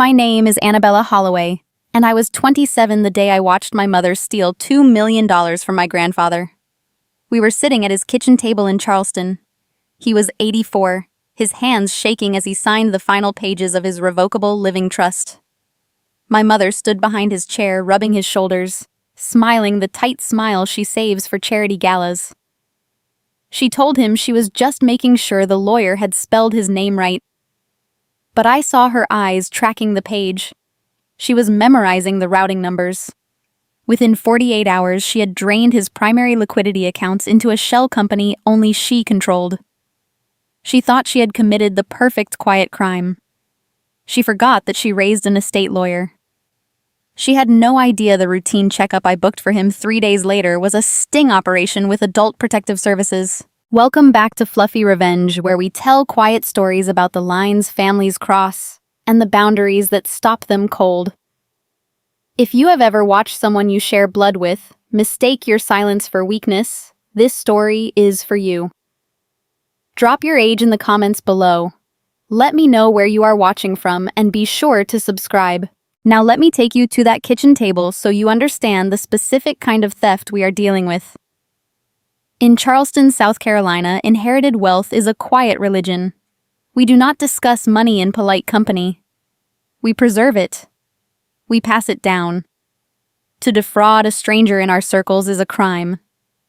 My name is Annabella Holloway, and I was 27 the day I watched my mother steal $2 million from my grandfather. We were sitting at his kitchen table in Charleston. He was 84, his hands shaking as he signed the final pages of his revocable living trust. My mother stood behind his chair, rubbing his shoulders, smiling the tight smile she saves for charity galas. She told him she was just making sure the lawyer had spelled his name right. But I saw her eyes tracking the page. She was memorizing the routing numbers. Within 48 hours, she had drained his primary liquidity accounts into a shell company only she controlled. She thought she had committed the perfect quiet crime. She forgot that she raised an estate lawyer. She had no idea the routine checkup I booked for him 3 days later was a sting operation with Adult Protective Services. Welcome back to Fluffy Revenge, where we tell quiet stories about the lines families cross and the boundaries that stop them cold. If you have ever watched someone you share blood with mistake your silence for weakness, this story is for you. Drop your age in the comments below. Let me know where you are watching from and be sure to subscribe. Now let me take you to that kitchen table so you understand the specific kind of theft we are dealing with. In Charleston, South Carolina, inherited wealth is a quiet religion. We do not discuss money in polite company. We preserve it. We pass it down. To defraud a stranger in our circles is a crime,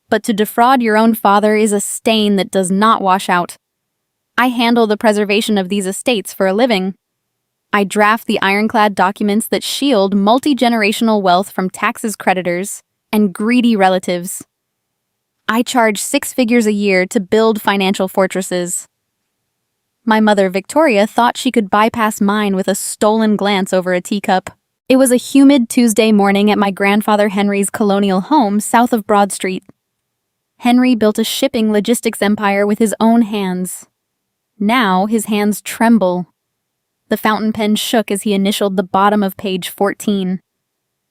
but to defraud your own father is a stain that does not wash out. I handle the preservation of these estates for a living. I draft the ironclad documents that shield multi-generational wealth from taxes creditors and greedy relatives. I charge 6 figures a year to build financial fortresses. My mother, Victoria, thought she could bypass mine with a stolen glance over a teacup. It was a humid Tuesday morning at my grandfather Henry's colonial home south of Broad Street. Henry built a shipping logistics empire with his own hands. Now his hands tremble. The fountain pen shook as he initialed the bottom of page 14.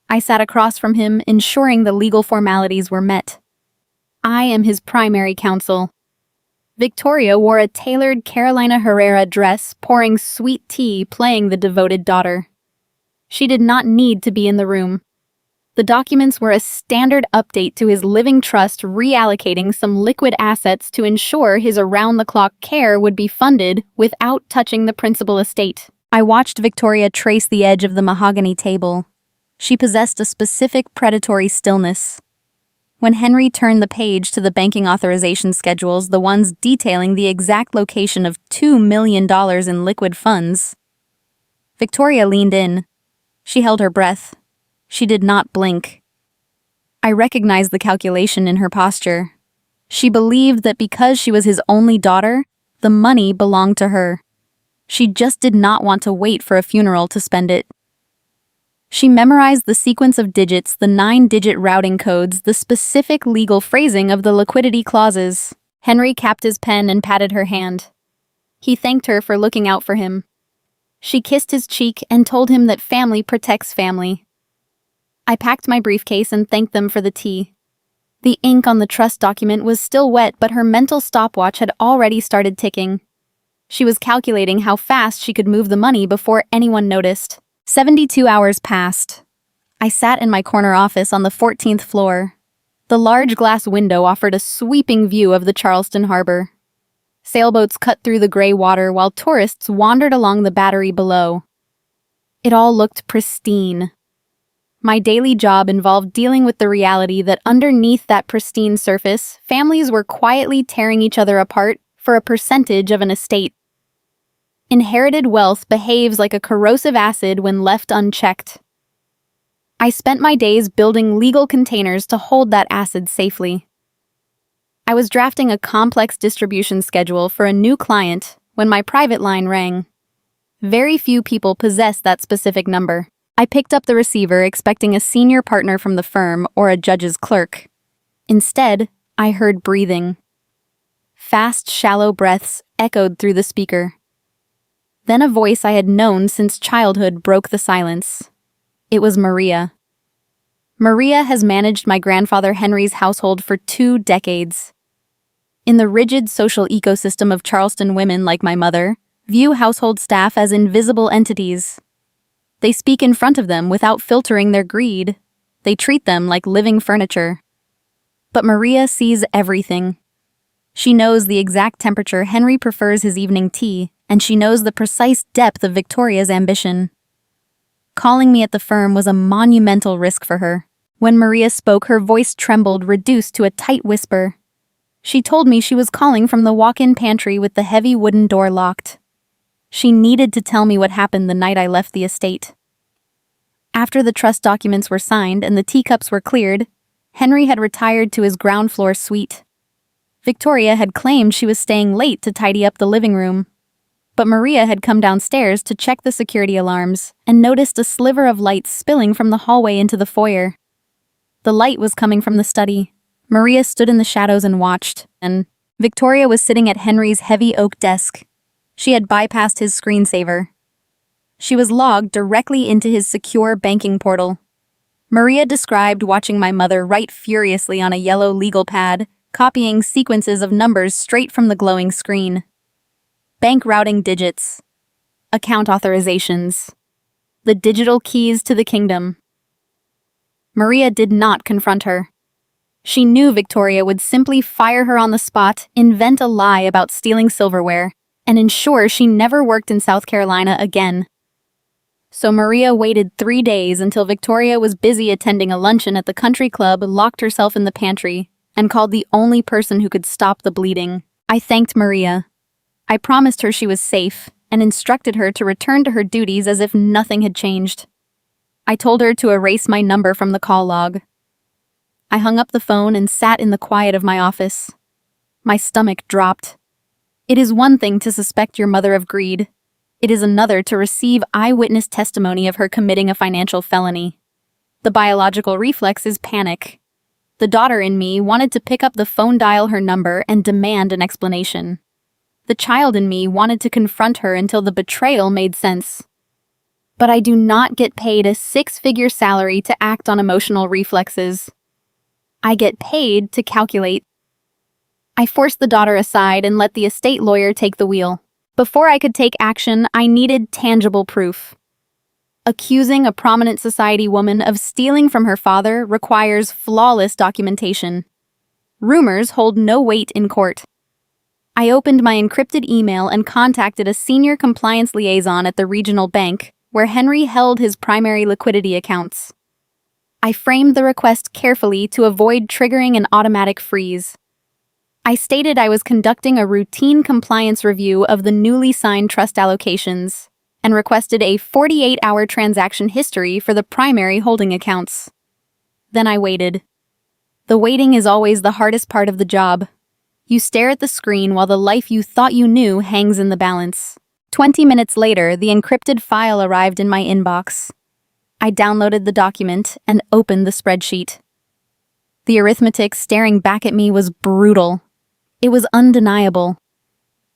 I sat across from him, ensuring the legal formalities were met. I am his primary counsel. Victoria wore a tailored Carolina Herrera dress, pouring sweet tea, playing the devoted daughter. She did not need to be in the room. The documents were a standard update to his living trust, reallocating some liquid assets to ensure his around-the-clock care would be funded without touching the principal estate. I watched Victoria trace the edge of the mahogany table. She possessed a specific predatory stillness. When Henry turned the page to the banking authorization schedules, the ones detailing the exact location of $2 million in liquid funds, Victoria leaned in. She held her breath. She did not blink. I recognized the calculation in her posture. She believed that because she was his only daughter, the money belonged to her. She just did not want to wait for a funeral to spend it. She memorized the sequence of digits, the 9-digit routing codes, the specific legal phrasing of the liquidity clauses. Henry capped his pen and patted her hand. He thanked her for looking out for him. She kissed his cheek and told him that family protects family. I packed my briefcase and thanked them for the tea. The ink on the trust document was still wet, but her mental stopwatch had already started ticking. She was calculating how fast she could move the money before anyone noticed. 72 hours passed. I sat in my corner office on the 14th floor. The large glass window offered a sweeping view of the Charleston harbor. Sailboats cut through the gray water while tourists wandered along the battery below. It all looked pristine. My daily job involved dealing with the reality that underneath that pristine surface, families were quietly tearing each other apart for a percentage of an estate. Inherited wealth behaves like a corrosive acid when left unchecked. I spent my days building legal containers to hold that acid safely. I was drafting a complex distribution schedule for a new client when my private line rang. Very few people possess that specific number. I picked up the receiver expecting a senior partner from the firm or a judge's clerk. Instead, I heard breathing. Fast, shallow breaths echoed through the speaker. Then a voice I had known since childhood broke the silence. It was Maria. Maria has managed my grandfather Henry's household for 2 decades. In the rigid social ecosystem of Charleston, women like my mother view household staff as invisible entities. They speak in front of them without filtering their greed. They treat them like living furniture. But Maria sees everything. She knows the exact temperature Henry prefers his evening tea, and she knows the precise depth of Victoria's ambition. Calling me at the firm was a monumental risk for her. When Maria spoke, her voice trembled, reduced to a tight whisper. She told me she was calling from the walk-in pantry with the heavy wooden door locked. She needed to tell me what happened the night I left the estate. After the trust documents were signed and the teacups were cleared, Henry had retired to his ground floor suite. Victoria had claimed she was staying late to tidy up the living room. But Maria had come downstairs to check the security alarms and noticed a sliver of light spilling from the hallway into the foyer. The light was coming from the study. Maria stood in the shadows and watched, and Victoria was sitting at Henry's heavy oak desk. She had bypassed his screensaver. She was logged directly into his secure banking portal. Maria described watching my mother write furiously on a yellow legal pad, copying sequences of numbers straight from the glowing screen. Bank routing digits. Account authorizations. The digital keys to the kingdom. Maria did not confront her. She knew Victoria would simply fire her on the spot, invent a lie about stealing silverware, and ensure she never worked in South Carolina again. So Maria waited 3 days until Victoria was busy attending a luncheon at the country club, locked herself in the pantry, and called the only person who could stop the bleeding. I thanked Maria. I promised her she was safe and instructed her to return to her duties as if nothing had changed. I told her to erase my number from the call log. I hung up the phone and sat in the quiet of my office. My stomach dropped. It is one thing to suspect your mother of greed. It is another to receive eyewitness testimony of her committing a financial felony. The biological reflex is panic. The daughter in me wanted to pick up the phone, dial her number, and demand an explanation. The child in me wanted to confront her until the betrayal made sense. But I do not get paid a 6-figure salary to act on emotional reflexes. I get paid to calculate. I forced the daughter aside and let the estate lawyer take the wheel. Before I could take action, I needed tangible proof. Accusing a prominent society woman of stealing from her father requires flawless documentation. Rumors hold no weight in court. I opened my encrypted email and contacted a senior compliance liaison at the regional bank, where Henry held his primary liquidity accounts. I framed the request carefully to avoid triggering an automatic freeze. I stated I was conducting a routine compliance review of the newly signed trust allocations and requested a 48-hour transaction history for the primary holding accounts. Then I waited. The waiting is always the hardest part of the job. You stare at the screen while the life you thought you knew hangs in the balance. 20 minutes later, the encrypted file arrived in my inbox. I downloaded the document and opened the spreadsheet. The arithmetic staring back at me was brutal. It was undeniable.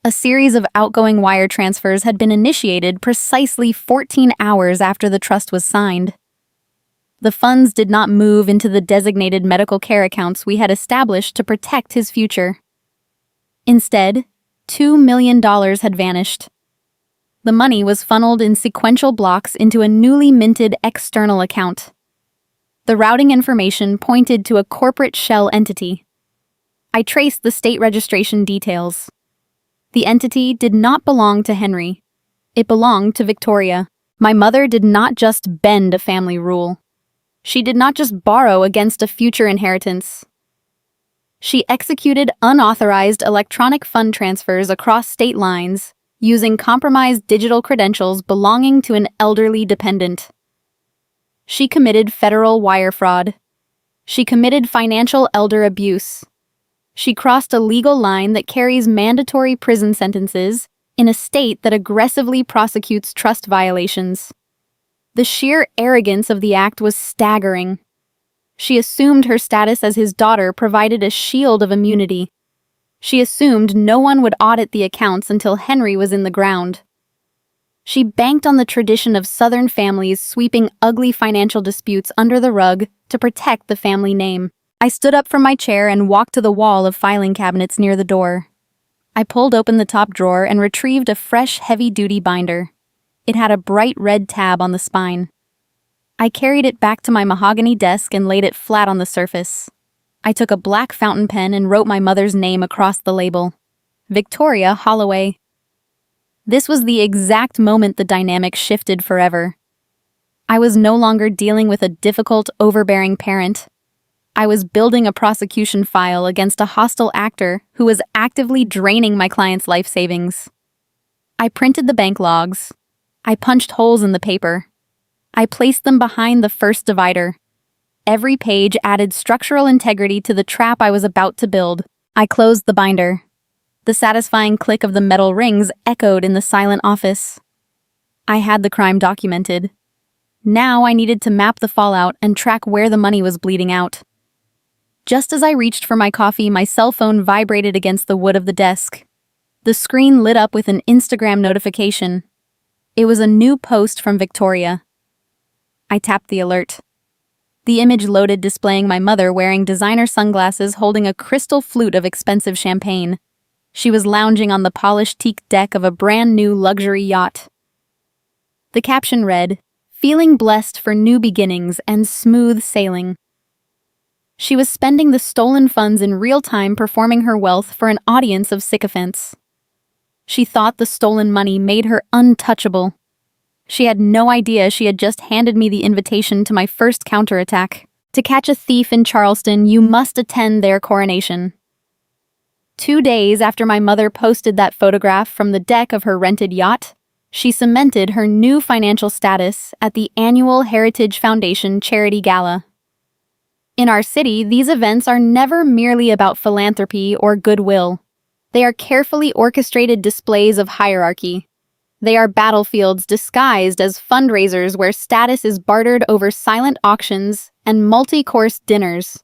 A series of outgoing wire transfers had been initiated precisely 14 hours after the trust was signed. The funds did not move into the designated medical care accounts we had established to protect his future. Instead, $2 million had vanished. The money was funneled in sequential blocks into a newly minted external account. The routing information pointed to a corporate shell entity. I traced the state registration details. The entity did not belong to Henry. It belonged to Victoria. My mother did not just bend a family rule. She did not just borrow against a future inheritance. She executed unauthorized electronic fund transfers across state lines using compromised digital credentials belonging to an elderly dependent. She committed federal wire fraud. She committed financial elder abuse. She crossed a legal line that carries mandatory prison sentences in a state that aggressively prosecutes trust violations. The sheer arrogance of the act was staggering. She assumed her status as his daughter provided a shield of immunity. She assumed no one would audit the accounts until Henry was in the ground. She banked on the tradition of Southern families sweeping ugly financial disputes under the rug to protect the family name. I stood up from my chair and walked to the wall of filing cabinets near the door. I pulled open the top drawer and retrieved a fresh, heavy-duty binder. It had a bright red tab on the spine. I carried it back to my mahogany desk and laid it flat on the surface. I took a black fountain pen and wrote my mother's name across the label. Victoria Holloway. This was the exact moment the dynamic shifted forever. I was no longer dealing with a difficult, overbearing parent. I was building a prosecution file against a hostile actor who was actively draining my client's life savings. I printed the bank logs. I punched holes in the paper. I placed them behind the first divider. Every page added structural integrity to the trap I was about to build. I closed the binder. The satisfying click of the metal rings echoed in the silent office. I had the crime documented. Now I needed to map the fallout and track where the money was bleeding out. Just as I reached for my coffee, my cell phone vibrated against the wood of the desk. The screen lit up with an Instagram notification. It was a new post from Victoria. I tapped the alert. The image loaded, displaying my mother wearing designer sunglasses holding a crystal flute of expensive champagne. She was lounging on the polished teak deck of a brand new luxury yacht. The caption read, "Feeling blessed for new beginnings and smooth sailing." She was spending the stolen funds in real time, performing her wealth for an audience of sycophants. She thought the stolen money made her untouchable. She had no idea she had just handed me the invitation to my first counterattack. To catch a thief in Charleston, you must attend their coronation. 2 days after my mother posted that photograph from the deck of her rented yacht, she cemented her new financial status at the annual Heritage Foundation Charity Gala. In our city, these events are never merely about philanthropy or goodwill. They are carefully orchestrated displays of hierarchy. They are battlefields disguised as fundraisers where status is bartered over silent auctions and multi-course dinners.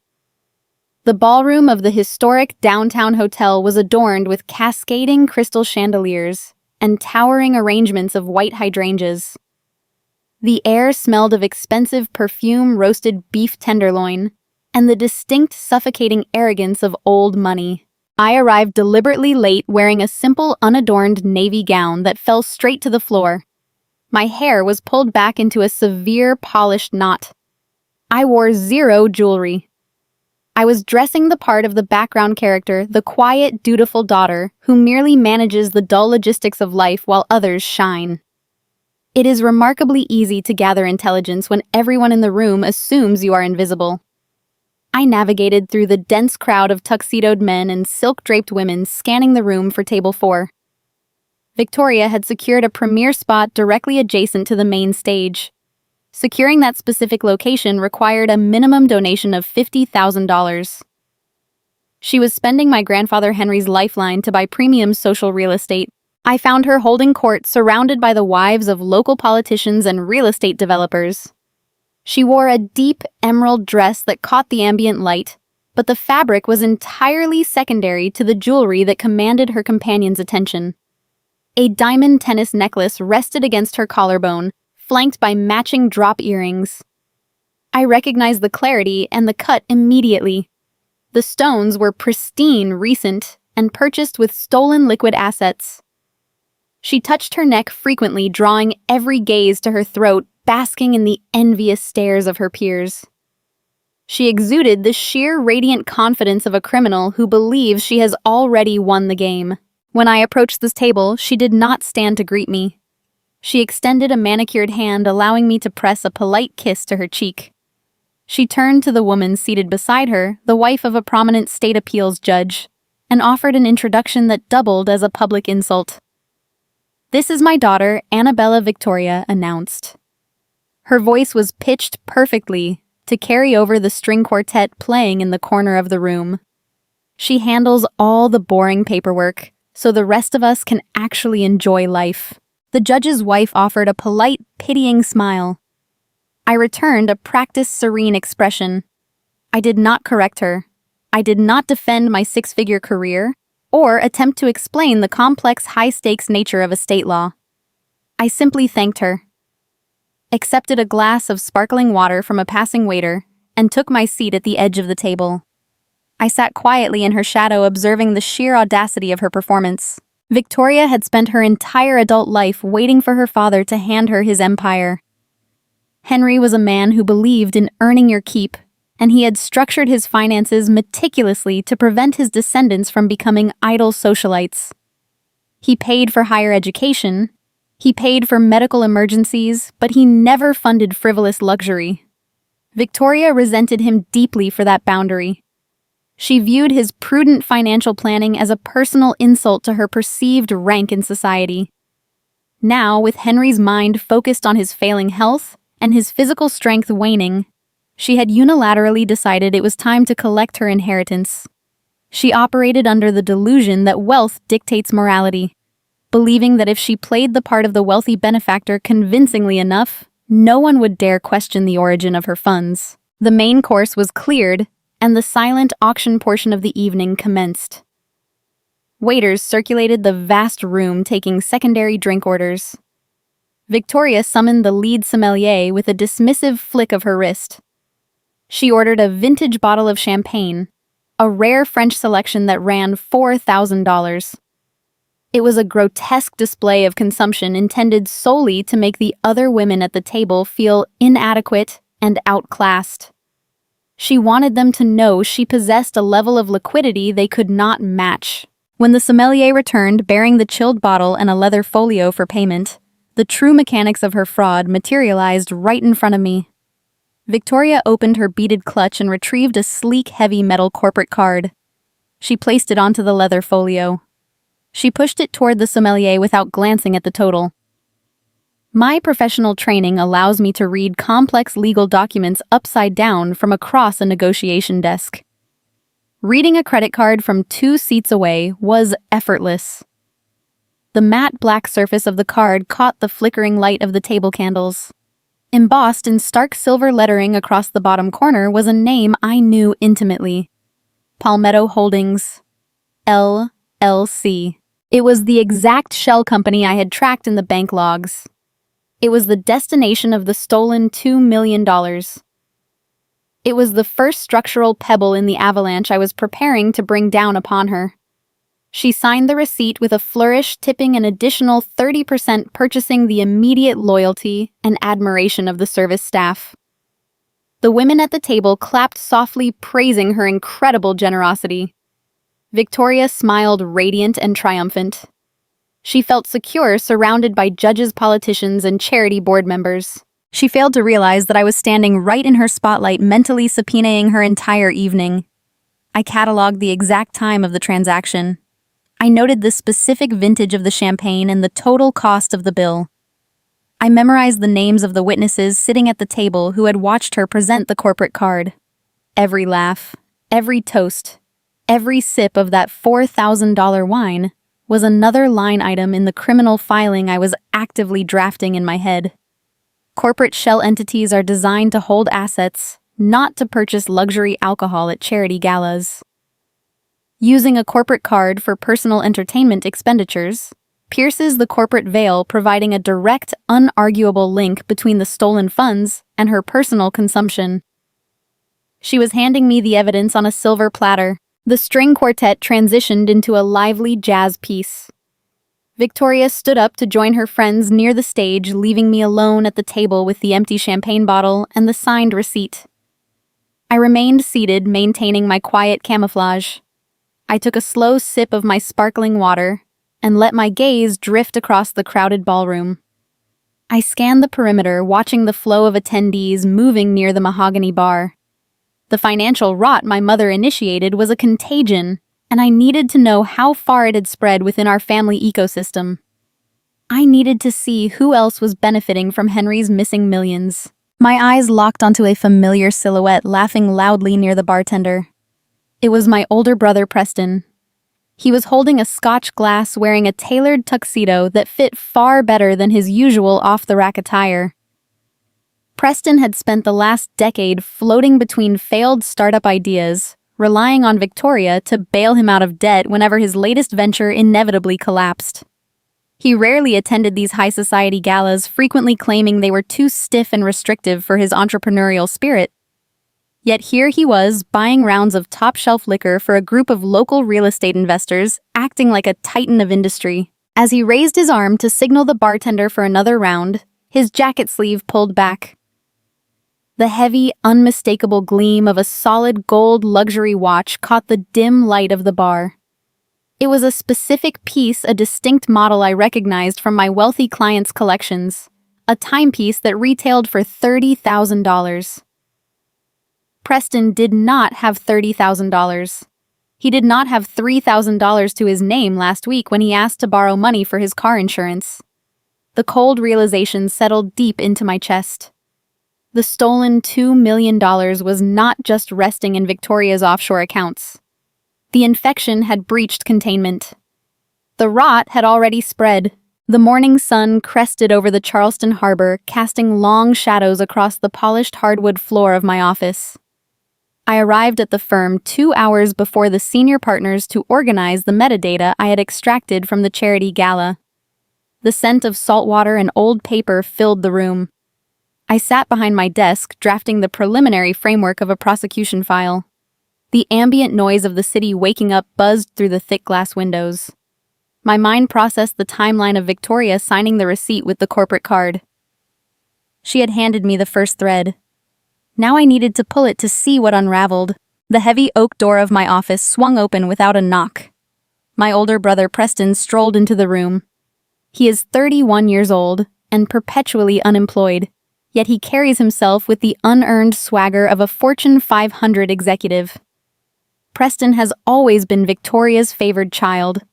The ballroom of the historic downtown hotel was adorned with cascading crystal chandeliers and towering arrangements of white hydrangeas. The air smelled of expensive perfume roasted beef tenderloin and the distinct suffocating arrogance of old money. I arrived deliberately late, wearing a simple, unadorned navy gown that fell straight to the floor. My hair was pulled back into a severe, polished knot. I wore zero jewelry. I was dressing the part of the background character, the quiet, dutiful daughter who merely manages the dull logistics of life while others shine. It is remarkably easy to gather intelligence when everyone in the room assumes you are invisible. I navigated through the dense crowd of tuxedoed men and silk-draped women scanning the room for table 4. Victoria had secured a premier spot directly adjacent to the main stage. Securing that specific location required a minimum donation of $50,000. She was spending my grandfather Henry's lifeline to buy premium social real estate. I found her holding court, surrounded by the wives of local politicians and real estate developers. She wore a deep emerald dress that caught the ambient light, but the fabric was entirely secondary to the jewelry that commanded her companion's attention. A diamond tennis necklace rested against her collarbone, flanked by matching drop earrings. I recognized the clarity and the cut immediately. The stones were pristine, recent, and purchased with stolen liquid assets. She touched her neck frequently, drawing every gaze to her throat, basking in the envious stares of her peers. She exuded the sheer radiant confidence of a criminal who believes she has already won the game. When I approached this table, she did not stand to greet me. She extended a manicured hand, allowing me to press a polite kiss to her cheek. She turned to the woman seated beside her, the wife of a prominent state appeals judge, and offered an introduction that doubled as a public insult. "This is my daughter, Annabella Victoria," announced. Her voice was pitched perfectly to carry over the string quartet playing in the corner of the room. "She handles all the boring paperwork, so the rest of us can actually enjoy life." The judge's wife offered a polite, pitying smile. I returned a practiced, serene expression. I did not correct her. I did not defend my 6-figure career or attempt to explain the complex, high-stakes nature of estate law. I simply thanked her, accepted a glass of sparkling water from a passing waiter, and took my seat at the edge of the table. I sat quietly in her shadow, observing the sheer audacity of her performance. Victoria had spent her entire adult life waiting for her father to hand her his empire. Henry was a man who believed in earning your keep, and he had structured his finances meticulously to prevent his descendants from becoming idle socialites. He paid for higher education, he paid for medical emergencies, but he never funded frivolous luxury. Victoria resented him deeply for that boundary. She viewed his prudent financial planning as a personal insult to her perceived rank in society. Now, with Henry's mind focused on his failing health and his physical strength waning, she had unilaterally decided it was time to collect her inheritance. She operated under the delusion that wealth dictates morality, believing that if she played the part of the wealthy benefactor convincingly enough, no one would dare question the origin of her funds. The main course was cleared, and the silent auction portion of the evening commenced. Waiters circulated the vast room taking secondary drink orders. Victoria summoned the lead sommelier with a dismissive flick of her wrist. She ordered a vintage bottle of champagne, a rare French selection that ran $4,000. It was a grotesque display of consumption intended solely to make the other women at the table feel inadequate and outclassed. She wanted them to know she possessed a level of liquidity they could not match. When the sommelier returned bearing the chilled bottle and a leather folio for payment, the true mechanics of her fraud materialized right in front of me. Victoria opened her beaded clutch and retrieved a sleek, heavy metal corporate card. She placed it onto the leather folio. She pushed it toward the sommelier without glancing at the total. My professional training allows me to read complex legal documents upside down from across a negotiation desk. Reading a credit card from 2 seats away was effortless. The matte black surface of the card caught the flickering light of the table candles. Embossed in stark silver lettering across the bottom corner was a name I knew intimately. Palmetto Holdings, LLC. It was the exact shell company I had tracked in the bank logs. It was the destination of the stolen $2 million. It was the first structural pebble in the avalanche I was preparing to bring down upon her. She signed the receipt with a flourish, tipping an additional 30%, purchasing the immediate loyalty and admiration of the service staff. The women at the table clapped softly, praising her incredible generosity. Victoria smiled radiant and triumphant. She felt secure, surrounded by judges, politicians, and charity board members. She failed to realize that I was standing right in her spotlight, mentally subpoenaing her entire evening. I cataloged the exact time of the transaction. I noted the specific vintage of the champagne and the total cost of the bill. I memorized the names of the witnesses sitting at the table who had watched her present the corporate card. Every laugh, every toast, every sip of that $4,000 wine was another line item in the criminal filing I was actively drafting in my head. Corporate shell entities are designed to hold assets, not to purchase luxury alcohol at charity galas. Using a corporate card for personal entertainment expenditures pierces the corporate veil, providing a direct, unarguable link between the stolen funds and her personal consumption. She was handing me the evidence on a silver platter. The string quartet transitioned into a lively jazz piece. Victoria stood up to join her friends near the stage, leaving me alone at the table with the empty champagne bottle and the signed receipt. I remained seated, maintaining my quiet camouflage. I took a slow sip of my sparkling water and let my gaze drift across the crowded ballroom. I scanned the perimeter, watching the flow of attendees moving near the mahogany bar. The financial rot my mother initiated was a contagion, and I needed to know how far it had spread within our family ecosystem. I needed to see who else was benefiting from Henry's missing millions. My eyes locked onto a familiar silhouette laughing loudly near the bartender. It was my older brother, Preston. He was holding a Scotch glass, wearing a tailored tuxedo that fit far better than his usual off-the-rack attire. Preston had spent the last decade floating between failed startup ideas, relying on Victoria to bail him out of debt whenever his latest venture inevitably collapsed. He rarely attended these high society galas, frequently claiming they were too stiff and restrictive for his entrepreneurial spirit. Yet here he was, buying rounds of top-shelf liquor for a group of local real estate investors, acting like a titan of industry. As he raised his arm to signal the bartender for another round, his jacket sleeve pulled back. The heavy, unmistakable gleam of a solid gold luxury watch caught the dim light of the bar. It was a specific piece, a distinct model I recognized from my wealthy clients' collections, a timepiece that retailed for $30,000. Preston did not have $30,000. He did not have $3,000 to his name last week when he asked to borrow money for his car insurance. The cold realization settled deep into my chest. The stolen $2 million was not just resting in Victoria's offshore accounts. The infection had breached containment. The rot had already spread. The morning sun crested over the Charleston harbor, casting long shadows across the polished hardwood floor of my office. I arrived at the firm 2 hours before the senior partners to organize the metadata I had extracted from the charity gala. The scent of saltwater and old paper filled the room. I sat behind my desk, drafting the preliminary framework of a prosecution file. The ambient noise of the city waking up buzzed through the thick glass windows. My mind processed the timeline of Victoria signing the receipt with the corporate card. She had handed me the first thread. Now I needed to pull it to see what unraveled. The heavy oak door of my office swung open without a knock. My older brother Preston strolled into the room. He is 31 years old and perpetually unemployed, yet he carries himself with the unearned swagger of a Fortune 500 executive. Preston has always been Victoria's favored child.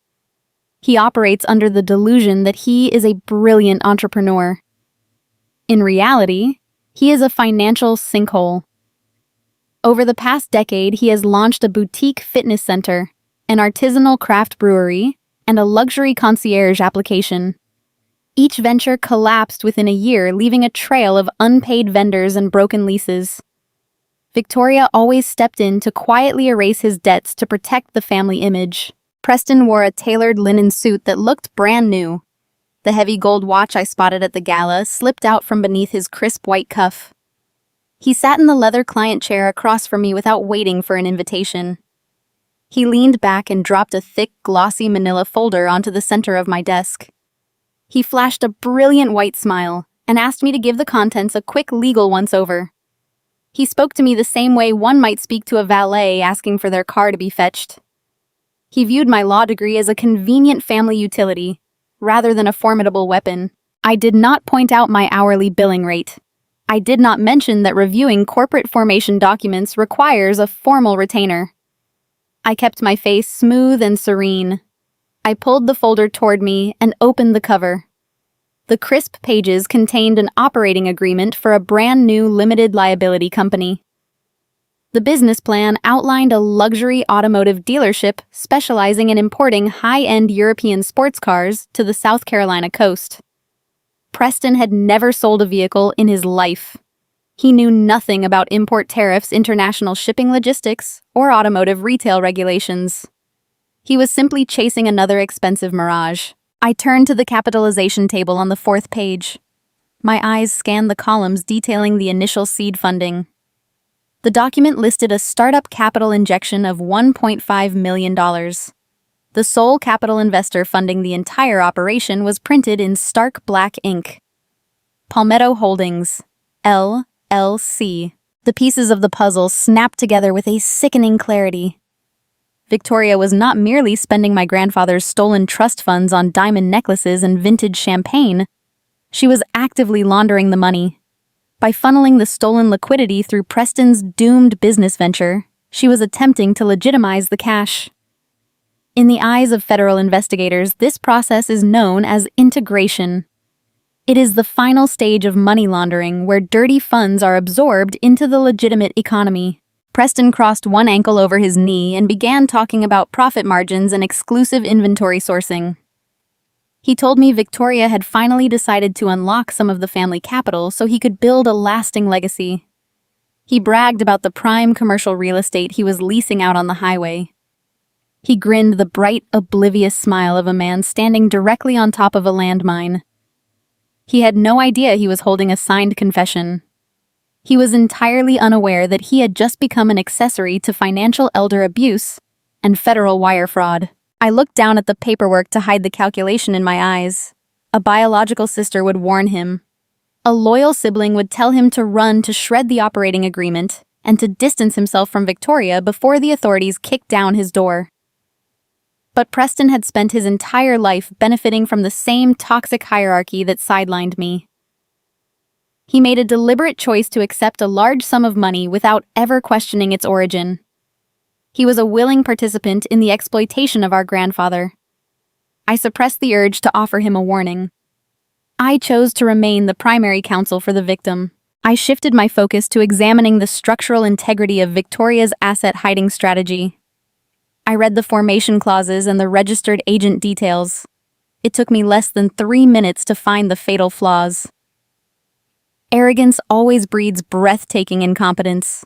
He operates under the delusion that he is a brilliant entrepreneur. In reality, he is a financial sinkhole. Over the past decade, he has launched a boutique fitness center, an artisanal craft brewery, and a luxury concierge application. Each venture collapsed within a year, leaving a trail of unpaid vendors and broken leases. Victoria always stepped in to quietly erase his debts to protect the family image. Preston wore a tailored linen suit that looked brand new. The heavy gold watch I spotted at the gala slipped out from beneath his crisp white cuff. He sat in the leather client chair across from me without waiting for an invitation. He leaned back and dropped a thick, glossy manila folder onto the center of my desk. He flashed a brilliant white smile and asked me to give the contents a quick legal once-over. He spoke to me the same way one might speak to a valet asking for their car to be fetched. He viewed my law degree as a convenient family utility, rather than a formidable weapon. I did not point out my hourly billing rate. I did not mention that reviewing corporate formation documents requires a formal retainer. I kept my face smooth and serene. I pulled the folder toward me and opened the cover. The crisp pages contained an operating agreement for a brand new limited liability company. The business plan outlined a luxury automotive dealership specializing in importing high-end European sports cars to the South Carolina coast. Preston had never sold a vehicle in his life. He knew nothing about import tariffs, international shipping logistics, or automotive retail regulations. He was simply chasing another expensive mirage. I turned to the capitalization table on the 4th page. My eyes scanned the columns detailing the initial seed funding. The document listed a startup capital injection of $1.5 million. The sole capital investor funding the entire operation was printed in stark black ink. Palmetto Holdings, LLC. The pieces of the puzzle snapped together with a sickening clarity. Victoria was not merely spending my grandfather's stolen trust funds on diamond necklaces and vintage champagne. She was actively laundering the money. By funneling the stolen liquidity through Preston's doomed business venture, she was attempting to legitimize the cash. In the eyes of federal investigators, this process is known as integration. It is the final stage of money laundering where dirty funds are absorbed into the legitimate economy. Preston crossed one ankle over his knee and began talking about profit margins and exclusive inventory sourcing. He told me Victoria had finally decided to unlock some of the family capital so he could build a lasting legacy. He bragged about the prime commercial real estate he was leasing out on the highway. He grinned the bright, oblivious smile of a man standing directly on top of a landmine. He had no idea he was holding a signed confession. He was entirely unaware that he had just become an accessory to financial elder abuse and federal wire fraud. I looked down at the paperwork to hide the calculation in my eyes. A biological sister would warn him. A loyal sibling would tell him to run to shred the operating agreement and to distance himself from Victoria before the authorities kicked down his door. But Preston had spent his entire life benefiting from the same toxic hierarchy that sidelined me. He made a deliberate choice to accept a large sum of money without ever questioning its origin. He was a willing participant in the exploitation of our grandfather. I suppressed the urge to offer him a warning. I chose to remain the primary counsel for the victim. I shifted my focus to examining the structural integrity of Victoria's asset hiding strategy. I read the formation clauses and the registered agent details. It took me less than 3 minutes to find the fatal flaws. Arrogance always breeds breathtaking incompetence.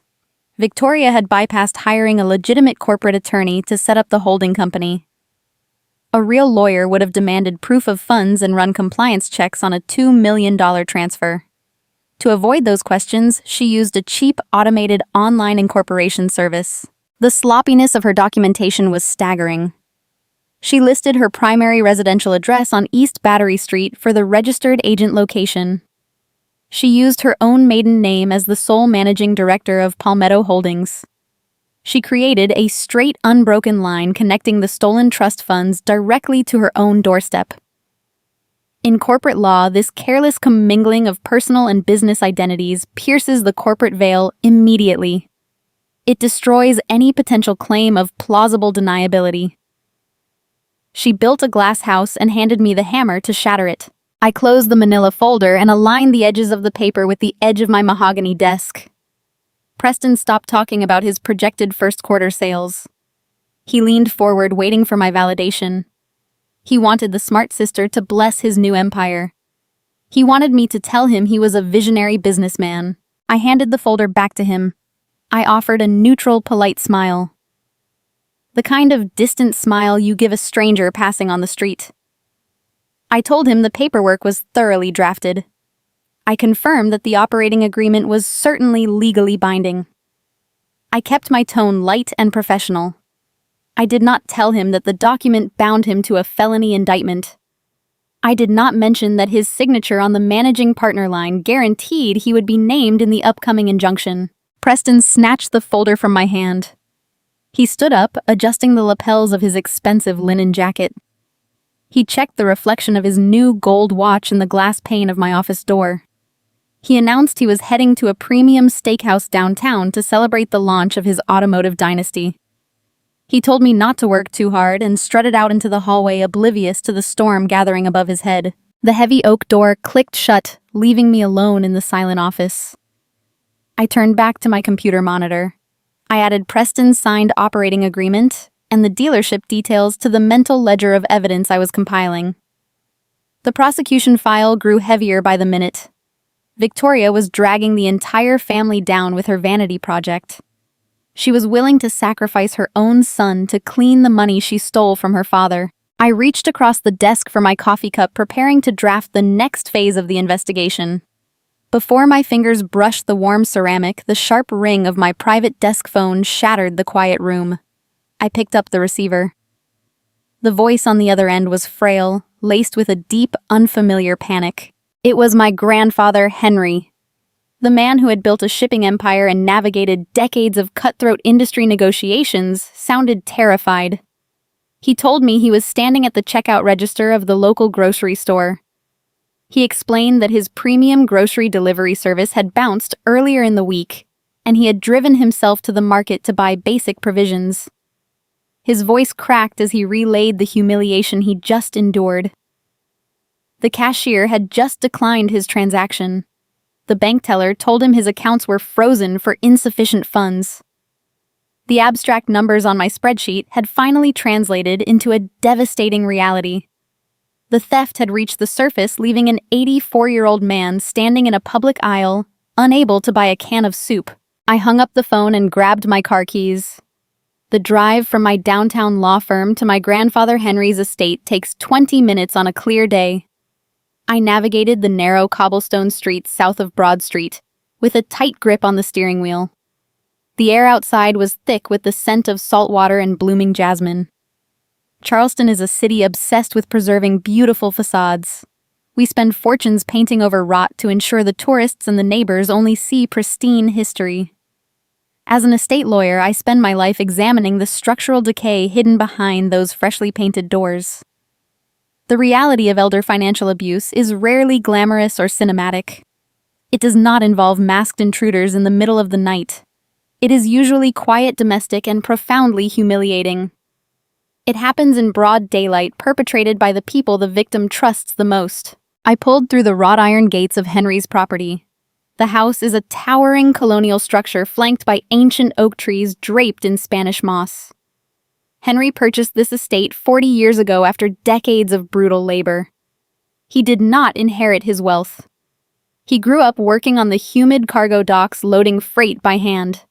Victoria had bypassed hiring a legitimate corporate attorney to set up the holding company. A real lawyer would have demanded proof of funds and run compliance checks on a $2 million transfer. To avoid those questions, she used a cheap, automated online incorporation service. The sloppiness of her documentation was staggering. She listed her primary residential address on East Battery Street for the registered agent location. She used her own maiden name as the sole managing director of Palmetto Holdings. She created a straight, unbroken line connecting the stolen trust funds directly to her own doorstep. In corporate law, this careless commingling of personal and business identities pierces the corporate veil immediately. It destroys any potential claim of plausible deniability. She built a glass house and handed me the hammer to shatter it. I closed the manila folder and aligned the edges of the paper with the edge of my mahogany desk. Preston stopped talking about his projected first quarter sales. He leaned forward, waiting for my validation. He wanted the smart sister to bless his new empire. He wanted me to tell him he was a visionary businessman. I handed the folder back to him. I offered a neutral, polite smile. The kind of distant smile you give a stranger passing on the street. I told him the paperwork was thoroughly drafted. I confirmed that the operating agreement was certainly legally binding. I kept my tone light and professional. I did not tell him that the document bound him to a felony indictment. I did not mention that his signature on the managing partner line guaranteed he would be named in the upcoming injunction. Preston snatched the folder from my hand. He stood up, adjusting the lapels of his expensive linen jacket. He checked the reflection of his new gold watch in the glass pane of my office door. He announced he was heading to a premium steakhouse downtown to celebrate the launch of his automotive dynasty. He told me not to work too hard and strutted out into the hallway, oblivious to the storm gathering above his head. The heavy oak door clicked shut, leaving me alone in the silent office. I turned back to my computer monitor. I added Preston's signed operating agreement and the dealership details to the mental ledger of evidence I was compiling. The prosecution file grew heavier by the minute. Victoria was dragging the entire family down with her vanity project. She was willing to sacrifice her own son to clean the money she stole from her father. I reached across the desk for my coffee cup, preparing to draft the next phase of the investigation. Before my fingers brushed the warm ceramic, the sharp ring of my private desk phone shattered the quiet room. I picked up the receiver. The voice on the other end was frail, laced with a deep, unfamiliar panic. It was my grandfather, Henry. The man who had built a shipping empire and navigated decades of cutthroat industry negotiations sounded terrified. He told me he was standing at the checkout register of the local grocery store. He explained that his premium grocery delivery service had bounced earlier in the week, and he had driven himself to the market to buy basic provisions. His voice cracked as he relayed the humiliation he'd just endured. The cashier had just declined his transaction. The bank teller told him his accounts were frozen for insufficient funds. The abstract numbers on my spreadsheet had finally translated into a devastating reality. The theft had reached the surface, leaving an 84-year-old man standing in a public aisle, unable to buy a can of soup. I hung up the phone and grabbed my car keys. The drive from my downtown law firm to my grandfather Henry's estate takes 20 minutes on a clear day. I navigated the narrow cobblestone streets south of Broad Street, with a tight grip on the steering wheel. The air outside was thick with the scent of salt water and blooming jasmine. Charleston is a city obsessed with preserving beautiful facades. We spend fortunes painting over rot to ensure the tourists and the neighbors only see pristine history. As an estate lawyer, I spend my life examining the structural decay hidden behind those freshly painted doors. The reality of elder financial abuse is rarely glamorous or cinematic. It does not involve masked intruders in the middle of the night. It is usually quiet, domestic, and profoundly humiliating. It happens in broad daylight, perpetrated by the people the victim trusts the most. I pulled through the wrought iron gates of Henry's property. The house is a towering colonial structure flanked by ancient oak trees draped in Spanish moss. Henry purchased this estate 40 years ago after decades of brutal labor. He did not inherit his wealth. He grew up working on the humid cargo docks loading freight by hand.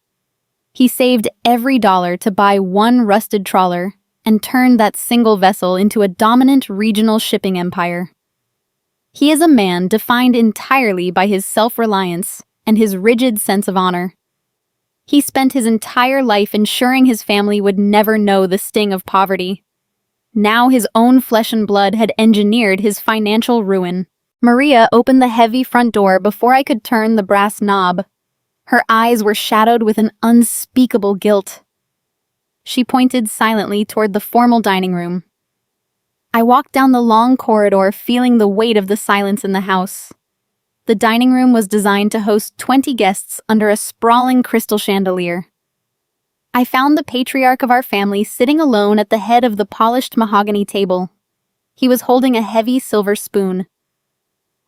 He saved every dollar to buy one rusted trawler and turned that single vessel into a dominant regional shipping empire. He is a man defined entirely by his self-reliance and his rigid sense of honor. He spent his entire life ensuring his family would never know the sting of poverty. Now his own flesh and blood had engineered his financial ruin. Maria opened the heavy front door before I could turn the brass knob. Her eyes were shadowed with an unspeakable guilt. She pointed silently toward the formal dining room. I walked down the long corridor, feeling the weight of the silence in the house. The dining room was designed to host 20 guests under a sprawling crystal chandelier. I found the patriarch of our family sitting alone at the head of the polished mahogany table. He was holding a heavy silver spoon.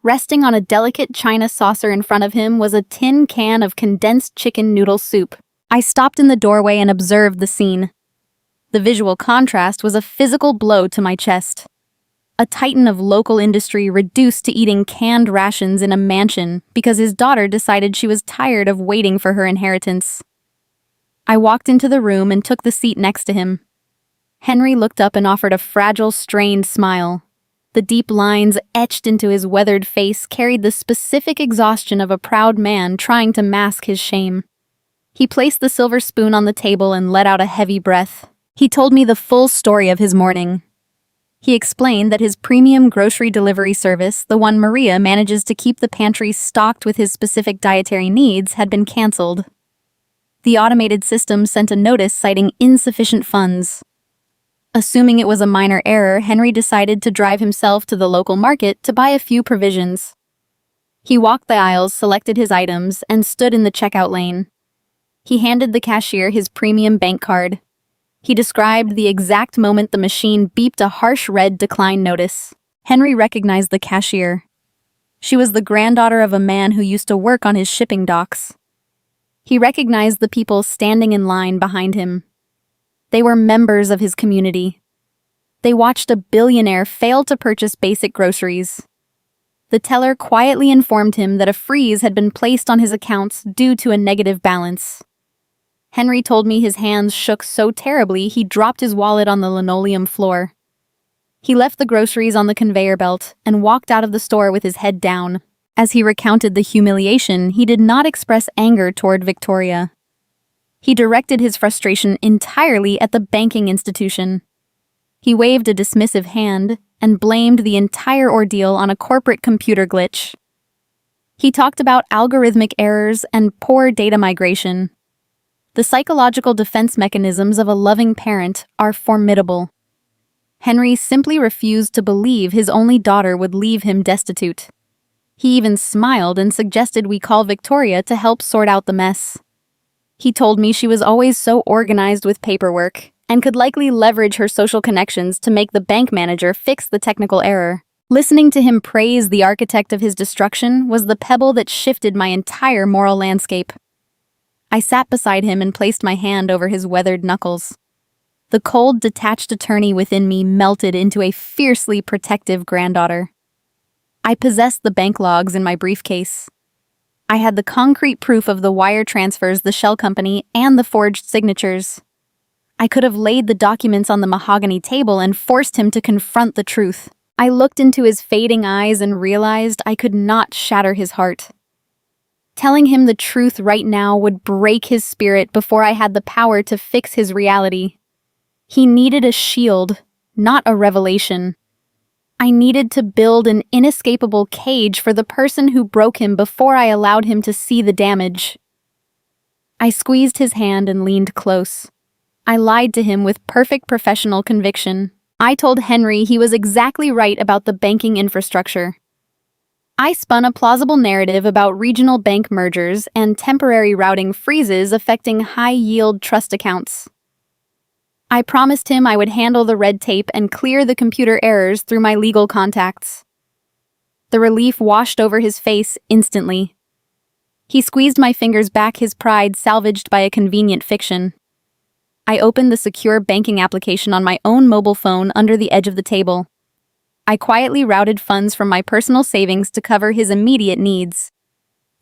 Resting on a delicate china saucer in front of him was a tin can of condensed chicken noodle soup. I stopped in the doorway and observed the scene. The visual contrast was a physical blow to my chest. A titan of local industry reduced to eating canned rations in a mansion because his daughter decided she was tired of waiting for her inheritance. I walked into the room and took the seat next to him. Henry looked up and offered a fragile, strained smile. The deep lines etched into his weathered face carried the specific exhaustion of a proud man trying to mask his shame. He placed the silver spoon on the table and let out a heavy breath. He told me the full story of his morning. He explained that his premium grocery delivery service, the one Maria manages to keep the pantry stocked with his specific dietary needs, had been canceled. The automated system sent a notice citing insufficient funds. Assuming it was a minor error, Henry decided to drive himself to the local market to buy a few provisions. He walked the aisles, selected his items, and stood in the checkout lane. He handed the cashier his premium bank card. He described the exact moment the machine beeped a harsh red decline notice. Henry recognized the cashier. She was the granddaughter of a man who used to work on his shipping docks. He recognized the people standing in line behind him. They were members of his community. They watched a billionaire fail to purchase basic groceries. The teller quietly informed him that a freeze had been placed on his accounts due to a negative balance. Henry told me his hands shook so terribly he dropped his wallet on the linoleum floor. He left the groceries on the conveyor belt and walked out of the store with his head down. As he recounted the humiliation, he did not express anger toward Victoria. He directed his frustration entirely at the banking institution. He waved a dismissive hand and blamed the entire ordeal on a corporate computer glitch. He talked about algorithmic errors and poor data migration. The psychological defense mechanisms of a loving parent are formidable. Henry simply refused to believe his only daughter would leave him destitute. He even smiled and suggested we call Victoria to help sort out the mess. He told me she was always so organized with paperwork and could likely leverage her social connections to make the bank manager fix the technical error. Listening to him praise the architect of his destruction was the pebble that shifted my entire moral landscape. I sat beside him and placed my hand over his weathered knuckles. The cold, detached attorney within me melted into a fiercely protective granddaughter. I possessed the bank logs in my briefcase. I had the concrete proof of the wire transfers, the shell company, and the forged signatures. I could have laid the documents on the mahogany table and forced him to confront the truth. I looked into his fading eyes and realized I could not shatter his heart. Telling him the truth right now would break his spirit before I had the power to fix his reality. He needed a shield, not a revelation. I needed to build an inescapable cage for the person who broke him before I allowed him to see the damage. I squeezed his hand and leaned close. I lied to him with perfect professional conviction. I told Henry he was exactly right about the banking infrastructure. I spun a plausible narrative about regional bank mergers and temporary routing freezes affecting high-yield trust accounts. I promised him I would handle the red tape and clear the computer errors through my legal contacts. The relief washed over his face instantly. He squeezed my fingers back, his pride salvaged by a convenient fiction. I opened the secure banking application on my own mobile phone under the edge of the table. I quietly routed funds from my personal savings to cover his immediate needs.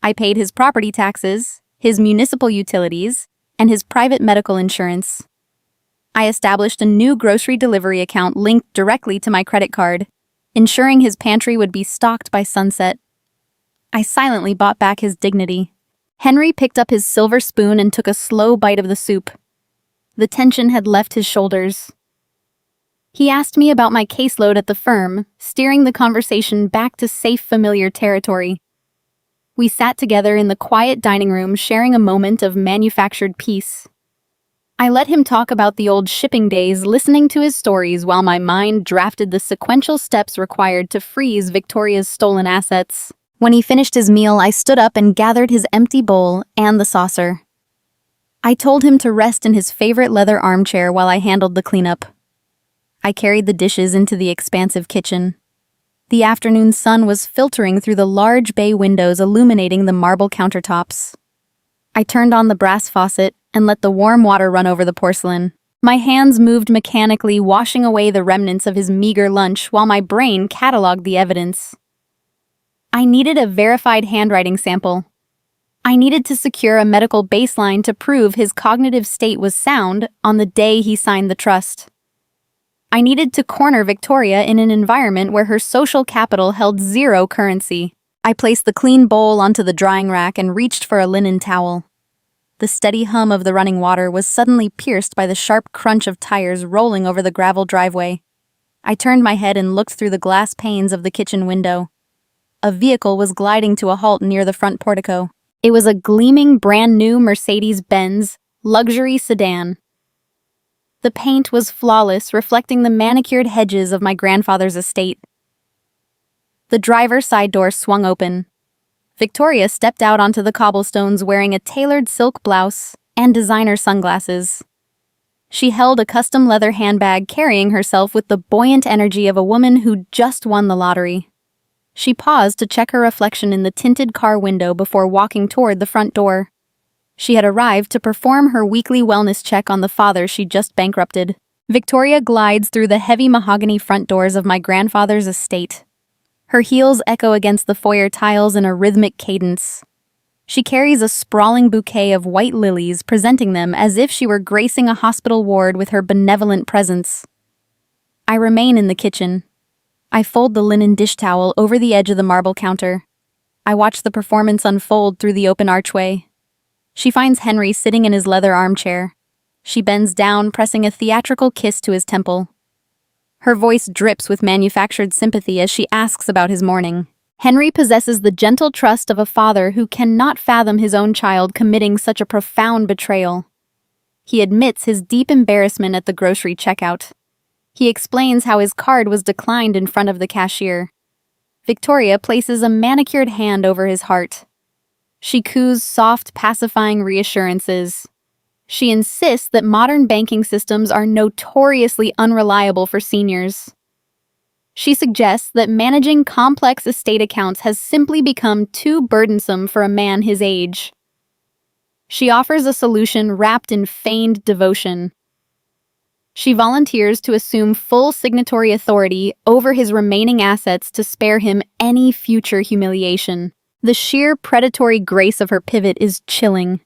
I paid his property taxes, his municipal utilities, and his private medical insurance. I established a new grocery delivery account linked directly to my credit card, ensuring his pantry would be stocked by sunset. I silently bought back his dignity. Henry picked up his silver spoon and took a slow bite of the soup. The tension had left his shoulders. He asked me about my caseload at the firm, steering the conversation back to safe, familiar territory. We sat together in the quiet dining room, sharing a moment of manufactured peace. I let him talk about the old shipping days, listening to his stories while my mind drafted the sequential steps required to freeze Victoria's stolen assets. When he finished his meal, I stood up and gathered his empty bowl and the saucer. I told him to rest in his favorite leather armchair while I handled the cleanup. I carried the dishes into the expansive kitchen. The afternoon sun was filtering through the large bay windows, illuminating the marble countertops. I turned on the brass faucet and let the warm water run over the porcelain. My hands moved mechanically, washing away the remnants of his meager lunch while my brain cataloged the evidence. I needed a verified handwriting sample. I needed to secure a medical baseline to prove his cognitive state was sound on the day he signed the trust. I needed to corner Victoria in an environment where her social capital held zero currency. I placed the clean bowl onto the drying rack and reached for a linen towel. The steady hum of the running water was suddenly pierced by the sharp crunch of tires rolling over the gravel driveway. I turned my head and looked through the glass panes of the kitchen window. A vehicle was gliding to a halt near the front portico. It was a gleaming, brand-new Mercedes-Benz luxury sedan. The paint was flawless, reflecting the manicured hedges of my grandfather's estate. The driver's side door swung open. Victoria stepped out onto the cobblestones wearing a tailored silk blouse and designer sunglasses. She held a custom leather handbag, carrying herself with the buoyant energy of a woman who just won the lottery. She paused to check her reflection in the tinted car window before walking toward the front door. She had arrived to perform her weekly wellness check on the father she just bankrupted. Victoria glides through the heavy mahogany front doors of my grandfather's estate. Her heels echo against the foyer tiles in a rhythmic cadence. She carries a sprawling bouquet of white lilies, presenting them as if she were gracing a hospital ward with her benevolent presence. I remain in the kitchen. I fold the linen dish towel over the edge of the marble counter. I watch the performance unfold through the open archway. She finds Henry sitting in his leather armchair. She bends down, pressing a theatrical kiss to his temple. Her voice drips with manufactured sympathy as she asks about his morning. Henry possesses the gentle trust of a father who cannot fathom his own child committing such a profound betrayal. He admits his deep embarrassment at the grocery checkout. He explains how his card was declined in front of the cashier. Victoria places a manicured hand over his heart. She coos soft, pacifying reassurances. She insists that modern banking systems are notoriously unreliable for seniors. She suggests that managing complex estate accounts has simply become too burdensome for a man his age. She offers a solution wrapped in feigned devotion. She volunteers to assume full signatory authority over his remaining assets to spare him any future humiliation. The sheer predatory grace of her pivot is chilling.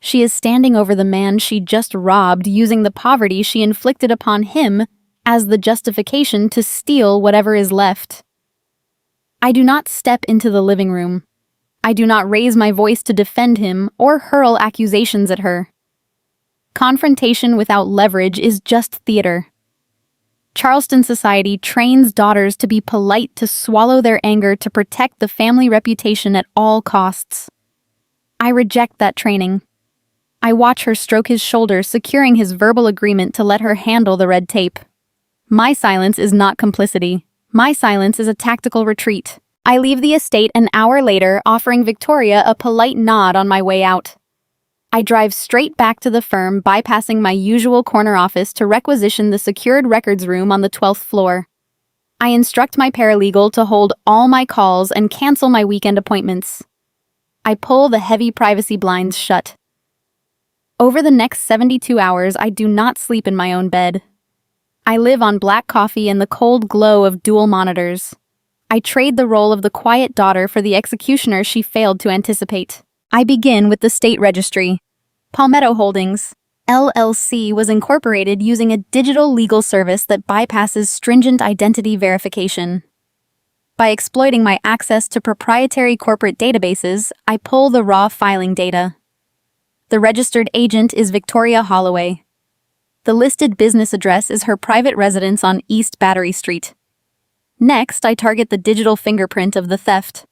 She is standing over the man she just robbed, using the poverty she inflicted upon him as the justification to steal whatever is left. I do not step into the living room. I do not raise my voice to defend him or hurl accusations at her. Confrontation without leverage is just theater. Charleston society trains daughters to be polite, to swallow their anger, to protect the family reputation at all costs. I reject that training. I watch her stroke his shoulder, securing his verbal agreement to let her handle the red tape. My silence is not complicity. My silence is a tactical retreat. I leave the estate an hour later, offering Victoria a polite nod on my way out. I drive straight back to the firm, bypassing my usual corner office to requisition the secured records room on the 12th floor. I instruct my paralegal to hold all my calls and cancel my weekend appointments. I pull the heavy privacy blinds shut. Over the next 72 hours, I do not sleep in my own bed. I live on black coffee and the cold glow of dual monitors. I trade the role of the quiet daughter for the executioner she failed to anticipate. I begin with the state registry. Palmetto Holdings, LLC, was incorporated using a digital legal service that bypasses stringent identity verification. By exploiting my access to proprietary corporate databases, I pull the raw filing data. The registered agent is Victoria Holloway. The listed business address is her private residence on East Battery Street. Next, I target the digital fingerprint of the theft.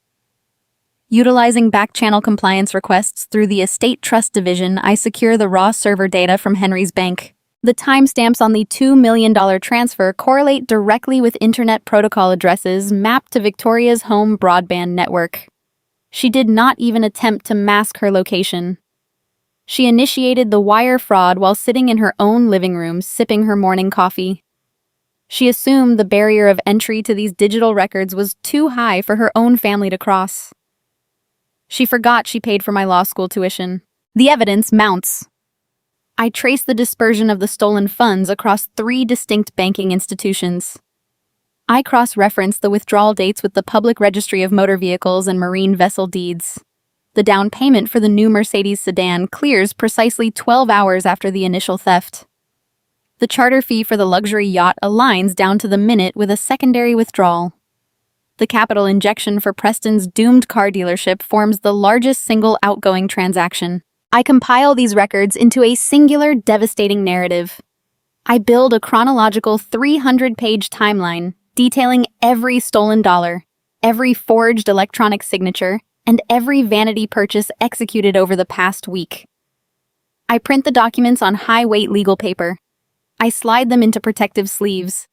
Utilizing back-channel compliance requests through the Estate Trust Division, I secure the raw server data from Henry's bank. The timestamps on the $2 million transfer correlate directly with Internet Protocol addresses mapped to Victoria's home broadband network. She did not even attempt to mask her location. She initiated the wire fraud while sitting in her own living room, sipping her morning coffee. She assumed the barrier of entry to these digital records was too high for her own family to cross. She forgot she paid for my law school tuition. The evidence mounts. I trace the dispersion of the stolen funds across 3 distinct banking institutions. I cross-reference the withdrawal dates with the Public Registry of Motor Vehicles and Marine Vessel Deeds. The down payment for the new Mercedes sedan clears precisely 12 hours after the initial theft. The charter fee for the luxury yacht aligns down to the minute with a secondary withdrawal. The capital injection for Preston's doomed car dealership forms the largest single outgoing transaction. I compile these records into a singular, devastating narrative. I build a chronological 300-page timeline detailing every stolen dollar, every forged electronic signature, and every vanity purchase executed over the past week. I print the documents on high-weight legal paper. I slide them into protective sleeves.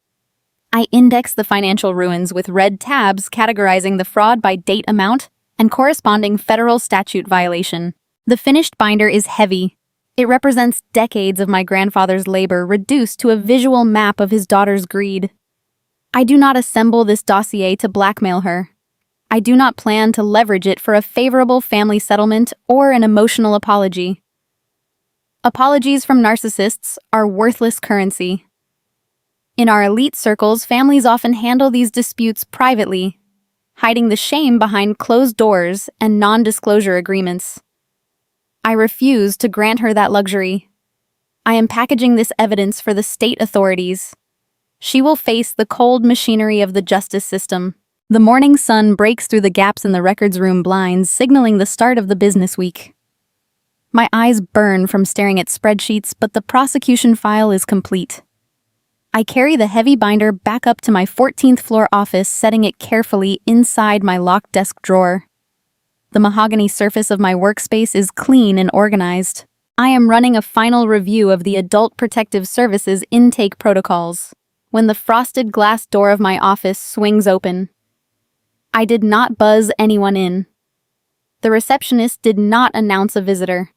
I index the financial ruins with red tabs categorizing the fraud by date amount and corresponding federal statute violation. The finished binder is heavy. It represents decades of my grandfather's labor reduced to a visual map of his daughter's greed. I do not assemble this dossier to blackmail her. I do not plan to leverage it for a favorable family settlement or an emotional apology. Apologies from narcissists are worthless currency. In our elite circles, families often handle these disputes privately, hiding the shame behind closed doors and non-disclosure agreements. I refuse to grant her that luxury. I am packaging this evidence for the state authorities. She will face the cold machinery of the justice system. The morning sun breaks through the gaps in the records room blinds, signaling the start of the business week. My eyes burn from staring at spreadsheets, but the prosecution file is complete. I carry the heavy binder back up to my 14th floor office, setting it carefully inside my locked desk drawer. The mahogany surface of my workspace is clean and organized. I am running a final review of the Adult Protective Services intake protocols when the frosted glass door of my office swings open. I did not buzz anyone in. The receptionist did not announce a visitor.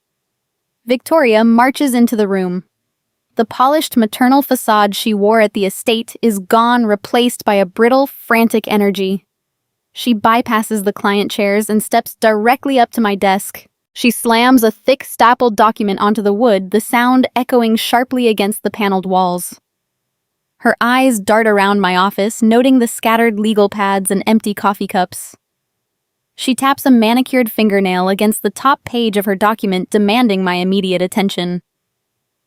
Victoria marches into the room. The polished maternal facade she wore at the estate is gone, replaced by a brittle, frantic energy. She bypasses the client chairs and steps directly up to my desk. She slams a thick, stapled document onto the wood, the sound echoing sharply against the paneled walls. Her eyes dart around my office, noting the scattered legal pads and empty coffee cups. She taps a manicured fingernail against the top page of her document, demanding my immediate attention.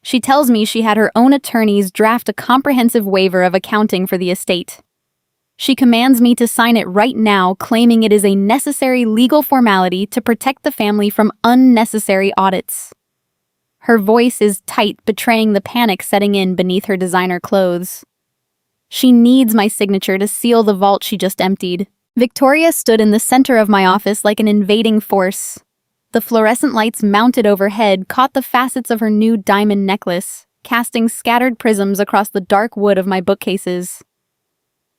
She tells me she had her own attorneys draft a comprehensive waiver of accounting for the estate. She commands me to sign it right now, claiming it is a necessary legal formality to protect the family from unnecessary audits. Her voice is tight, betraying the panic setting in beneath her designer clothes. She needs my signature to seal the vault she just emptied. Victoria stood in the center of my office like an invading force. The fluorescent lights mounted overhead caught the facets of her new diamond necklace, casting scattered prisms across the dark wood of my bookcases.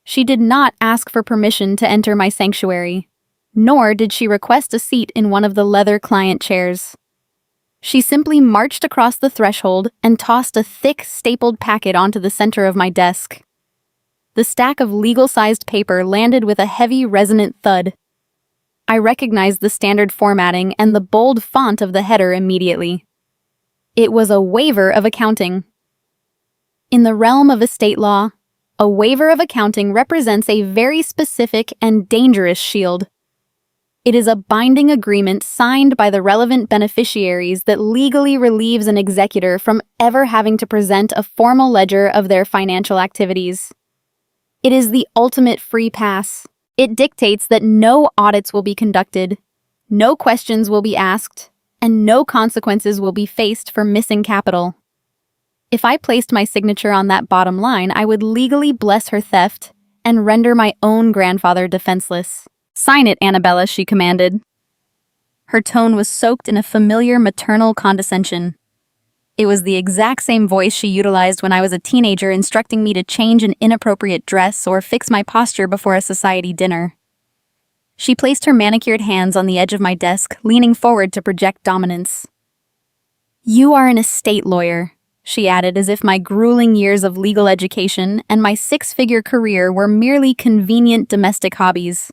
She did not ask for permission to enter my sanctuary, nor did she request a seat in one of the leather client chairs. She simply marched across the threshold and tossed a thick, stapled packet onto the center of my desk. The stack of legal-sized paper landed with a heavy, resonant thud. I recognized the standard formatting and the bold font of the header immediately. It was a waiver of accounting. In the realm of estate law, a waiver of accounting represents a very specific and dangerous shield. It is a binding agreement signed by the relevant beneficiaries that legally relieves an executor from ever having to present a formal ledger of their financial activities. It is the ultimate free pass. It dictates that no audits will be conducted, no questions will be asked, and no consequences will be faced for missing capital. If I placed my signature on that bottom line, I would legally bless her theft and render my own grandfather defenseless. "Sign it, Annabella," she commanded. Her tone was soaked in a familiar maternal condescension. It was the exact same voice she utilized when I was a teenager instructing me to change an inappropriate dress or fix my posture before a society dinner. She placed her manicured hands on the edge of my desk, leaning forward to project dominance. "You are an estate lawyer," she added, as if my grueling years of legal education and my six-figure career were merely convenient domestic hobbies.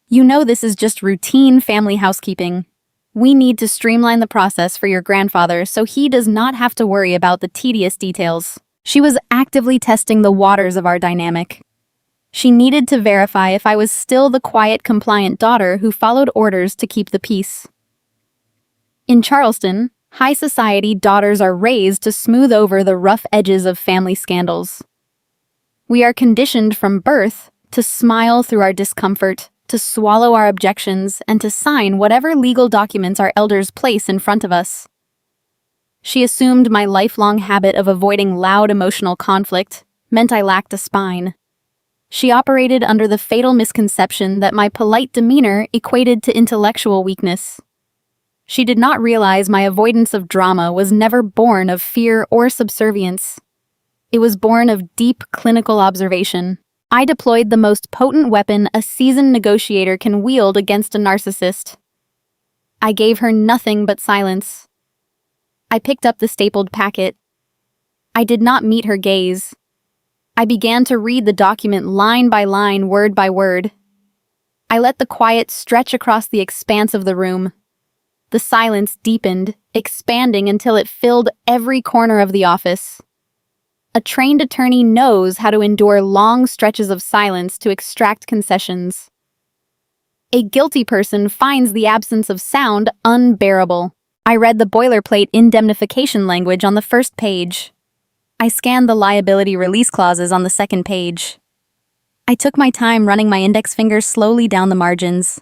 "You know this is just routine family housekeeping. We need to streamline the process for your grandfather so he does not have to worry about the tedious details." She was actively testing the waters of our dynamic. She needed to verify if I was still the quiet, compliant daughter who followed orders to keep the peace. In Charleston, high society daughters are raised to smooth over the rough edges of family scandals. We are conditioned from birth to smile through our discomfort, to swallow our objections, and to sign whatever legal documents our elders place in front of us. She assumed my lifelong habit of avoiding loud emotional conflict meant I lacked a spine. She operated under the fatal misconception that my polite demeanor equated to intellectual weakness. She did not realize my avoidance of drama was never born of fear or subservience. It was born of deep clinical observation. I deployed the most potent weapon a seasoned negotiator can wield against a narcissist. I gave her nothing but silence. I picked up the stapled packet. I did not meet her gaze. I began to read the document line by line, word by word. I let the quiet stretch across the expanse of the room. The silence deepened, expanding until it filled every corner of the office. A trained attorney knows how to endure long stretches of silence to extract concessions. A guilty person finds the absence of sound unbearable. I read the boilerplate indemnification language on the first page. I scanned the liability release clauses on the second page. I took my time running my index finger slowly down the margins.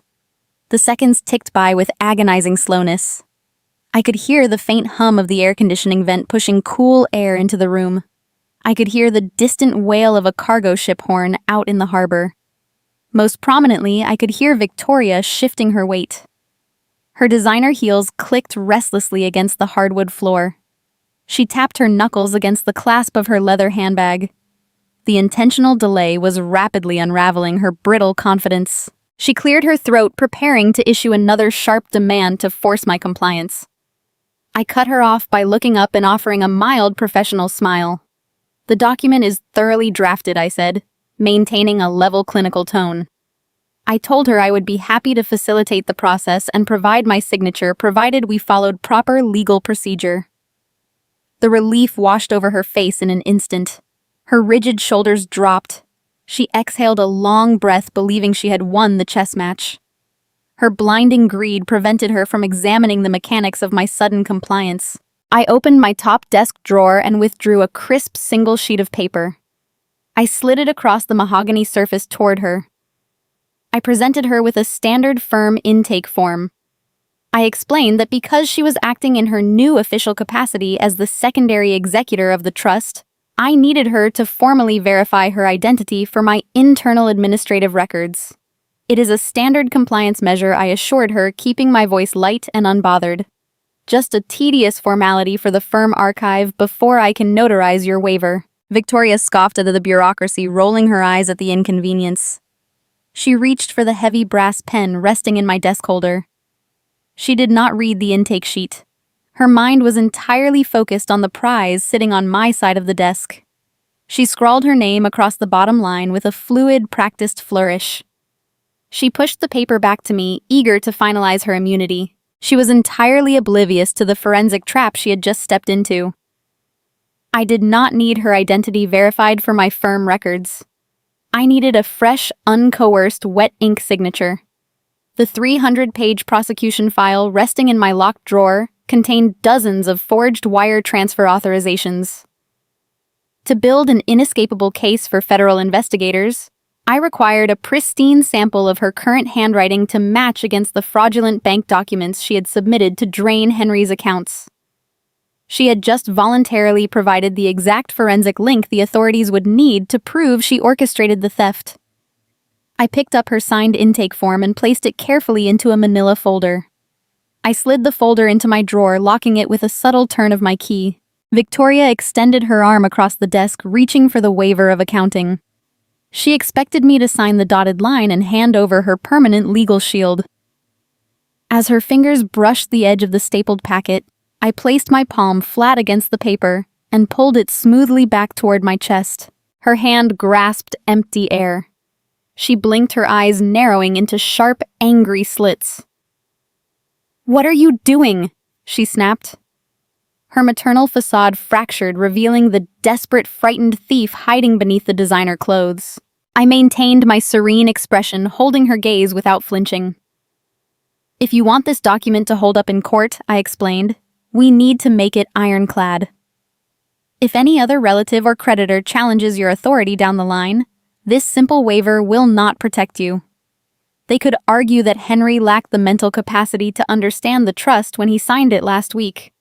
The seconds ticked by with agonizing slowness. I could hear the faint hum of the air conditioning vent pushing cool air into the room. I could hear the distant wail of a cargo ship horn out in the harbor. Most prominently, I could hear Victoria shifting her weight. Her designer heels clicked restlessly against the hardwood floor. She tapped her knuckles against the clasp of her leather handbag. The intentional delay was rapidly unraveling her brittle confidence. She cleared her throat, preparing to issue another sharp demand to force my compliance. I cut her off by looking up and offering a mild professional smile. "The document is thoroughly drafted," I said, maintaining a level clinical tone. I told her I would be happy to facilitate the process and provide my signature provided we followed proper legal procedure. The relief washed over her face in an instant. Her rigid shoulders dropped. She exhaled a long breath, believing she had won the chess match. Her blinding greed prevented her from examining the mechanics of my sudden compliance. I opened my top desk drawer and withdrew a crisp single sheet of paper. I slid it across the mahogany surface toward her. I presented her with a standard firm intake form. I explained that because she was acting in her new official capacity as the secondary executor of the trust, I needed her to formally verify her identity for my internal administrative records. It is a standard compliance measure, I assured her, keeping my voice light and unbothered. Just a tedious formality for the firm archive before I can notarize your waiver. Victoria scoffed at the bureaucracy, rolling her eyes at the inconvenience. She reached for the heavy brass pen resting in my desk holder. She did not read the intake sheet. Her mind was entirely focused on the prize sitting on my side of the desk. She scrawled her name across the bottom line with a fluid, practiced flourish. She pushed the paper back to me, eager to finalize her immunity. She was entirely oblivious to the forensic trap she had just stepped into. I did not need her identity verified for my firm records. I needed a fresh, uncoerced, wet ink signature. The 300-page prosecution file resting in my locked drawer contained dozens of forged wire transfer authorizations. To build an inescapable case for federal investigators, I required a pristine sample of her current handwriting to match against the fraudulent bank documents she had submitted to drain Henry's accounts. She had just voluntarily provided the exact forensic link the authorities would need to prove she orchestrated the theft. I picked up her signed intake form and placed it carefully into a manila folder. I slid the folder into my drawer, locking it with a subtle turn of my key. Victoria extended her arm across the desk, reaching for the waiver of accounting. She expected me to sign the dotted line and hand over her permanent legal shield. As her fingers brushed the edge of the stapled packet, I placed my palm flat against the paper and pulled it smoothly back toward my chest. Her hand grasped empty air. She blinked, her eyes narrowing into sharp, angry slits. "What are you doing?" she snapped. Her maternal facade fractured, revealing the desperate, frightened thief hiding beneath the designer clothes. I maintained my serene expression, holding her gaze without flinching. "If you want this document to hold up in court," I explained, "we need to make it ironclad. If any other relative or creditor challenges your authority down the line, this simple waiver will not protect you. They could argue that Henry lacked the mental capacity to understand the trust when he signed it last week.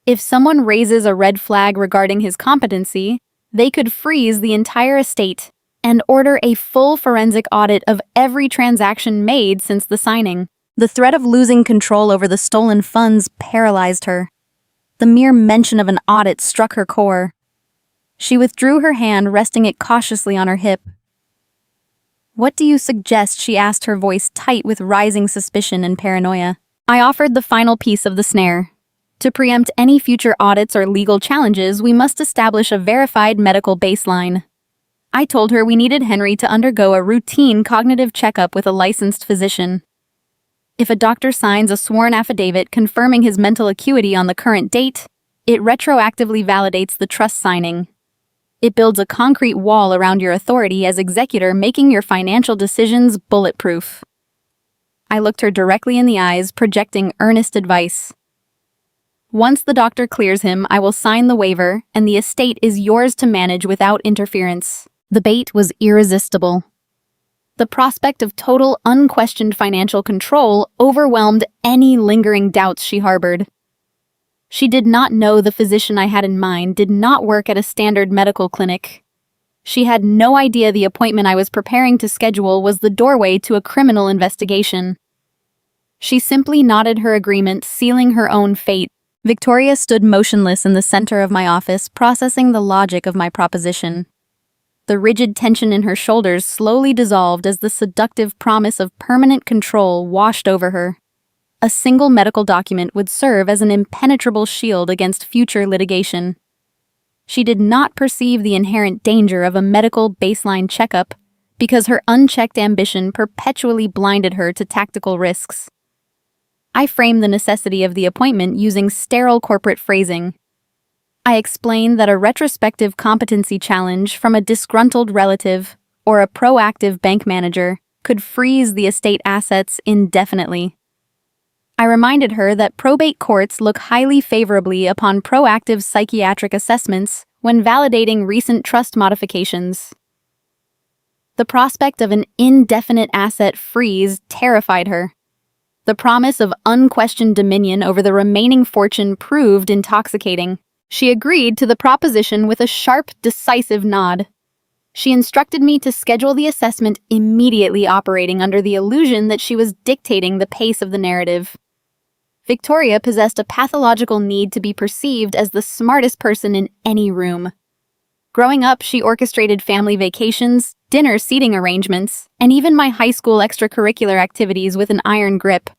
If someone raises a red flag regarding his competency, they could freeze the entire estate and order a full forensic audit of every transaction made since the signing." The threat of losing control over the stolen funds paralyzed her. The mere mention of an audit struck her core. She withdrew her hand, resting it cautiously on her hip. "What do you suggest?" she asked, her voice tight with rising suspicion and paranoia. I offered the final piece of the snare. To preempt any future audits or legal challenges, we must establish a verified medical baseline. I told her we needed Henry to undergo a routine cognitive checkup with a licensed physician. If a doctor signs a sworn affidavit confirming his mental acuity on the current date, it retroactively validates the trust signing. It builds a concrete wall around your authority as executor, making your financial decisions bulletproof. I looked her directly in the eyes, projecting earnest advice. "Once the doctor clears him, I will sign the waiver, and the estate is yours to manage without interference." The bait was irresistible. The prospect of total, unquestioned financial control overwhelmed any lingering doubts she harbored. She did not know the physician I had in mind did not work at a standard medical clinic. She had no idea the appointment I was preparing to schedule was the doorway to a criminal investigation. She simply nodded her agreement, sealing her own fate. Victoria stood motionless in the center of my office, processing the logic of my proposition. The rigid tension in her shoulders slowly dissolved as the seductive promise of permanent control washed over her. A single medical document would serve as an impenetrable shield against future litigation. She did not perceive the inherent danger of a medical baseline checkup because her unchecked ambition perpetually blinded her to tactical risks. I framed the necessity of the appointment using sterile corporate phrasing. I explained that a retrospective competency challenge from a disgruntled relative or a proactive bank manager could freeze the estate assets indefinitely. I reminded her that probate courts look highly favorably upon proactive psychiatric assessments when validating recent trust modifications. The prospect of an indefinite asset freeze terrified her. The promise of unquestioned dominion over the remaining fortune proved intoxicating. She agreed to the proposition with a sharp, decisive nod. She instructed me to schedule the assessment immediately, operating under the illusion that she was dictating the pace of the narrative. Victoria possessed a pathological need to be perceived as the smartest person in any room. Growing up, she orchestrated family vacations, dinner seating arrangements, and even my high school extracurricular activities with an iron grip.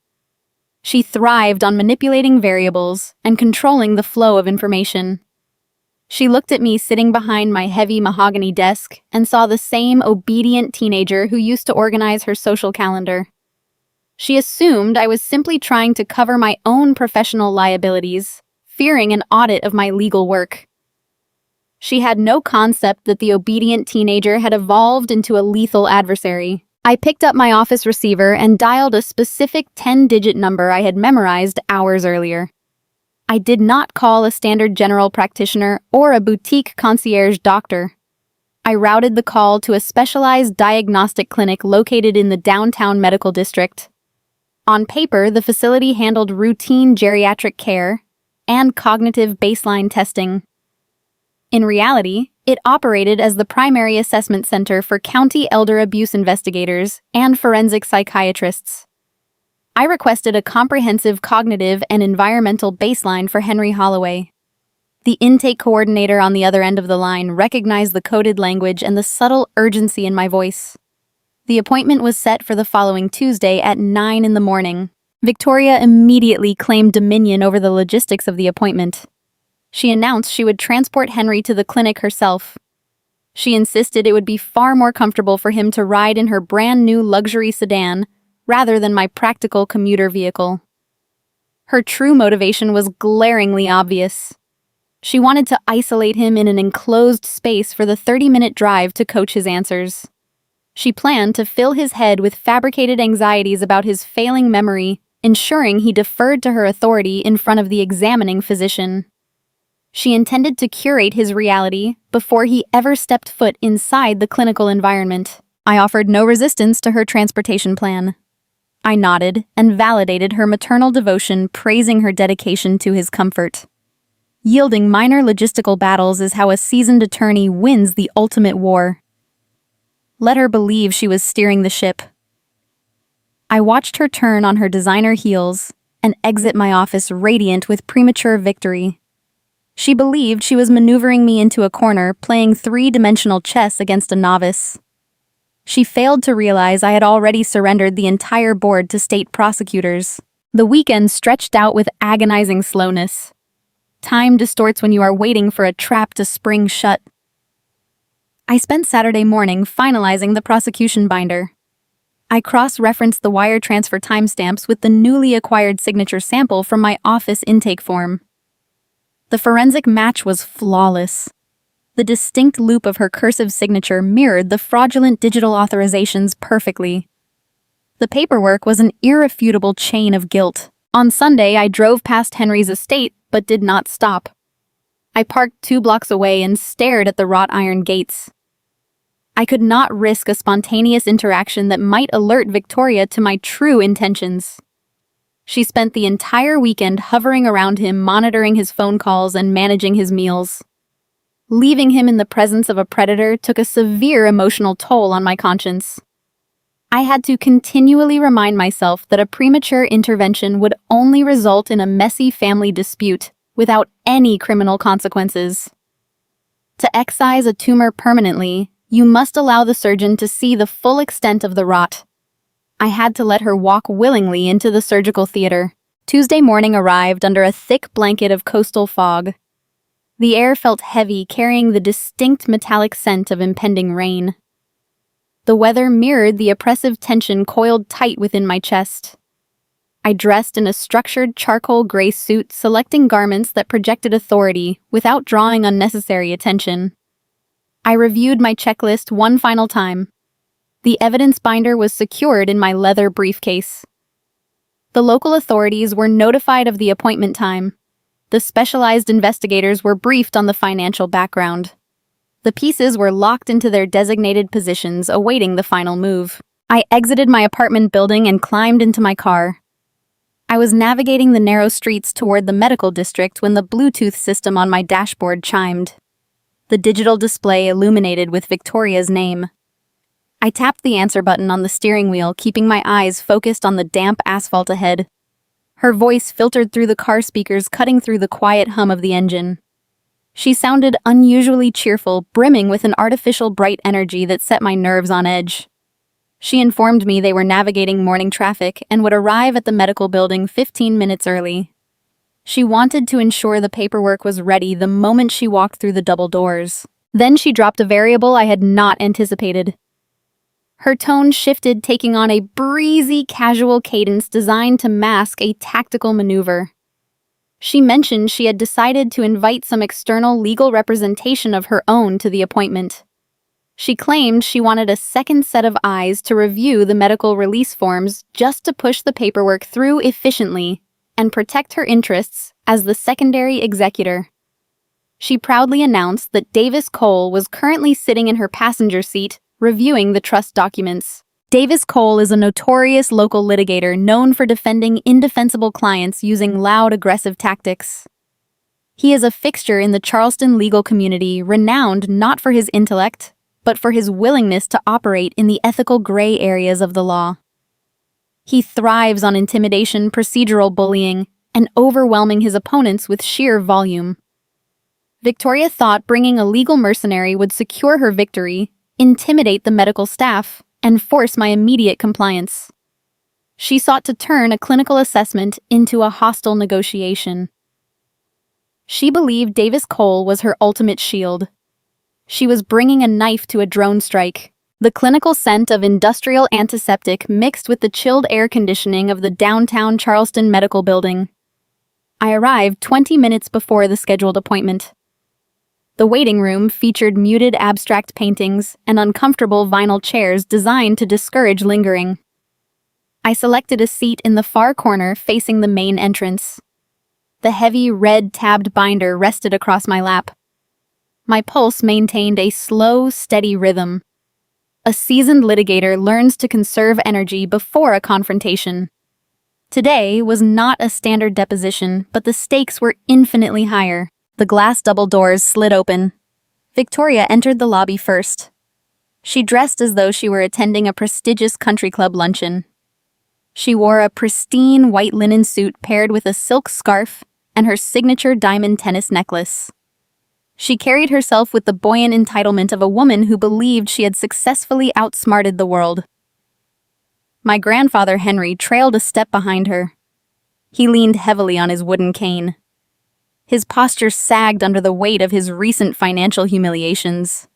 She thrived on manipulating variables and controlling the flow of information. She looked at me sitting behind my heavy mahogany desk and saw the same obedient teenager who used to organize her social calendar. She assumed I was simply trying to cover my own professional liabilities, fearing an audit of my legal work. She had no concept that the obedient teenager had evolved into a lethal adversary. I picked up my office receiver and dialed a specific 10-digit number I had memorized hours earlier. I did not call a standard general practitioner or a boutique concierge doctor. I routed the call to a specialized diagnostic clinic located in the downtown medical district. On paper, the facility handled routine geriatric care and cognitive baseline testing. In reality, it operated as the primary assessment center for county elder abuse investigators and forensic psychiatrists. I requested a comprehensive cognitive and environmental baseline for Henry Holloway. The intake coordinator on the other end of the line recognized the coded language and the subtle urgency in my voice. The appointment was set for the following Tuesday at 9 in the morning. Victoria immediately claimed dominion over the logistics of the appointment. She announced she would transport Henry to the clinic herself. She insisted it would be far more comfortable for him to ride in her brand new luxury sedan rather than my practical commuter vehicle. Her true motivation was glaringly obvious. She wanted to isolate him in an enclosed space for the 30-minute drive to coach his answers. She planned to fill his head with fabricated anxieties about his failing memory, ensuring he deferred to her authority in front of the examining physician. She intended to curate his reality before he ever stepped foot inside the clinical environment. I offered no resistance to her transportation plan. I nodded and validated her maternal devotion, praising her dedication to his comfort. Yielding minor logistical battles is how a seasoned attorney wins the ultimate war. Let her believe she was steering the ship. I watched her turn on her designer heels and exit my office radiant with premature victory. She believed she was maneuvering me into a corner, playing three-dimensional chess against a novice. She failed to realize I had already surrendered the entire board to state prosecutors. The weekend stretched out with agonizing slowness. Time distorts when you are waiting for a trap to spring shut. I spent Saturday morning finalizing the prosecution binder. I cross-referenced the wire transfer timestamps with the newly acquired signature sample from my office intake form. The forensic match was flawless. The distinct loop of her cursive signature mirrored the fraudulent digital authorizations perfectly. The paperwork was an irrefutable chain of guilt. On Sunday, I drove past Henry's estate, but did not stop. I parked 2 blocks away and stared at the wrought iron gates. I could not risk a spontaneous interaction that might alert Victoria to my true intentions. She spent the entire weekend hovering around him, monitoring his phone calls and managing his meals. Leaving him in the presence of a predator took a severe emotional toll on my conscience. I had to continually remind myself that a premature intervention would only result in a messy family dispute without any criminal consequences. To excise a tumor permanently, you must allow the surgeon to see the full extent of the rot. I had to let her walk willingly into the surgical theater. Tuesday morning arrived under a thick blanket of coastal fog. The air felt heavy, carrying the distinct metallic scent of impending rain. The weather mirrored the oppressive tension coiled tight within my chest. I dressed in a structured charcoal gray suit, selecting garments that projected authority without drawing unnecessary attention. I reviewed my checklist one final time. The evidence binder was secured in my leather briefcase. The local authorities were notified of the appointment time. The specialized investigators were briefed on the financial background. The pieces were locked into their designated positions, awaiting the final move. I exited my apartment building and climbed into my car. I was navigating the narrow streets toward the medical district when the Bluetooth system on my dashboard chimed. The digital display illuminated with Victoria's name. I tapped the answer button on the steering wheel, keeping my eyes focused on the damp asphalt ahead. Her voice filtered through the car speakers, cutting through the quiet hum of the engine. She sounded unusually cheerful, brimming with an artificial bright energy that set my nerves on edge. She informed me they were navigating morning traffic and would arrive at the medical building 15 minutes early. She wanted to ensure the paperwork was ready the moment she walked through the double doors. Then she dropped a variable I had not anticipated. Her tone shifted, taking on a breezy, casual cadence designed to mask a tactical maneuver. She mentioned she had decided to invite some external legal representation of her own to the appointment. She claimed she wanted a second set of eyes to review the medical release forms just to push the paperwork through efficiently and protect her interests as the secondary executor. She proudly announced that Davis Cole was currently sitting in her passenger seat reviewing the trust documents. Davis Cole is a notorious local litigator known for defending indefensible clients using loud, aggressive tactics. He is a fixture in the Charleston legal community, renowned not for his intellect, but for his willingness to operate in the ethical gray areas of the law. He thrives on intimidation, procedural bullying, and overwhelming his opponents with sheer volume. Victoria thought bringing a legal mercenary would secure her victory, intimidate the medical staff, and force my immediate compliance. She sought to turn a clinical assessment into a hostile negotiation. She believed Davis Cole was her ultimate shield. She was bringing a knife to a drone strike. The clinical scent of industrial antiseptic mixed with the chilled air conditioning of the downtown Charleston Medical Building. I arrived 20 minutes before the scheduled appointment. The waiting room featured muted abstract paintings and uncomfortable vinyl chairs designed to discourage lingering. I selected a seat in the far corner facing the main entrance. The heavy red tabbed binder rested across my lap. My pulse maintained a slow, steady rhythm. A seasoned litigator learns to conserve energy before a confrontation. Today was not a standard deposition, but the stakes were infinitely higher. The glass double doors slid open. Victoria entered the lobby first. She dressed as though she were attending a prestigious country club luncheon. She wore a pristine white linen suit paired with a silk scarf and her signature diamond tennis necklace. She carried herself with the buoyant entitlement of a woman who believed she had successfully outsmarted the world. My grandfather Henry trailed a step behind her. He leaned heavily on his wooden cane. His posture sagged under the weight of his recent financial humiliations.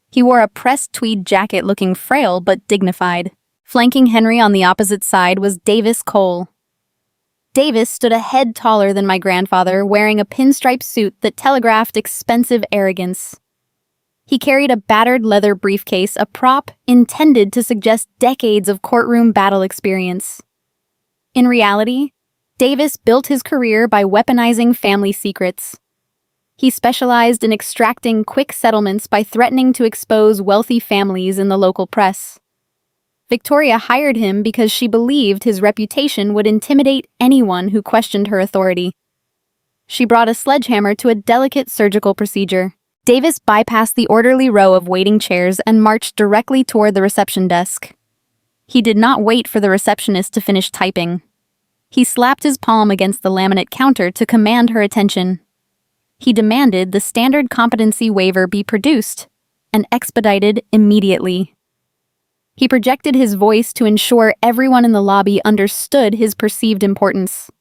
He wore a pressed tweed jacket looking frail but dignified. Flanking Henry on the opposite side was Davis Cole. Davis stood a head taller than my grandfather, wearing a pinstripe suit that telegraphed expensive arrogance. He carried a battered leather briefcase, a prop intended to suggest decades of courtroom battle experience. In reality, Davis built his career by weaponizing family secrets. He specialized in extracting quick settlements by threatening to expose wealthy families in the local press. Victoria hired him because she believed his reputation would intimidate anyone who questioned her authority. She brought a sledgehammer to a delicate surgical procedure. Davis bypassed the orderly row of waiting chairs and marched directly toward the reception desk. He did not wait for the receptionist to finish typing. He slapped his palm against the laminate counter to command her attention. He demanded the standard competency waiver be produced and expedited immediately. He projected his voice to ensure everyone in the lobby understood his perceived importance.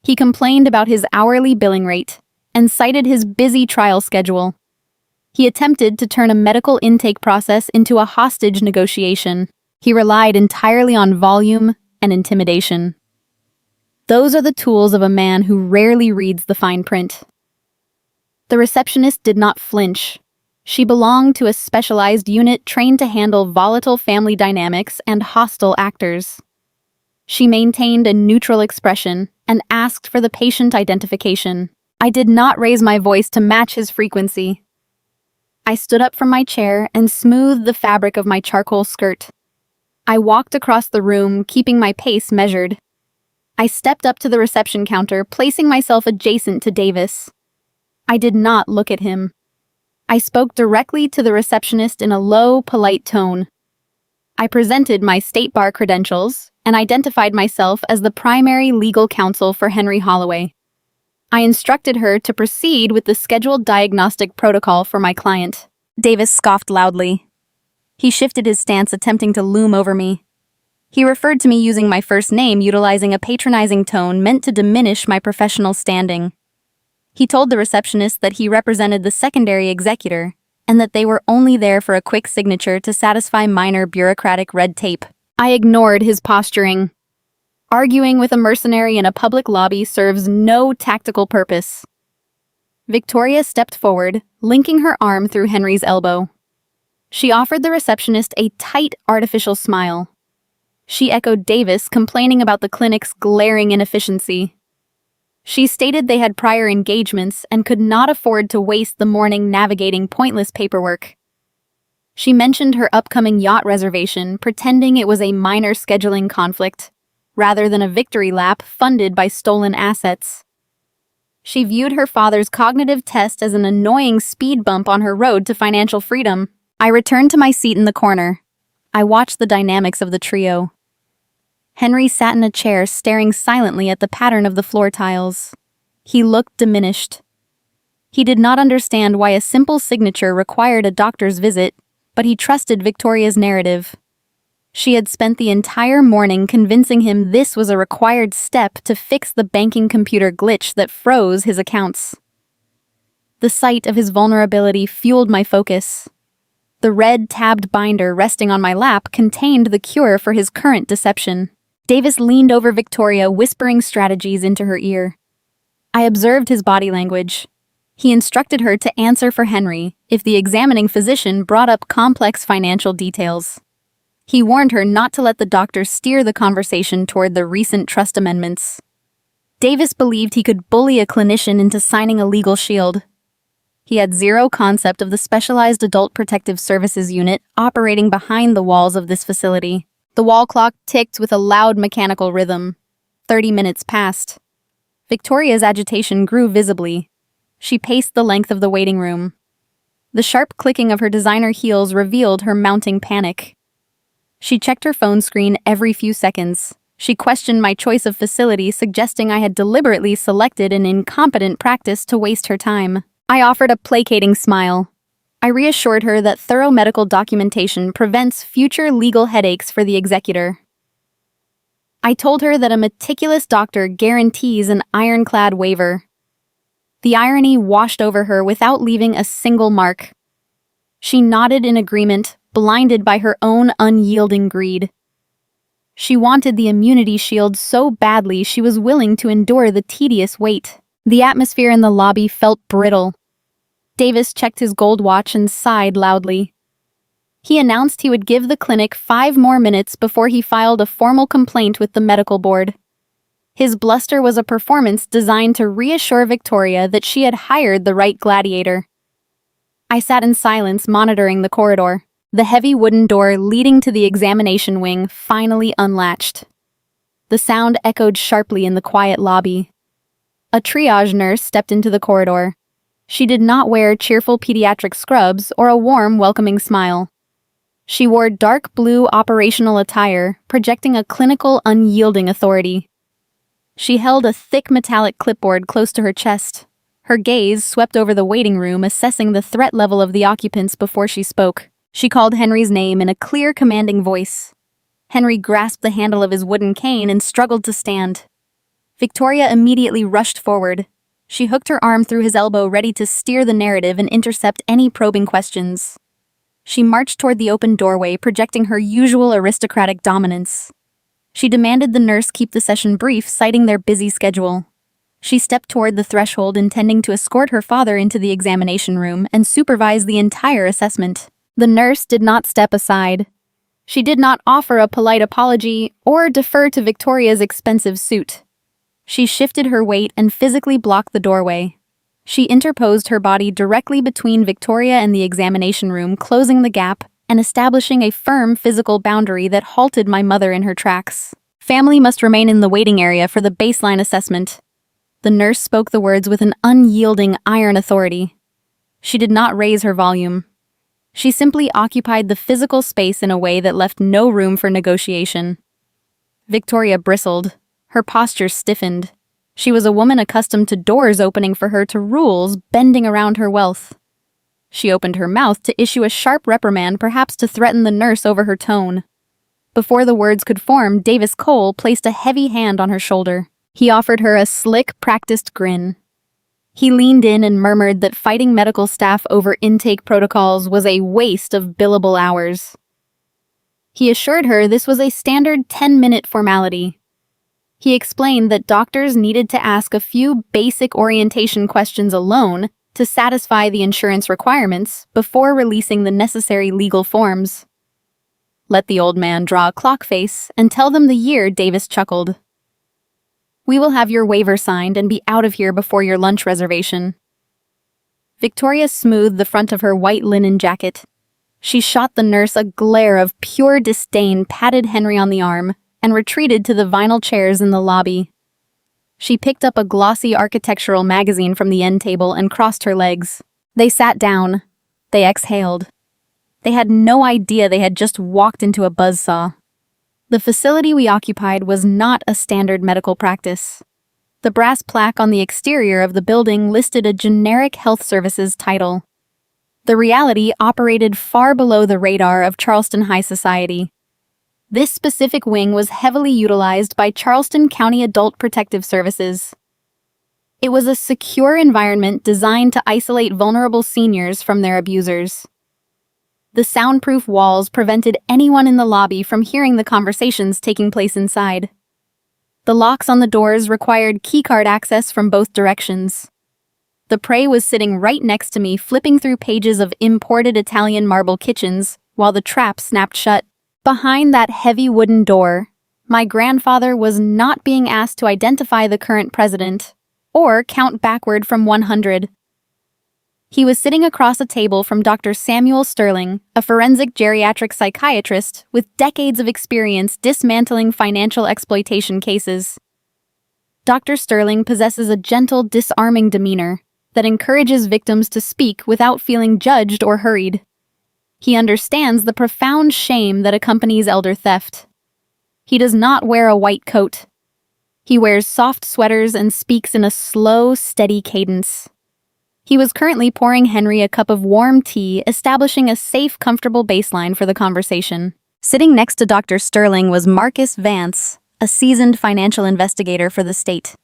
He complained about his hourly billing rate and cited his busy trial schedule. He attempted to turn a medical intake process into a hostage negotiation. He relied entirely on volume and intimidation. Those are the tools of a man who rarely reads the fine print. The receptionist did not flinch. She belonged to a specialized unit trained to handle volatile family dynamics and hostile actors. She maintained a neutral expression and asked for the patient identification. I did not raise my voice to match his frequency. I stood up from my chair and smoothed the fabric of my charcoal skirt. I walked across the room, keeping my pace measured. I stepped up to the reception counter, placing myself adjacent to Davis. I did not look at him. I spoke directly to the receptionist in a low, polite tone. I presented my state bar credentials and identified myself as the primary legal counsel for Henry Holloway. I instructed her to proceed with the scheduled diagnostic protocol for my client. Davis scoffed loudly. He shifted his stance, attempting to loom over me. He referred to me using my first name, utilizing a patronizing tone meant to diminish my professional standing. He told the receptionist that he represented the secondary executor and that they were only there for a quick signature to satisfy minor bureaucratic red tape. I ignored his posturing. Arguing with a mercenary in a public lobby serves no tactical purpose. Victoria stepped forward, linking her arm through Henry's elbow. She offered the receptionist a tight, artificial smile. She echoed Davis, complaining about the clinic's glaring inefficiency. She stated they had prior engagements and could not afford to waste the morning navigating pointless paperwork. She mentioned her upcoming yacht reservation, pretending it was a minor scheduling conflict, rather than a victory lap funded by stolen assets. She viewed her father's cognitive test as an annoying speed bump on her road to financial freedom. I returned to my seat in the corner. I watched the dynamics of the trio. Henry sat in a chair, staring silently at the pattern of the floor tiles. He looked diminished. He did not understand why a simple signature required a doctor's visit, but he trusted Victoria's narrative. She had spent the entire morning convincing him this was a required step to fix the banking computer glitch that froze his accounts. The sight of his vulnerability fueled my focus. The red tabbed binder resting on my lap contained the cure for his current deception. Davis leaned over Victoria, whispering strategies into her ear. I observed his body language. He instructed her to answer for Henry if the examining physician brought up complex financial details. He warned her not to let the doctor steer the conversation toward the recent trust amendments. Davis believed he could bully a clinician into signing a legal shield. He had zero concept of the specialized adult protective services unit operating behind the walls of this facility. The wall clock ticked with a loud mechanical rhythm. 30 minutes passed. Victoria's agitation grew visibly. She paced the length of the waiting room. The sharp clicking of her designer heels revealed her mounting panic. She checked her phone screen every few seconds. She questioned my choice of facility, suggesting I had deliberately selected an incompetent practice to waste her time. I offered a placating smile. I reassured her that thorough medical documentation prevents future legal headaches for the executor. I told her that a meticulous doctor guarantees an ironclad waiver. The irony washed over her without leaving a single mark. She nodded in agreement, blinded by her own unyielding greed. She wanted the immunity shield so badly she was willing to endure the tedious wait. The atmosphere in the lobby felt brittle. Davis checked his gold watch and sighed loudly. He announced he would give the clinic 5 more minutes before he filed a formal complaint with the medical board. His bluster was a performance designed to reassure Victoria that she had hired the right gladiator. I sat in silence, monitoring the corridor. The heavy wooden door leading to the examination wing finally unlatched. The sound echoed sharply in the quiet lobby. A triage nurse stepped into the corridor. She did not wear cheerful pediatric scrubs or a warm, welcoming smile. She wore dark blue operational attire, projecting a clinical, unyielding authority. She held a thick metallic clipboard close to her chest. Her gaze swept over the waiting room, assessing the threat level of the occupants before she spoke. She called Henry's name in a clear, commanding voice. Henry grasped the handle of his wooden cane and struggled to stand. Victoria immediately rushed forward. She hooked her arm through his elbow, ready to steer the narrative and intercept any probing questions. She marched toward the open doorway, projecting her usual aristocratic dominance. She demanded the nurse keep the session brief, citing their busy schedule. She stepped toward the threshold, intending to escort her father into the examination room and supervise the entire assessment. The nurse did not step aside. She did not offer a polite apology or defer to Victoria's expensive suit. She shifted her weight and physically blocked the doorway. She interposed her body directly between Victoria and the examination room, closing the gap and establishing a firm physical boundary that halted my mother in her tracks. Family must remain in the waiting area for the baseline assessment. The nurse spoke the words with an unyielding iron authority. She did not raise her volume. She simply occupied the physical space in a way that left no room for negotiation. Victoria bristled. Her posture stiffened. She was a woman accustomed to doors opening for her to rules bending around her wealth. She opened her mouth to issue a sharp reprimand, perhaps to threaten the nurse over her tone. Before the words could form, Davis Cole placed a heavy hand on her shoulder. He offered her a slick, practiced grin. He leaned in and murmured that fighting medical staff over intake protocols was a waste of billable hours. He assured her this was a standard 10-minute formality. He explained that doctors needed to ask a few basic orientation questions alone to satisfy the insurance requirements before releasing the necessary legal forms. Let the old man draw a clock face and tell them the year, Davis chuckled. We will have your waiver signed and be out of here before your lunch reservation. Victoria smoothed the front of her white linen jacket. She shot the nurse a glare of pure disdain, patted Henry on the arm, and retreated to the vinyl chairs in the lobby. She picked up a glossy architectural magazine from the end table and crossed her legs. They sat down. They exhaled. They had no idea they had just walked into a buzzsaw. The facility we occupied was not a standard medical practice. The brass plaque on the exterior of the building listed a generic health services title. The reality operated far below the radar of Charleston high society. This specific wing was heavily utilized by Charleston County Adult Protective Services. It was a secure environment designed to isolate vulnerable seniors from their abusers. The soundproof walls prevented anyone in the lobby from hearing the conversations taking place inside. The locks on the doors required keycard access from both directions. The prey was sitting right next to me, flipping through pages of imported Italian marble kitchens, while the trap snapped shut. Behind that heavy wooden door, my grandfather was not being asked to identify the current president, or count backward from 100. He was sitting across a table from Dr. Samuel Sterling, a forensic geriatric psychiatrist with decades of experience dismantling financial exploitation cases. Dr. Sterling possesses a gentle, disarming demeanor that encourages victims to speak without feeling judged or hurried. He understands the profound shame that accompanies elder theft. He does not wear a white coat. He wears soft sweaters and speaks in a slow, steady cadence. He was currently pouring Henry a cup of warm tea, establishing a safe, comfortable baseline for the conversation. Sitting next to Dr. Sterling was Marcus Vance, a seasoned financial investigator for the state.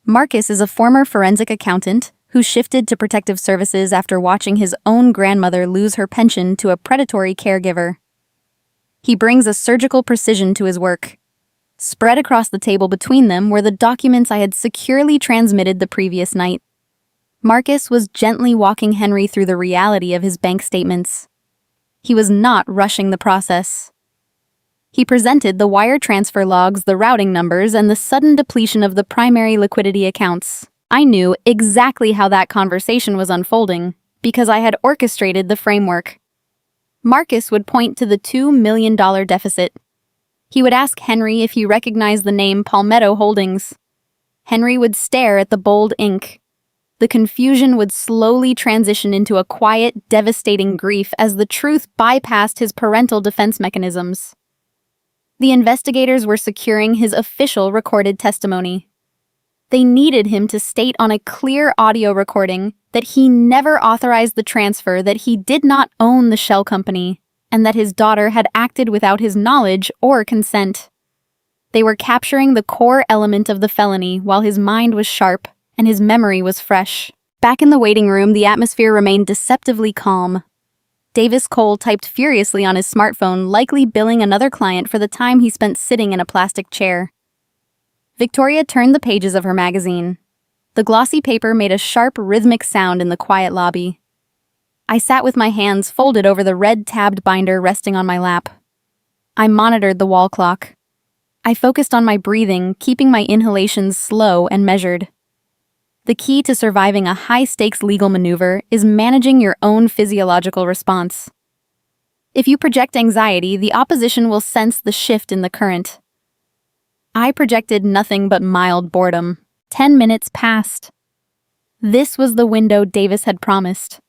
Marcus is a former forensic accountant who shifted to protective services after watching his own grandmother lose her pension to a predatory caregiver. He brings a surgical precision to his work. Spread across the table between them were the documents I had securely transmitted the previous night. Marcus was gently walking Henry through the reality of his bank statements. He was not rushing the process. He presented the wire transfer logs, the routing numbers, and the sudden depletion of the primary liquidity accounts. I knew exactly how that conversation was unfolding, because I had orchestrated the framework. Marcus would point to the $2 million deficit. He would ask Henry if he recognized the name Palmetto Holdings. Henry would stare at the bold ink. The confusion would slowly transition into a quiet, devastating grief as the truth bypassed his parental defense mechanisms. The investigators were securing his official recorded testimony. They needed him to state on a clear audio recording that he never authorized the transfer, that he did not own the shell company, and that his daughter had acted without his knowledge or consent. They were capturing the core element of the felony while his mind was sharp and his memory was fresh. Back in the waiting room, the atmosphere remained deceptively calm. Davis Cole typed furiously on his smartphone, likely billing another client for the time he spent sitting in a plastic chair. Victoria turned the pages of her magazine. The glossy paper made a sharp, rhythmic sound in the quiet lobby. I sat with my hands folded over the red-tabbed binder resting on my lap. I monitored the wall clock. I focused on my breathing, keeping my inhalations slow and measured. The key to surviving a high-stakes legal maneuver is managing your own physiological response. If you project anxiety, the opposition will sense the shift in the current. I projected nothing but mild boredom. 10 minutes passed. This was the window Davis had promised.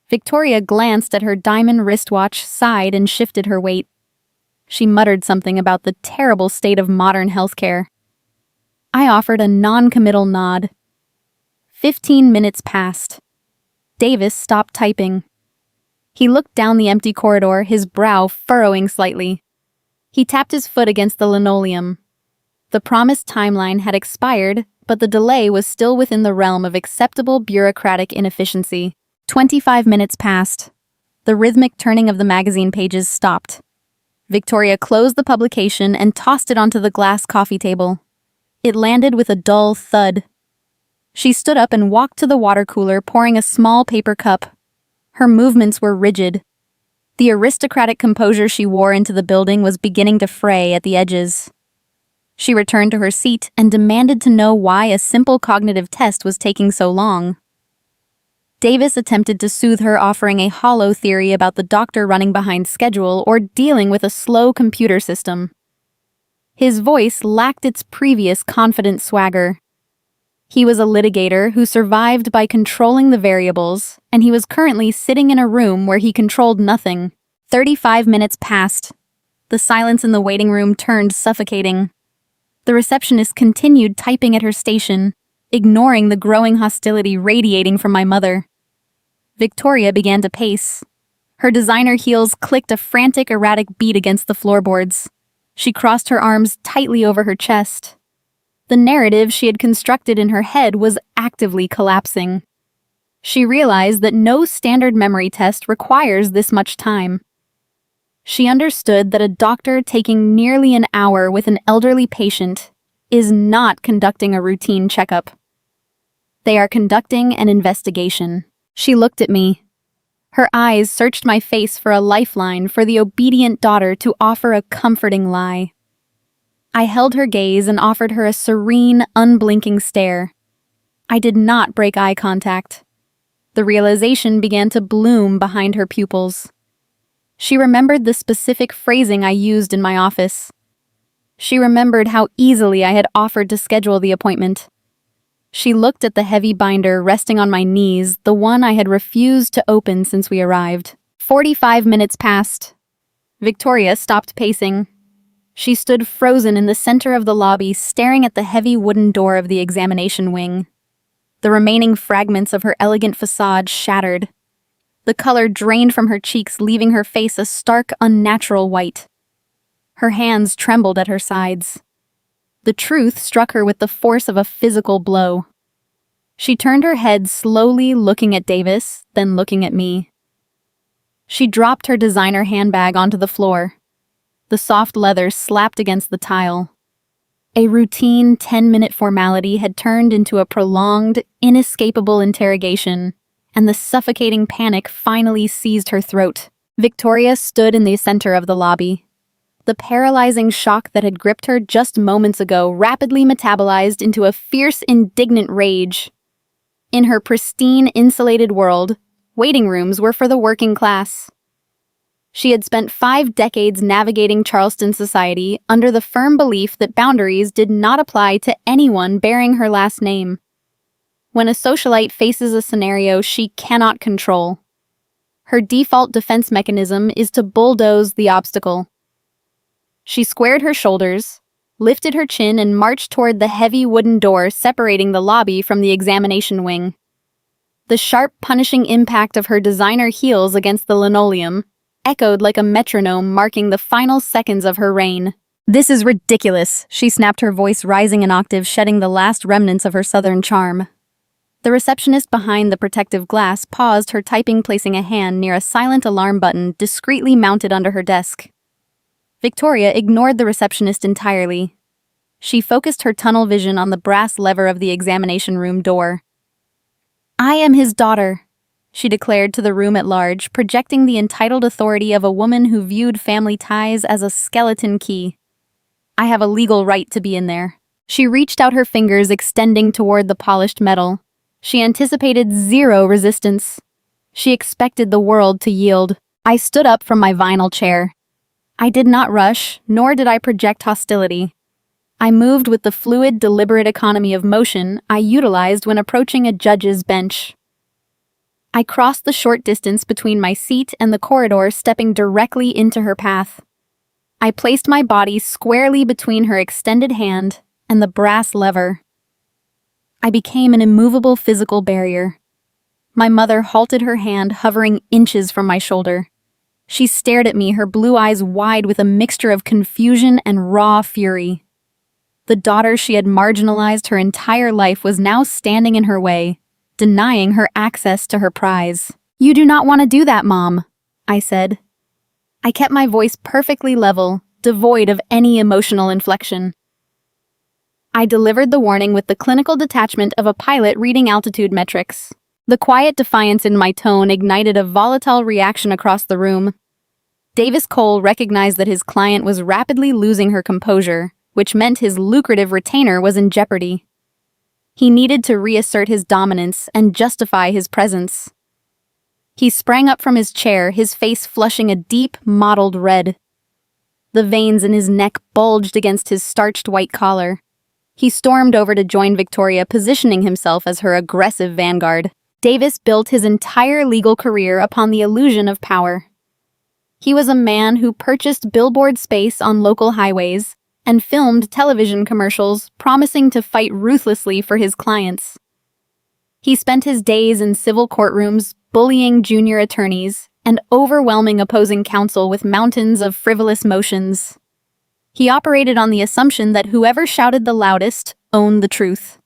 Victoria glanced at her diamond wristwatch, sighed, and shifted her weight. She muttered something about the terrible state of modern healthcare. I offered a non-committal nod. 15 minutes passed. Davis stopped typing. He looked down the empty corridor, his brow furrowing slightly. He tapped his foot against the linoleum. The promised timeline had expired, but the delay was still within the realm of acceptable bureaucratic inefficiency. 25 minutes passed. The rhythmic turning of the magazine pages stopped. Victoria closed the publication and tossed it onto the glass coffee table. It landed with a dull thud. She stood up and walked to the water cooler, pouring a small paper cup. Her movements were rigid. The aristocratic composure she wore into the building was beginning to fray at the edges. She returned to her seat and demanded to know why a simple cognitive test was taking so long. Davis attempted to soothe her, offering a hollow theory about the doctor running behind schedule or dealing with a slow computer system. His voice lacked its previous confident swagger. He was a litigator who survived by controlling the variables, and he was currently sitting in a room where he controlled nothing. 35 minutes passed. The silence in the waiting room turned suffocating. The receptionist continued typing at her station, ignoring the growing hostility radiating from my mother. Victoria began to pace. Her designer heels clicked a frantic, erratic beat against the floorboards. She crossed her arms tightly over her chest. The narrative she had constructed in her head was actively collapsing. She realized that no standard memory test requires this much time. She understood that a doctor taking nearly an hour with an elderly patient is not conducting a routine checkup. They are conducting an investigation. She looked at me. Her eyes searched my face for a lifeline for the obedient daughter to offer a comforting lie. I held her gaze and offered her a serene, unblinking stare. I did not break eye contact. The realization began to bloom behind her pupils. She remembered the specific phrasing I used in my office. She remembered how easily I had offered to schedule the appointment. She looked at the heavy binder resting on my knees, the one I had refused to open since we arrived. 45 minutes passed. Victoria stopped pacing. She stood frozen in the center of the lobby, staring at the heavy wooden door of the examination wing. The remaining fragments of her elegant facade shattered. The color drained from her cheeks, leaving her face a stark, unnatural white. Her hands trembled at her sides. The truth struck her with the force of a physical blow. She turned her head slowly, looking at Davis, then looking at me. She dropped her designer handbag onto the floor. The soft leather slapped against the tile. A routine 10-minute formality had turned into a prolonged, inescapable interrogation, and the suffocating panic finally seized her throat. Victoria stood in the center of the lobby. The paralyzing shock that had gripped her just moments ago rapidly metabolized into a fierce, indignant rage. In her pristine, insulated world, waiting rooms were for the working class. She had spent 5 decades navigating Charleston society under the firm belief that boundaries did not apply to anyone bearing her last name. When a socialite faces a scenario she cannot control, her default defense mechanism is to bulldoze the obstacle. She squared her shoulders, lifted her chin, and marched toward the heavy wooden door separating the lobby from the examination wing. The sharp, punishing impact of her designer heels against the linoleum echoed like a metronome, marking the final seconds of her reign. "This is ridiculous," she snapped, her voice rising an octave, shedding the last remnants of her southern charm. The receptionist behind the protective glass paused her typing, placing a hand near a silent alarm button discreetly mounted under her desk. Victoria ignored the receptionist entirely. She focused her tunnel vision on the brass lever of the examination room door. "I am his daughter," she declared to the room at large, projecting the entitled authority of a woman who viewed family ties as a skeleton key. "I have a legal right to be in there." She reached out her fingers, extending toward the polished metal. She anticipated zero resistance. She expected the world to yield. I stood up from my vinyl chair. I did not rush, nor did I project hostility. I moved with the fluid, deliberate economy of motion I utilized when approaching a judge's bench. I crossed the short distance between my seat and the corridor, stepping directly into her path. I placed my body squarely between her extended hand and the brass lever. I became an immovable physical barrier. My mother halted, her hand hovering inches from my shoulder. She stared at me, her blue eyes wide with a mixture of confusion and raw fury. The daughter she had marginalized her entire life was now standing in her way, denying her access to her prize. "You do not want to do that, Mom," I said. I kept my voice perfectly level, devoid of any emotional inflection. I delivered the warning with the clinical detachment of a pilot reading altitude metrics. The quiet defiance in my tone ignited a volatile reaction across the room. Davis Cole recognized that his client was rapidly losing her composure, which meant his lucrative retainer was in jeopardy. He needed to reassert his dominance and justify his presence. He sprang up from his chair, his face flushing a deep, mottled red. The veins in his neck bulged against his starched white collar. He stormed over to join Victoria, positioning himself as her aggressive vanguard. Davis built his entire legal career upon the illusion of power. He was a man who purchased billboard space on local highways and filmed television commercials promising to fight ruthlessly for his clients. He spent his days in civil courtrooms, bullying junior attorneys and overwhelming opposing counsel with mountains of frivolous motions. He operated on the assumption that whoever shouted the loudest owned the truth.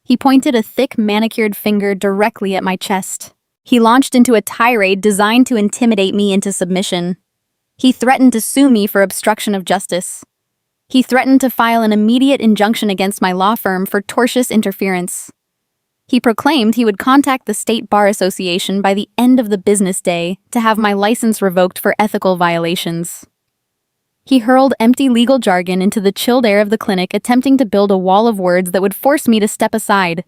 He pointed a thick, manicured finger directly at my chest. He launched into a tirade designed to intimidate me into submission. He threatened to sue me for obstruction of justice. He threatened to file an immediate injunction against my law firm for tortious interference. He proclaimed he would contact the State Bar Association by the end of the business day to have my license revoked for ethical violations. He hurled empty legal jargon into the chilled air of the clinic, attempting to build a wall of words that would force me to step aside.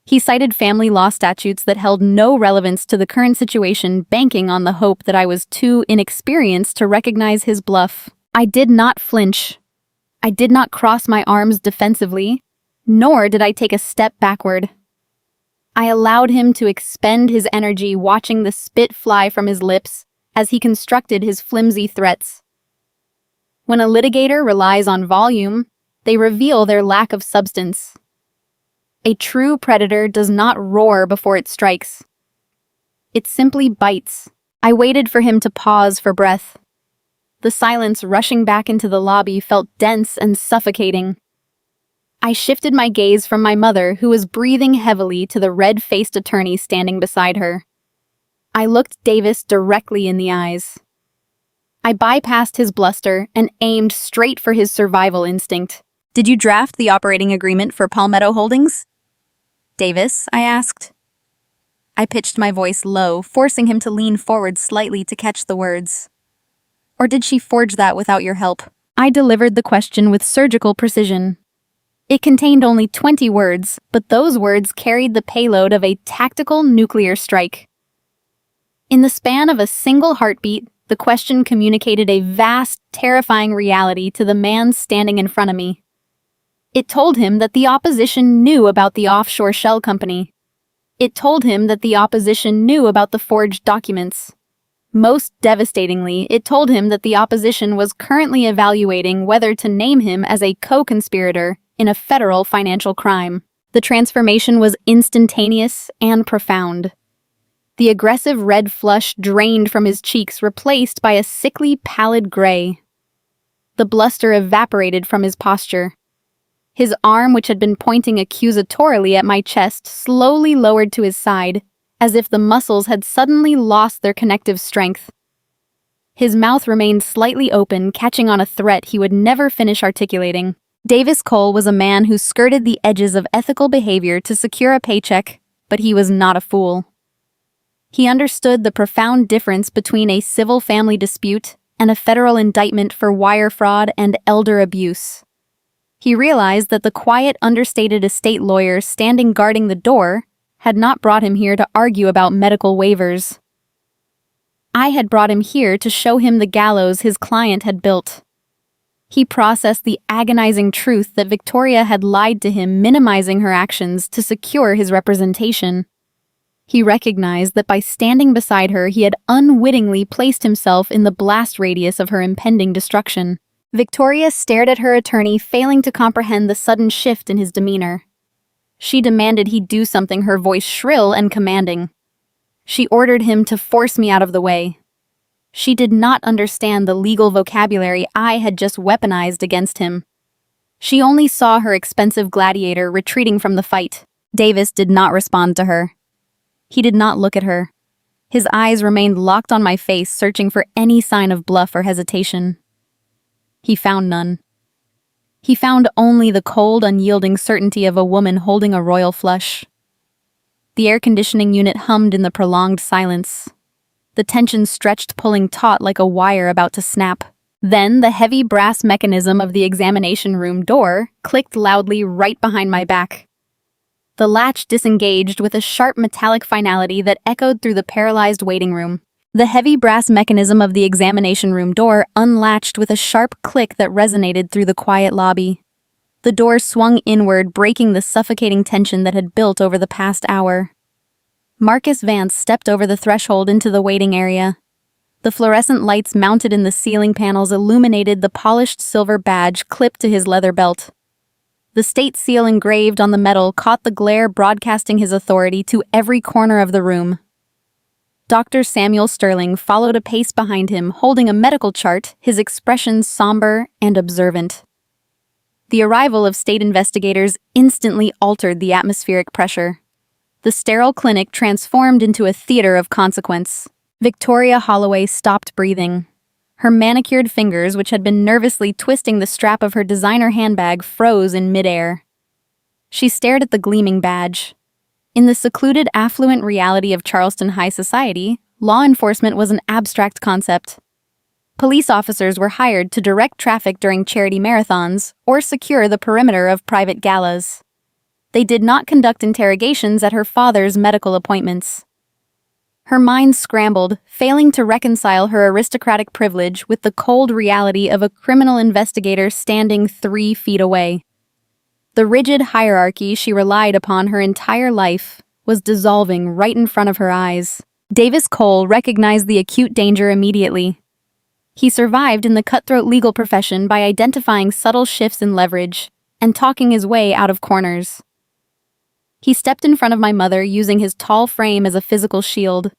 He cited family law statutes that held no relevance to the current situation, banking on the hope that I was too inexperienced to recognize his bluff. I did not flinch. I did not cross my arms defensively, nor did I take a step backward. I allowed him to expend his energy, watching the spit fly from his lips as he constructed his flimsy threats. When a litigator relies on volume, they reveal their lack of substance. A true predator does not roar before it strikes. It simply bites. I waited for him to pause for breath. The silence rushing back into the lobby felt dense and suffocating. I shifted my gaze from my mother, who was breathing heavily, to the red-faced attorney standing beside her. I looked Davis directly in the eyes. I bypassed his bluster and aimed straight for his survival instinct. "Did you draft the operating agreement for Palmetto Holdings?" "Davis?" I asked. I pitched my voice low, forcing him to lean forward slightly to catch the words. "Or did she forge that without your help?" I delivered the question with surgical precision. It contained only 20 words, but those words carried the payload of a tactical nuclear strike. In the span of a single heartbeat, the question communicated a vast, terrifying reality to the man standing in front of me. It told him that the opposition knew about the offshore shell company. It told him that the opposition knew about the forged documents. Most devastatingly, it told him that the opposition was currently evaluating whether to name him as a co-conspirator in a federal financial crime. The transformation was instantaneous and profound. The aggressive red flush drained from his cheeks, replaced by a sickly pallid gray. The bluster evaporated from his posture. His arm, which had been pointing accusatorily at my chest, slowly lowered to his side, as if the muscles had suddenly lost their connective strength. His mouth remained slightly open, catching on a threat he would never finish articulating. Davis Cole was a man who skirted the edges of ethical behavior to secure a paycheck, but he was not a fool. He understood the profound difference between a civil family dispute and a federal indictment for wire fraud and elder abuse. He realized that the quiet, understated estate lawyer standing guarding the door had not brought him here to argue about medical waivers. I had brought him here to show him the gallows his client had built. He processed the agonizing truth that Victoria had lied to him, minimizing her actions to secure his representation. He recognized that by standing beside her, he had unwittingly placed himself in the blast radius of her impending destruction. Victoria stared at her attorney, failing to comprehend the sudden shift in his demeanor. She demanded he do something, her voice shrill and commanding. She ordered him to force me out of the way. She did not understand the legal vocabulary I had just weaponized against him. She only saw her expensive gladiator retreating from the fight. Davis did not respond to her. He did not look at her. His eyes remained locked on my face, searching for any sign of bluff or hesitation. He found none. He found only the cold, unyielding certainty of a woman holding a royal flush. The air conditioning unit hummed in the prolonged silence. The tension stretched, pulling taut like a wire about to snap. Then the heavy brass mechanism of the examination room door clicked loudly right behind my back. The latch disengaged with a sharp metallic finality that echoed through the paralyzed waiting room. The heavy brass mechanism of the examination room door unlatched with a sharp click that resonated through the quiet lobby. The door swung inward, breaking the suffocating tension that had built over the past hour. Marcus Vance stepped over the threshold into the waiting area. The fluorescent lights mounted in the ceiling panels illuminated the polished silver badge clipped to his leather belt. The state seal engraved on the metal caught the glare, broadcasting his authority to every corner of the room. Dr. Samuel Sterling followed a pace behind him, holding a medical chart, his expression somber and observant. The arrival of state investigators instantly altered the atmospheric pressure. The sterile clinic transformed into a theater of consequence. Victoria Holloway stopped breathing. Her manicured fingers, which had been nervously twisting the strap of her designer handbag, froze in midair. She stared at the gleaming badge. In the secluded, affluent reality of Charleston high society, law enforcement was an abstract concept. Police officers were hired to direct traffic during charity marathons or secure the perimeter of private galas. They did not conduct interrogations at her father's medical appointments. Her mind scrambled, failing to reconcile her aristocratic privilege with the cold reality of a criminal investigator standing 3 feet away. The rigid hierarchy she relied upon her entire life was dissolving right in front of her eyes. Davis Cole recognized the acute danger immediately. He survived in the cutthroat legal profession by identifying subtle shifts in leverage and talking his way out of corners. He stepped in front of my mother, using his tall frame as a physical shield.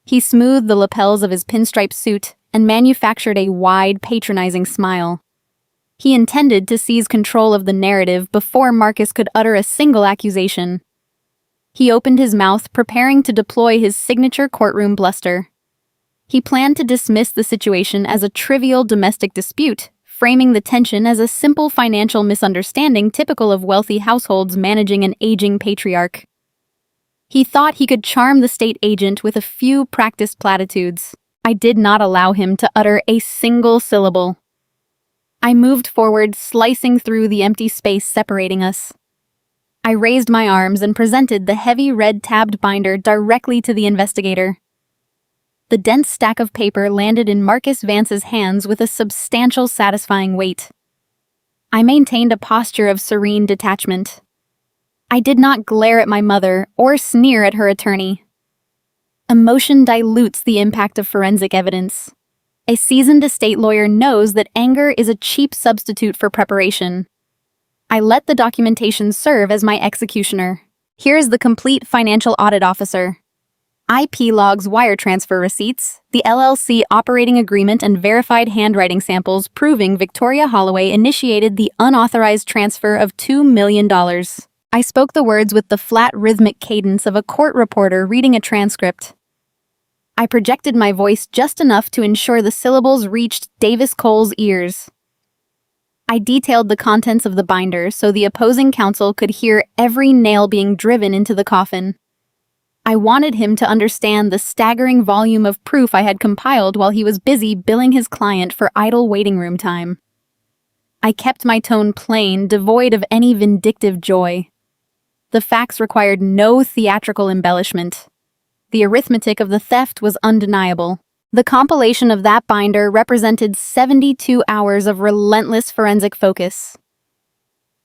He smoothed the lapels of his pinstripe suit and manufactured a wide, patronizing smile. He intended to seize control of the narrative before Marcus could utter a single accusation. He opened his mouth, preparing to deploy his signature courtroom bluster. He planned to dismiss the situation as a trivial domestic dispute, framing the tension as a simple financial misunderstanding typical of wealthy households managing an aging patriarch. He thought he could charm the state agent with a few practiced platitudes. I did not allow him to utter a single syllable. I moved forward, slicing through the empty space separating us. I raised my arms and presented the heavy red-tabbed binder directly to the investigator. The dense stack of paper landed in Marcus Vance's hands with a substantial, satisfying weight. I maintained a posture of serene detachment. I did not glare at my mother or sneer at her attorney. Emotion dilutes the impact of forensic evidence. A seasoned estate lawyer knows that anger is a cheap substitute for preparation. I let the documentation serve as my executioner. Here is the complete financial audit officer. IP logs, wire transfer receipts, the LLC operating agreement, and verified handwriting samples proving Victoria Holloway initiated the unauthorized transfer of $2 million. I spoke the words with the flat, rhythmic cadence of a court reporter reading a transcript. I projected my voice just enough to ensure the syllables reached Davis Cole's ears. I detailed the contents of the binder so the opposing counsel could hear every nail being driven into the coffin. I wanted him to understand the staggering volume of proof I had compiled while he was busy billing his client for idle waiting room time. I kept my tone plain, devoid of any vindictive joy. The facts required no theatrical embellishment. The arithmetic of the theft was undeniable. The compilation of that binder represented 72 hours of relentless forensic focus.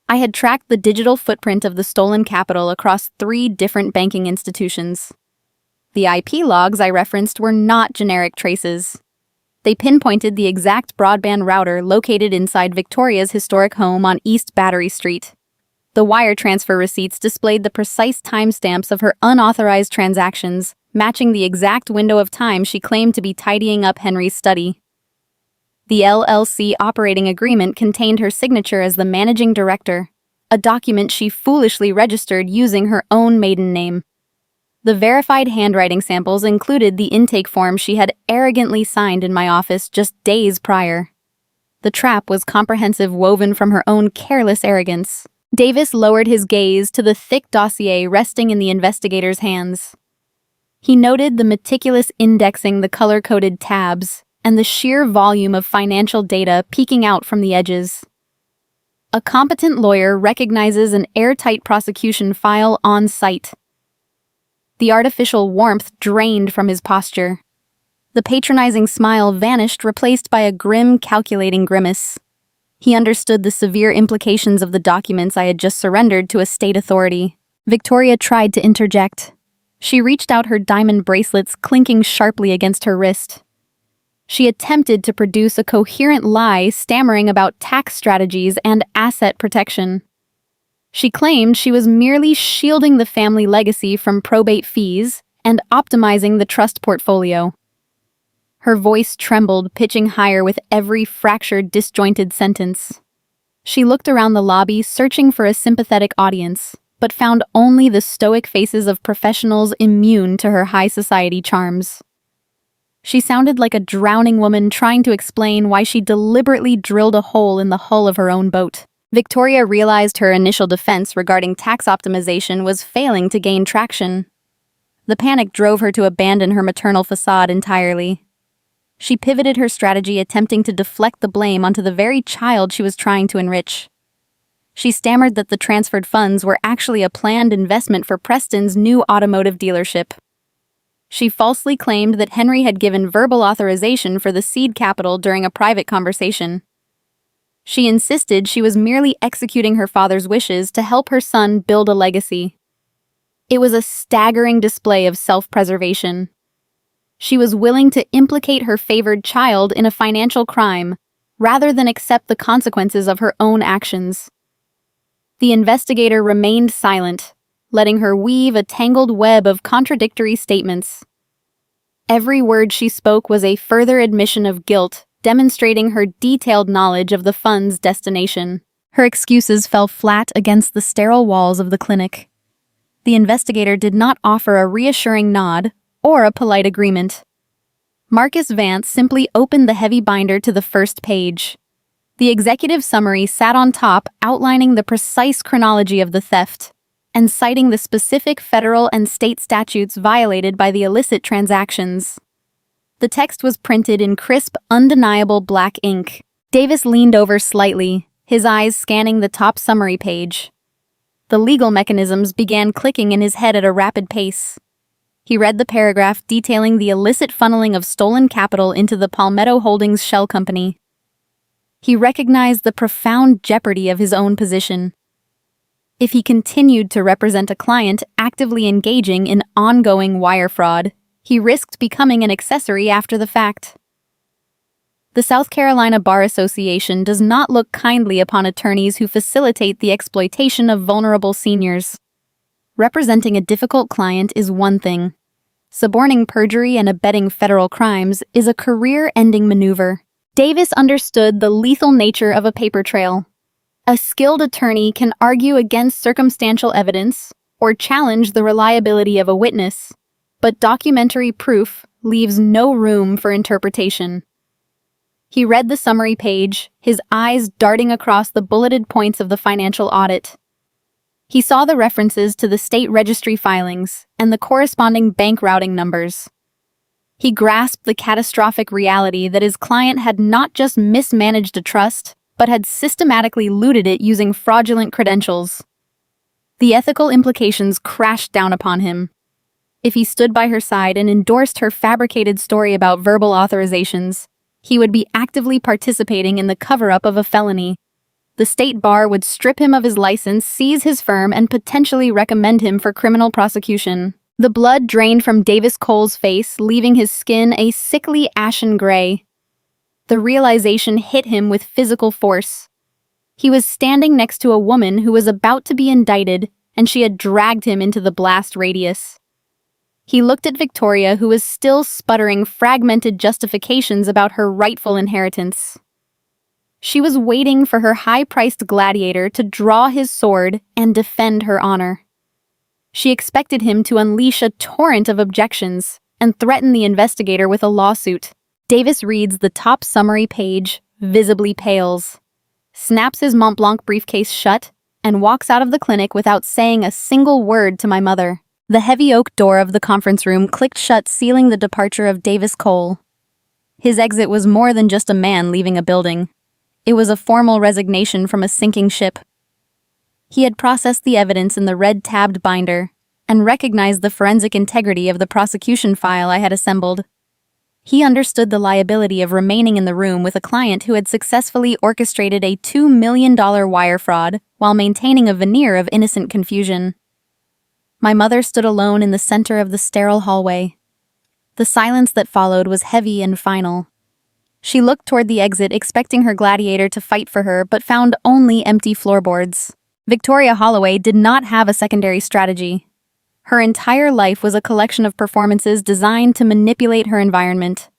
I had tracked the digital footprint of the stolen capital across 3 different banking institutions. The IP logs I referenced were not generic traces. They pinpointed the exact broadband router located inside Victoria's historic home on East Battery Street. The wire transfer receipts displayed the precise timestamps of her unauthorized transactions, matching the exact window of time she claimed to be tidying up Henry's study. The LLC operating agreement contained her signature as the managing director, a document she foolishly registered using her own maiden name. The verified handwriting samples included the intake form she had arrogantly signed in my office just days prior. The trap was comprehensive, woven from her own careless arrogance. Davis lowered his gaze to the thick dossier resting in the investigator's hands. He noted the meticulous indexing, the color-coded tabs, and the sheer volume of financial data peeking out from the edges. A competent lawyer recognizes an airtight prosecution file on site. The artificial warmth drained from his posture. The patronizing smile vanished, replaced by a grim, calculating grimace. He understood the severe implications of the documents I had just surrendered to a state authority. Victoria tried to interject. She reached out her diamond bracelets, clinking sharply against her wrist. She attempted to produce a coherent lie, stammering about tax strategies and asset protection. She claimed she was merely shielding the family legacy from probate fees and optimizing the trust portfolio. Her voice trembled, pitching higher with every fractured, disjointed sentence. She looked around the lobby, searching for a sympathetic audience, but found only the stoic faces of professionals immune to her high society charms. She sounded like a drowning woman trying to explain why she deliberately drilled a hole in the hull of her own boat. Victoria realized her initial defense regarding tax optimization was failing to gain traction. The panic drove her to abandon her maternal facade entirely. She pivoted her strategy, attempting to deflect the blame onto the very child she was trying to enrich. She stammered that the transferred funds were actually a planned investment for Preston's new automotive dealership. She falsely claimed that Henry had given verbal authorization for the seed capital during a private conversation. She insisted she was merely executing her father's wishes to help her son build a legacy. It was a staggering display of self-preservation. She was willing to implicate her favored child in a financial crime, rather than accept the consequences of her own actions. The investigator remained silent, letting her weave a tangled web of contradictory statements. Every word she spoke was a further admission of guilt, demonstrating her detailed knowledge of the fund's destination. Her excuses fell flat against the sterile walls of the clinic. The investigator did not offer a reassuring nod or a polite agreement. Marcus Vance simply opened the heavy binder to the first page. The executive summary sat on top, outlining the precise chronology of the theft and citing the specific federal and state statutes violated by the illicit transactions. The text was printed in crisp, undeniable black ink. Davis leaned over slightly, his eyes scanning the top summary page. The legal mechanisms began clicking in his head at a rapid pace. He read the paragraph detailing the illicit funneling of stolen capital into the Palmetto Holdings shell company. He recognized the profound jeopardy of his own position. If he continued to represent a client actively engaging in ongoing wire fraud, he risked becoming an accessory after the fact. The South Carolina Bar Association does not look kindly upon attorneys who facilitate the exploitation of vulnerable seniors. Representing a difficult client is one thing. Suborning perjury and abetting federal crimes is a career-ending maneuver. Davis understood the lethal nature of a paper trail. A skilled attorney can argue against circumstantial evidence or challenge the reliability of a witness, but documentary proof leaves no room for interpretation. He read the summary page, his eyes darting across the bulleted points of the financial audit. He saw the references to the state registry filings and the corresponding bank routing numbers. He grasped the catastrophic reality that his client had not just mismanaged a trust, but had systematically looted it using fraudulent credentials. The ethical implications crashed down upon him. If he stood by her side and endorsed her fabricated story about verbal authorizations, he would be actively participating in the cover-up of a felony. The state bar would strip him of his license, seize his firm, and potentially recommend him for criminal prosecution. The blood drained from Davis Cole's face, leaving his skin a sickly ashen gray. The realization hit him with physical force. He was standing next to a woman who was about to be indicted, and she had dragged him into the blast radius. He looked at Victoria, who was still sputtering fragmented justifications about her rightful inheritance. She was waiting for her high-priced gladiator to draw his sword and defend her honor. She expected him to unleash a torrent of objections and threaten the investigator with a lawsuit. Davis reads the top summary page, visibly pales, snaps his Mont Blanc briefcase shut, and walks out of the clinic without saying a single word to my mother. The heavy oak door of the conference room clicked shut, sealing the departure of Davis Cole. His exit was more than just a man leaving a building. It was a formal resignation from a sinking ship. He had processed the evidence in the red-tabbed binder and recognized the forensic integrity of the prosecution file I had assembled. He understood the liability of remaining in the room with a client who had successfully orchestrated a $2 million wire fraud while maintaining a veneer of innocent confusion. My mother stood alone in the center of the sterile hallway. The silence that followed was heavy and final. She looked toward the exit, expecting her gladiator to fight for her, but found only empty floorboards. Victoria Holloway did not have a secondary strategy. Her entire life was a collection of performances designed to manipulate her environment.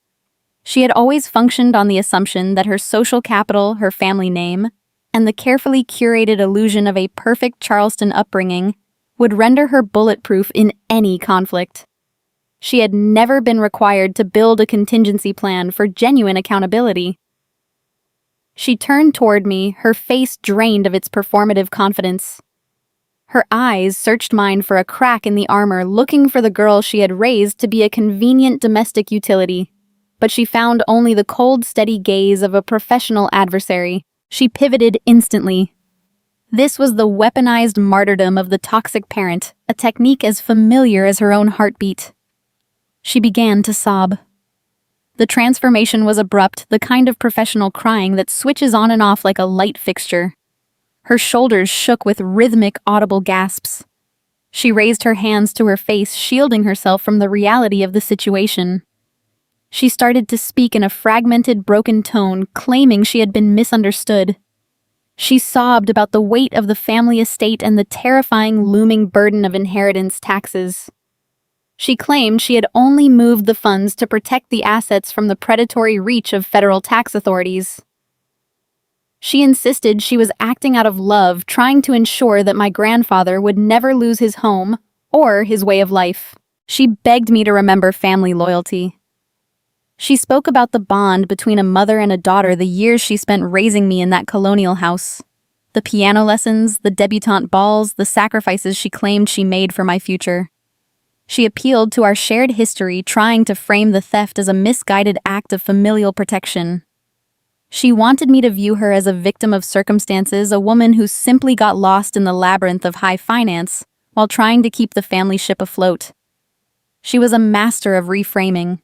She had always functioned on the assumption that her social capital, her family name, and the carefully curated illusion of a perfect Charleston upbringing would render her bulletproof in any conflict. She had never been required to build a contingency plan for genuine accountability. She turned toward me, her face drained of its performative confidence. Her eyes searched mine for a crack in the armor, looking for the girl she had raised to be a convenient domestic utility. But she found only the cold, steady gaze of a professional adversary. She pivoted instantly. This was the weaponized martyrdom of the toxic parent, a technique as familiar as her own heartbeat. She began to sob. The transformation was abrupt, the kind of professional crying that switches on and off like a light fixture. Her shoulders shook with rhythmic, audible gasps. She raised her hands to her face, shielding herself from the reality of the situation. She started to speak in a fragmented, broken tone, claiming she had been misunderstood. She sobbed about the weight of the family estate and the terrifying, looming burden of inheritance taxes. She claimed she had only moved the funds to protect the assets from the predatory reach of federal tax authorities. She insisted she was acting out of love, trying to ensure that my grandfather would never lose his home or his way of life. She begged me to remember family loyalty. She spoke about the bond between a mother and a daughter, the years she spent raising me in that colonial house. The piano lessons, the debutante balls, the sacrifices she claimed she made for my future. She appealed to our shared history, trying to frame the theft as a misguided act of familial protection. She wanted me to view her as a victim of circumstances, a woman who simply got lost in the labyrinth of high finance while trying to keep the family ship afloat. She was a master of reframing.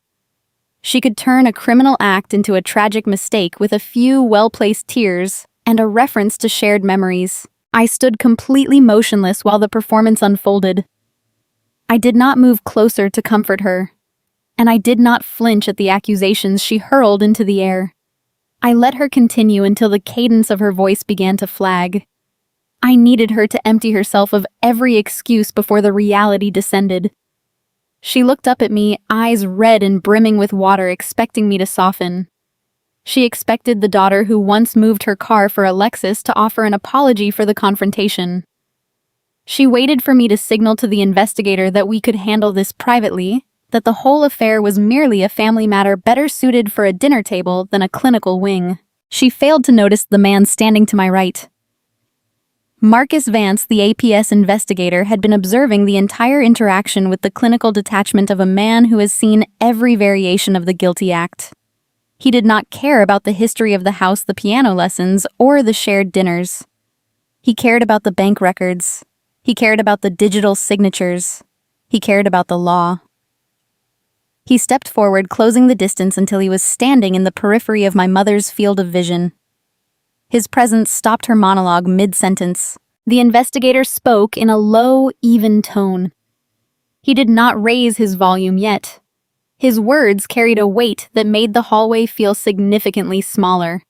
She could turn a criminal act into a tragic mistake with a few well-placed tears and a reference to shared memories. I stood completely motionless while the performance unfolded. I did not move closer to comfort her, and I did not flinch at the accusations she hurled into the air. I let her continue until the cadence of her voice began to flag. I needed her to empty herself of every excuse before the reality descended. She looked up at me, eyes red and brimming with water, expecting me to soften. She expected the daughter who once moved her car for a Lexus to offer an apology for the confrontation. She waited for me to signal to the investigator that we could handle this privately, that the whole affair was merely a family matter better suited for a dinner table than a clinical wing. She failed to notice the man standing to my right. Marcus Vance, the APS investigator, had been observing the entire interaction with the clinical detachment of a man who has seen every variation of the guilty act. He did not care about the history of the house, the piano lessons, or the shared dinners. He cared about the bank records. He cared about the digital signatures. He cared about the law. He stepped forward, closing the distance until he was standing in the periphery of my mother's field of vision. His presence stopped her monologue mid-sentence. The investigator spoke in a low, even tone. He did not raise his volume yet. His words carried a weight that made the hallway feel significantly smaller.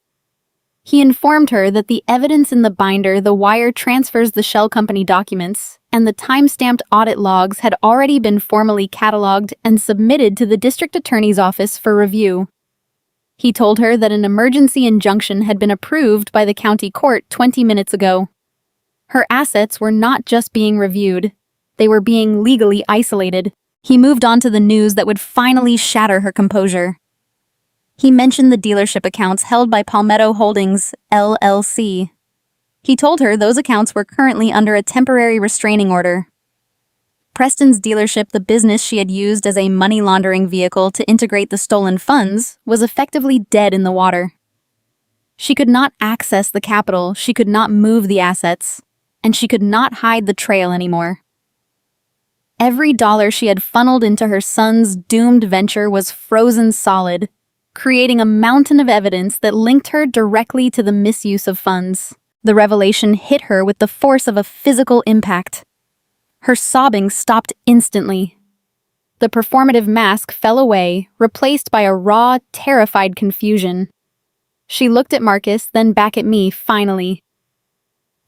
He informed her that the evidence in the binder, the wire transfers, the shell company documents, and the time-stamped audit logs had already been formally cataloged and submitted to the district attorney's office for review. He told her that an emergency injunction had been approved by the county court 20 minutes ago. Her assets were not just being reviewed, they were being legally isolated. He moved on to the news that would finally shatter her composure. He mentioned the dealership accounts held by Palmetto Holdings, LLC. He told her those accounts were currently under a temporary restraining order. Preston's dealership, the business she had used as a money laundering vehicle to integrate the stolen funds, was effectively dead in the water. She could not access the capital, she could not move the assets, and she could not hide the trail anymore. Every dollar she had funneled into her son's doomed venture was frozen solid, creating a mountain of evidence that linked her directly to the misuse of funds. The revelation hit her with the force of a physical impact. Her sobbing stopped instantly. The performative mask fell away, replaced by a raw, terrified confusion. She looked at Marcus, then back at me, finally.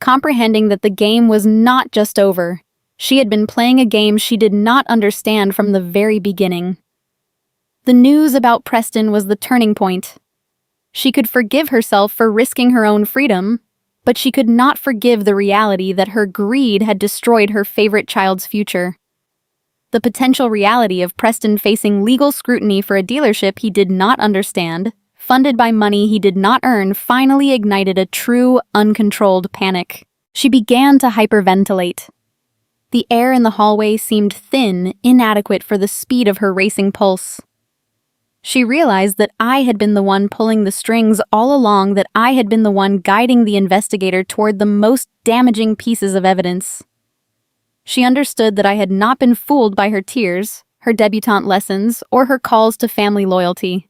Comprehending that the game was not just over, she had been playing a game she did not understand from the very beginning. The news about Preston was the turning point. She could forgive herself for risking her own freedom, but she could not forgive the reality that her greed had destroyed her favorite child's future. The potential reality of Preston facing legal scrutiny for a dealership he did not understand, funded by money he did not earn, finally ignited a true, uncontrolled panic. She began to hyperventilate. The air in the hallway seemed thin, inadequate for the speed of her racing pulse. She realized that I had been the one pulling the strings all along, that I had been the one guiding the investigator toward the most damaging pieces of evidence. She understood that I had not been fooled by her tears, her debutante lessons, or her calls to family loyalty.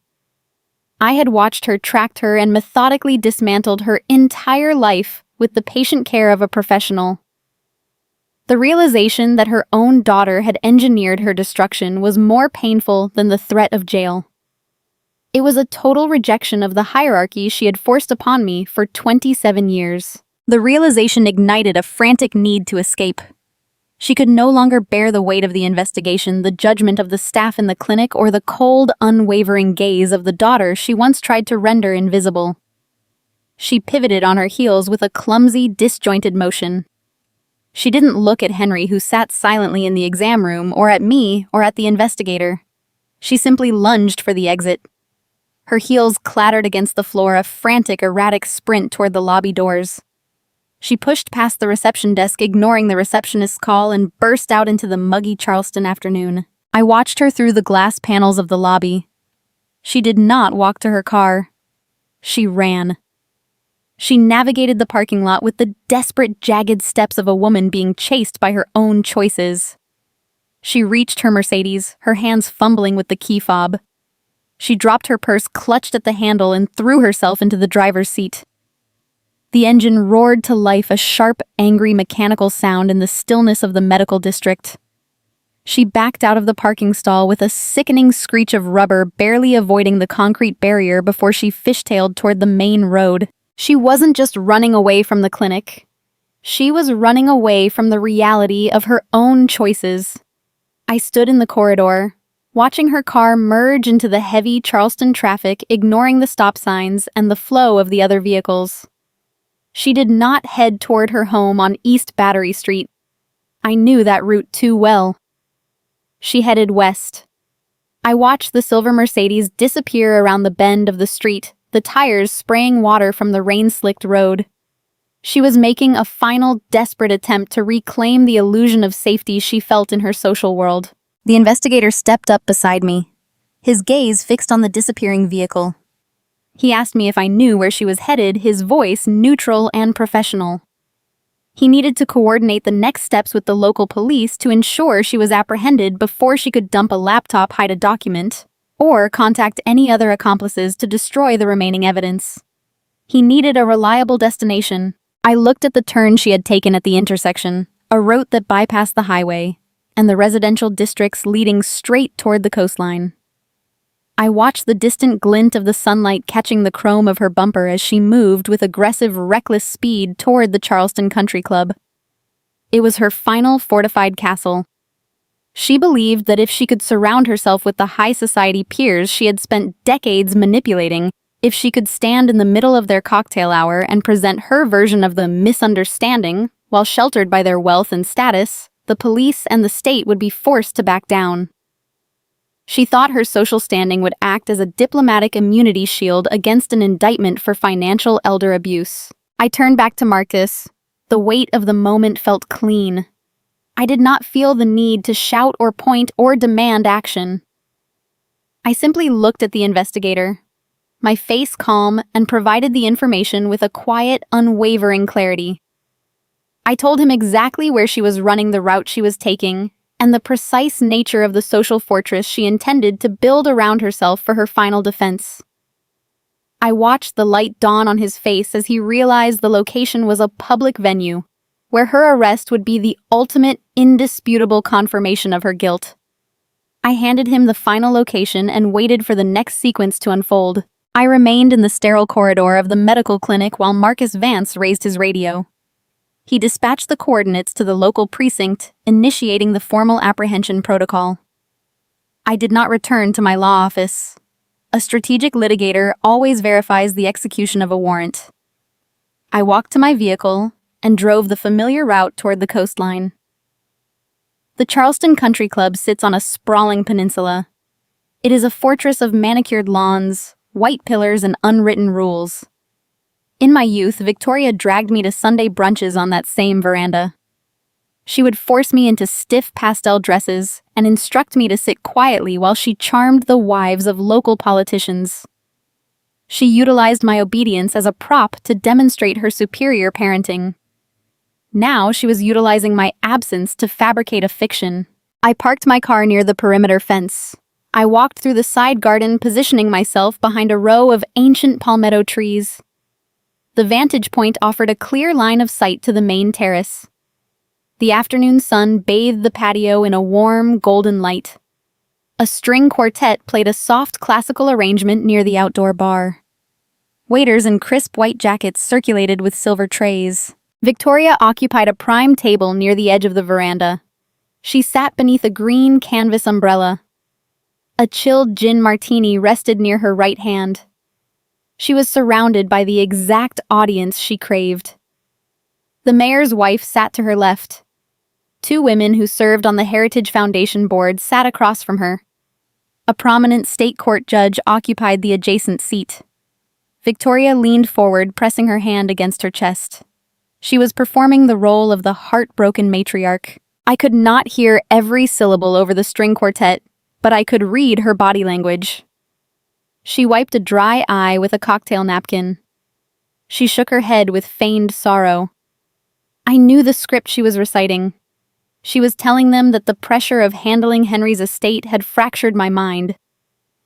I had watched her, tracked her, and methodically dismantled her entire life with the patient care of a professional. The realization that her own daughter had engineered her destruction was more painful than the threat of jail. It was a total rejection of the hierarchy she had forced upon me for 27 years. The realization ignited a frantic need to escape. She could no longer bear the weight of the investigation, the judgment of the staff in the clinic, or the cold, unwavering gaze of the daughter she once tried to render invisible. She pivoted on her heels with a clumsy, disjointed motion. She didn't look at Henry, who sat silently in the exam room, or at me, or at the investigator. She simply lunged for the exit. Her heels clattered against the floor, a frantic, erratic sprint toward the lobby doors. She pushed past the reception desk, ignoring the receptionist's call, and burst out into the muggy Charleston afternoon. I watched her through the glass panels of the lobby. She did not walk to her car. She ran. She navigated the parking lot with the desperate, jagged steps of a woman being chased by her own choices. She reached her Mercedes, her hands fumbling with the key fob. She dropped her purse, clutched at the handle, and threw herself into the driver's seat. The engine roared to life, a sharp, angry mechanical sound in the stillness of the medical district. She backed out of the parking stall with a sickening screech of rubber, barely avoiding the concrete barrier before she fishtailed toward the main road. She wasn't just running away from the clinic. She was running away from the reality of her own choices. I stood in the corridor, watching her car merge into the heavy Charleston traffic, ignoring the stop signs and the flow of the other vehicles. She did not head toward her home on East Battery Street. I knew that route too well. She headed west. I watched the silver Mercedes disappear around the bend of the street, the tires spraying water from the rain-slicked road. She was making a final, desperate attempt to reclaim the illusion of safety she felt in her social world. The investigator stepped up beside me, his gaze fixed on the disappearing vehicle. He asked me if I knew where she was headed, his voice neutral and professional. He needed to coordinate the next steps with the local police to ensure she was apprehended before she could dump a laptop, hide a document, or contact any other accomplices to destroy the remaining evidence. He needed a reliable destination. I looked at the turn she had taken at the intersection, a route that bypassed the highway, and the residential districts leading straight toward the coastline. I watched the distant glint of the sunlight catching the chrome of her bumper as she moved with aggressive, reckless speed toward the Charleston Country Club. It was her final fortified castle. She believed that if she could surround herself with the high society peers she had spent decades manipulating, if she could stand in the middle of their cocktail hour and present her version of the misunderstanding, while sheltered by their wealth and status, the police and the state would be forced to back down. She thought her social standing would act as a diplomatic immunity shield against an indictment for financial elder abuse. I turned back to Marcus. The weight of the moment felt clean. I did not feel the need to shout or point or demand action. I simply looked at the investigator, my face calm, and provided the information with a quiet, unwavering clarity. I told him exactly where she was running, the route she was taking, and the precise nature of the social fortress she intended to build around herself for her final defense. I watched the light dawn on his face as he realized the location was a public venue, where her arrest would be the ultimate, indisputable confirmation of her guilt. I handed him the final location and waited for the next sequence to unfold. I remained in the sterile corridor of the medical clinic while Marcus Vance raised his radio. He dispatched the coordinates to the local precinct, initiating the formal apprehension protocol. I did not return to my law office. A strategic litigator always verifies the execution of a warrant. I walked to my vehicle and drove the familiar route toward the coastline. The Charleston Country Club sits on a sprawling peninsula. It is a fortress of manicured lawns, white pillars, and unwritten rules. In my youth, Victoria dragged me to Sunday brunches on that same veranda. She would force me into stiff pastel dresses and instruct me to sit quietly while she charmed the wives of local politicians. She utilized my obedience as a prop to demonstrate her superior parenting. Now she was utilizing my absence to fabricate a fiction. I parked my car near the perimeter fence. I walked through the side garden, positioning myself behind a row of ancient palmetto trees. The vantage point offered a clear line of sight to the main terrace. The afternoon sun bathed the patio in a warm, golden light. A string quartet played a soft classical arrangement near the outdoor bar. Waiters in crisp white jackets circulated with silver trays. Victoria occupied a prime table near the edge of the veranda. She sat beneath a green canvas umbrella. A chilled gin martini rested near her right hand. She was surrounded by the exact audience she craved. The mayor's wife sat to her left. Two women who served on the Heritage Foundation board sat across from her. A prominent state court judge occupied the adjacent seat. Victoria leaned forward, pressing her hand against her chest. She was performing the role of the heartbroken matriarch. I could not hear every syllable over the string quartet, but I could read her body language. She wiped a dry eye with a cocktail napkin. She shook her head with feigned sorrow. I knew the script she was reciting. She was telling them that the pressure of handling Henry's estate had fractured my mind.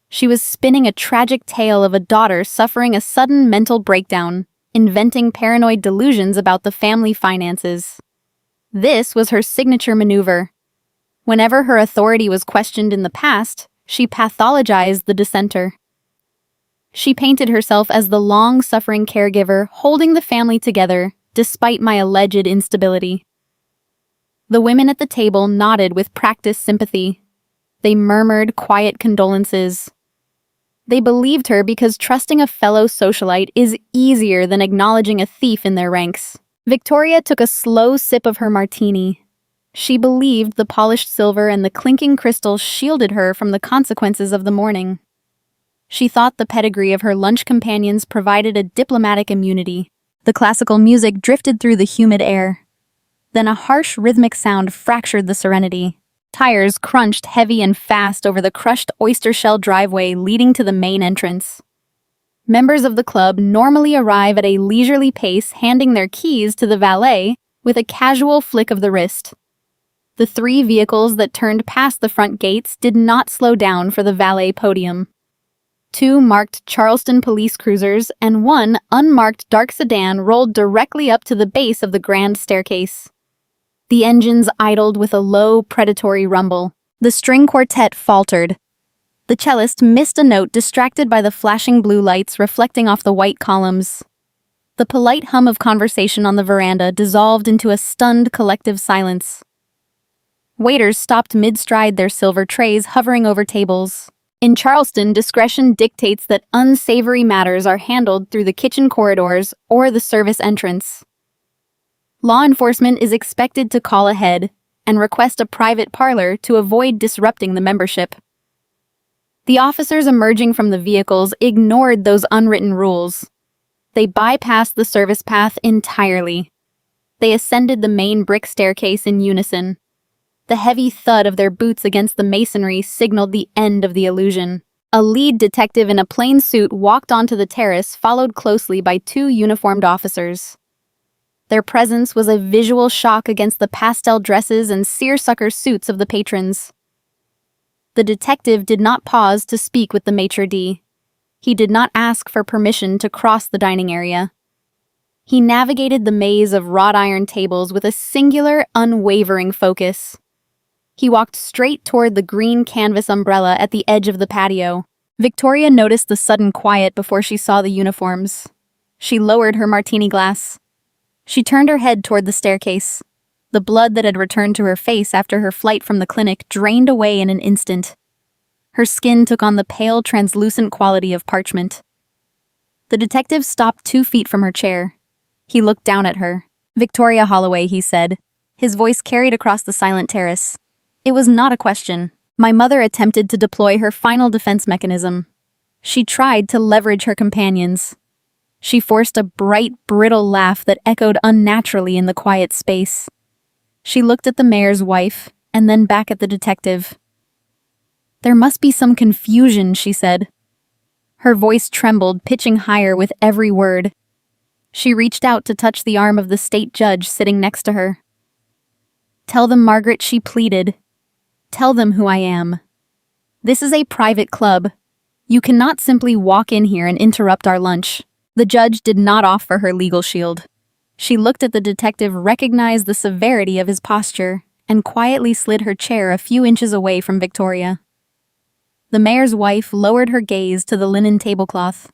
She was spinning a tragic tale of a daughter suffering a sudden mental breakdown, inventing paranoid delusions about the family finances. This was her signature maneuver. Whenever her authority was questioned in the past, she pathologized the dissenter. She painted herself as the long-suffering caregiver holding the family together despite my alleged instability. The women at the table nodded with practiced sympathy. They murmured quiet condolences. They believed her because trusting a fellow socialite is easier than acknowledging a thief in their ranks. Victoria took a slow sip of her martini. She believed the polished silver and the clinking crystals shielded her from the consequences of the morning. She thought the pedigree of her lunch companions provided a diplomatic immunity. The classical music drifted through the humid air. Then a harsh rhythmic sound fractured the serenity. Tires crunched heavy and fast over the crushed oyster shell driveway leading to the main entrance. Members of the club normally arrive at a leisurely pace, handing their keys to the valet with a casual flick of the wrist. The 3 vehicles that turned past the front gates did not slow down for the valet podium. 2 marked Charleston police cruisers and 1 unmarked dark sedan rolled directly up to the base of the grand staircase. The engines idled with a low, predatory rumble. The string quartet faltered. The cellist missed a note, distracted by the flashing blue lights reflecting off the white columns. The polite hum of conversation on the veranda dissolved into a stunned collective silence. Waiters stopped mid-stride, their silver trays hovering over tables. In Charleston, discretion dictates that unsavory matters are handled through the kitchen corridors or the service entrance. Law enforcement is expected to call ahead and request a private parlor to avoid disrupting the membership. The officers emerging from the vehicles ignored those unwritten rules. They bypassed the service path entirely. They ascended the main brick staircase in unison. The heavy thud of their boots against the masonry signaled the end of the illusion. A lead detective in a plain suit walked onto the terrace, followed closely by 2 uniformed officers. Their presence was a visual shock against the pastel dresses and seersucker suits of the patrons. The detective did not pause to speak with the maitre d'. He did not ask for permission to cross the dining area. He navigated the maze of wrought iron tables with a singular, unwavering focus. He walked straight toward the green canvas umbrella at the edge of the patio. Victoria noticed the sudden quiet before she saw the uniforms. She lowered her martini glass. She turned her head toward the staircase. The blood that had returned to her face after her flight from the clinic drained away in an instant. Her skin took on the pale, translucent quality of parchment. The detective stopped 2 feet from her chair. He looked down at her. "Victoria Holloway," he said. His voice carried across the silent terrace. It was not a question. My mother attempted to deploy her final defense mechanism. She tried to leverage her companions. She forced a bright, brittle laugh that echoed unnaturally in the quiet space. She looked at the mayor's wife, and then back at the detective. "There must be some confusion," she said. Her voice trembled, pitching higher with every word. She reached out to touch the arm of the state judge sitting next to her. "Tell them, Margaret," she pleaded. "Tell them who I am. This is a private club. You cannot simply walk in here and interrupt our lunch." The judge did not offer her legal shield. She looked at the detective, recognized the severity of his posture, and quietly slid her chair a few inches away from Victoria. The mayor's wife lowered her gaze to the linen tablecloth.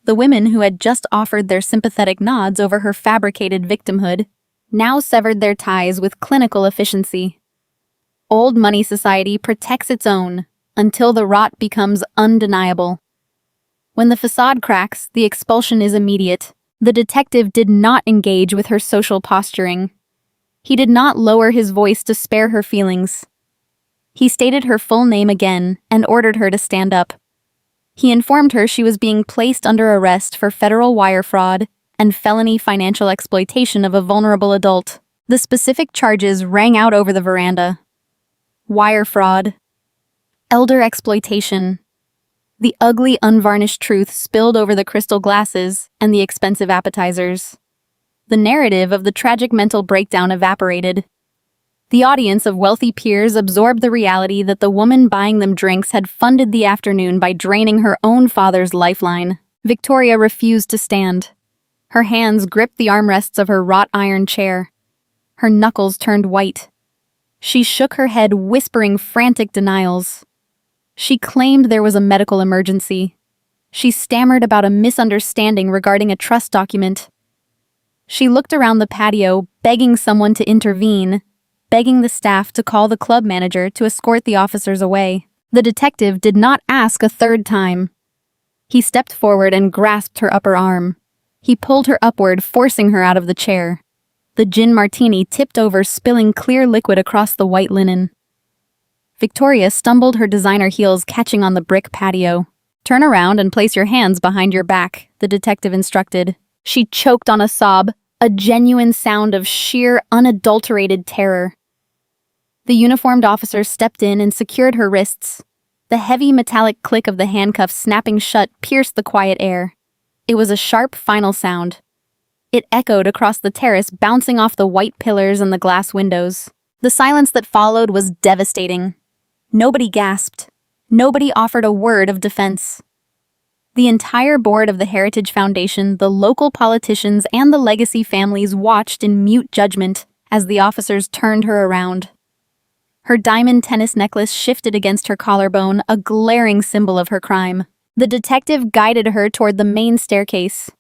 The women who had just offered their sympathetic nods over her fabricated victimhood now severed their ties with clinical efficiency. Old money society protects its own until the rot becomes undeniable. When the facade cracks, the expulsion is immediate. The detective did not engage with her social posturing. He did not lower his voice to spare her feelings. He stated her full name again and ordered her to stand up. He informed her she was being placed under arrest for federal wire fraud and felony financial exploitation of a vulnerable adult. The specific charges rang out over the veranda. Wire fraud. Elder exploitation. The ugly, unvarnished truth spilled over the crystal glasses and the expensive appetizers. The narrative of the tragic mental breakdown evaporated. The audience of wealthy peers absorbed the reality that the woman buying them drinks had funded the afternoon by draining her own father's lifeline. Victoria refused to stand. Her hands gripped the armrests of her wrought iron chair. Her knuckles turned white. She shook her head, whispering frantic denials. She claimed there was a medical emergency. She stammered about a misunderstanding regarding a trust document. She looked around the patio, begging someone to intervene, begging the staff to call the club manager to escort the officers away. The detective did not ask a third time. He stepped forward and grasped her upper arm. He pulled her upward, forcing her out of the chair. The gin martini tipped over, spilling clear liquid across the white linen. Victoria stumbled, her designer heels catching on the brick patio. "Turn around and place your hands behind your back," the detective instructed. She choked on a sob, a genuine sound of sheer, unadulterated terror. The uniformed officer stepped in and secured her wrists. The heavy metallic click of the handcuffs snapping shut pierced the quiet air. It was a sharp, final sound. It echoed across the terrace, bouncing off the white pillars and the glass windows. The silence that followed was devastating. Nobody gasped. Nobody offered a word of defense. The entire board of the Heritage Foundation, the local politicians, and the legacy families watched in mute judgment as the officers turned her around. Her diamond tennis necklace shifted against her collarbone, a glaring symbol of her crime. The detective guided her toward the main staircase.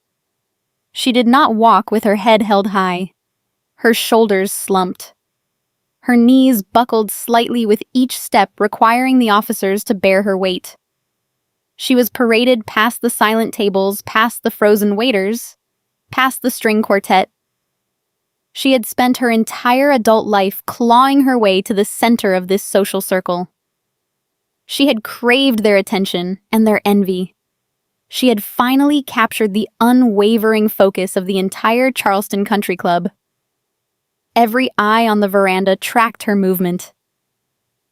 She did not walk with her head held high. Her shoulders slumped. Her knees buckled slightly with each step, requiring the officers to bear her weight. She was paraded past the silent tables, past the frozen waiters, past the string quartet. She had spent her entire adult life clawing her way to the center of this social circle. She had craved their attention and their envy. She had finally captured the unwavering focus of the entire Charleston Country Club. Every eye on the veranda tracked her movement.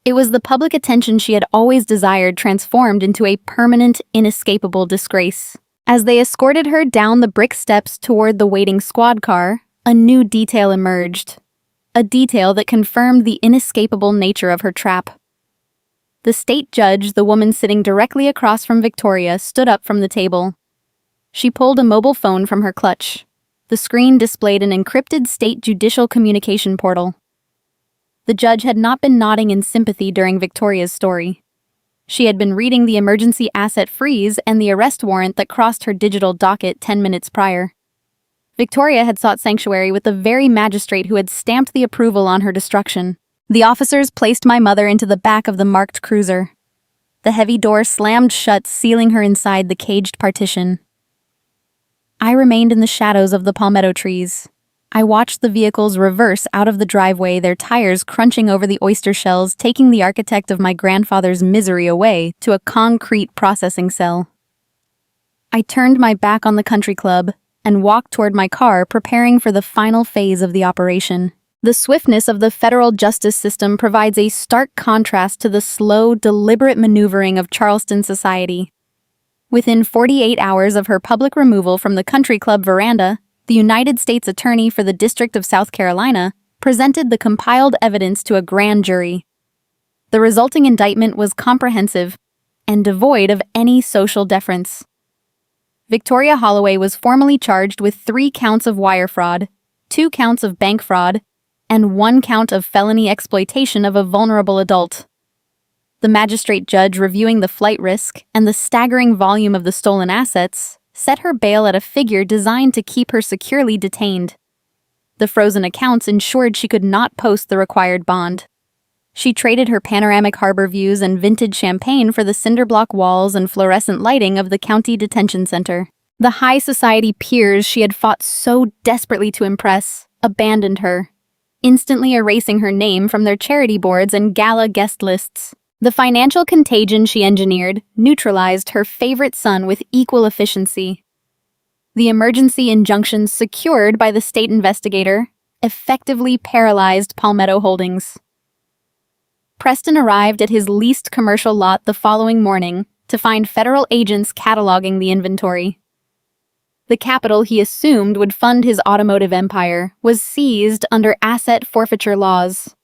It was the public attention she had always desired transformed into a permanent, inescapable disgrace. As they escorted her down the brick steps toward the waiting squad car, a new detail emerged. A detail that confirmed the inescapable nature of her trap. The state judge, the woman sitting directly across from Victoria, stood up from the table. She pulled a mobile phone from her clutch. The screen displayed an encrypted state judicial communication portal. The judge had not been nodding in sympathy during Victoria's story. She had been reading the emergency asset freeze and the arrest warrant that crossed her digital docket 10 minutes prior. Victoria had sought sanctuary with the very magistrate who had stamped the approval on her destruction. The officers placed my mother into the back of the marked cruiser. The heavy door slammed shut, sealing her inside the caged partition. I remained in the shadows of the palmetto trees. I watched the vehicles reverse out of the driveway, their tires crunching over the oyster shells, taking the architect of my grandfather's misery away to a concrete processing cell. I turned my back on the country club and walked toward my car, preparing for the final phase of the operation. The swiftness of the federal justice system provides a stark contrast to the slow, deliberate maneuvering of Charleston society. Within 48 hours of her public removal from the country club veranda, the United States Attorney for the District of South Carolina presented the compiled evidence to a grand jury. The resulting indictment was comprehensive and devoid of any social deference. Victoria Holloway was formally charged with 3 counts of wire fraud, 2 counts of bank fraud, and 1 count of felony exploitation of a vulnerable adult. The magistrate judge, reviewing the flight risk and the staggering volume of the stolen assets, set her bail at a figure designed to keep her securely detained. The frozen accounts ensured she could not post the required bond. She traded her panoramic harbor views and vintage champagne for the cinderblock walls and fluorescent lighting of the county detention center. The high society peers she had fought so desperately to impress abandoned her, instantly erasing her name from their charity boards and gala guest lists. The financial contagion she engineered neutralized her favorite son with equal efficiency. The emergency injunctions secured by the state investigator effectively paralyzed Palmetto Holdings. Preston arrived at his leased commercial lot the following morning to find federal agents cataloging the inventory. The capital he assumed would fund his automotive empire was seized under asset forfeiture laws.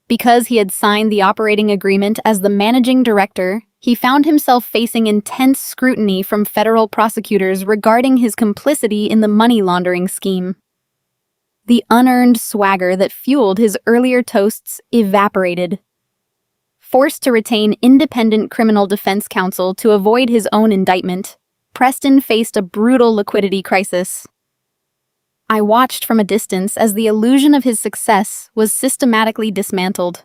Because he had signed the operating agreement as the managing director, he found himself facing intense scrutiny from federal prosecutors regarding his complicity in the money laundering scheme. The unearned swagger that fueled his earlier toasts evaporated. Forced to retain independent criminal defense counsel to avoid his own indictment, Preston faced a brutal liquidity crisis. I watched from a distance as the illusion of his success was systematically dismantled.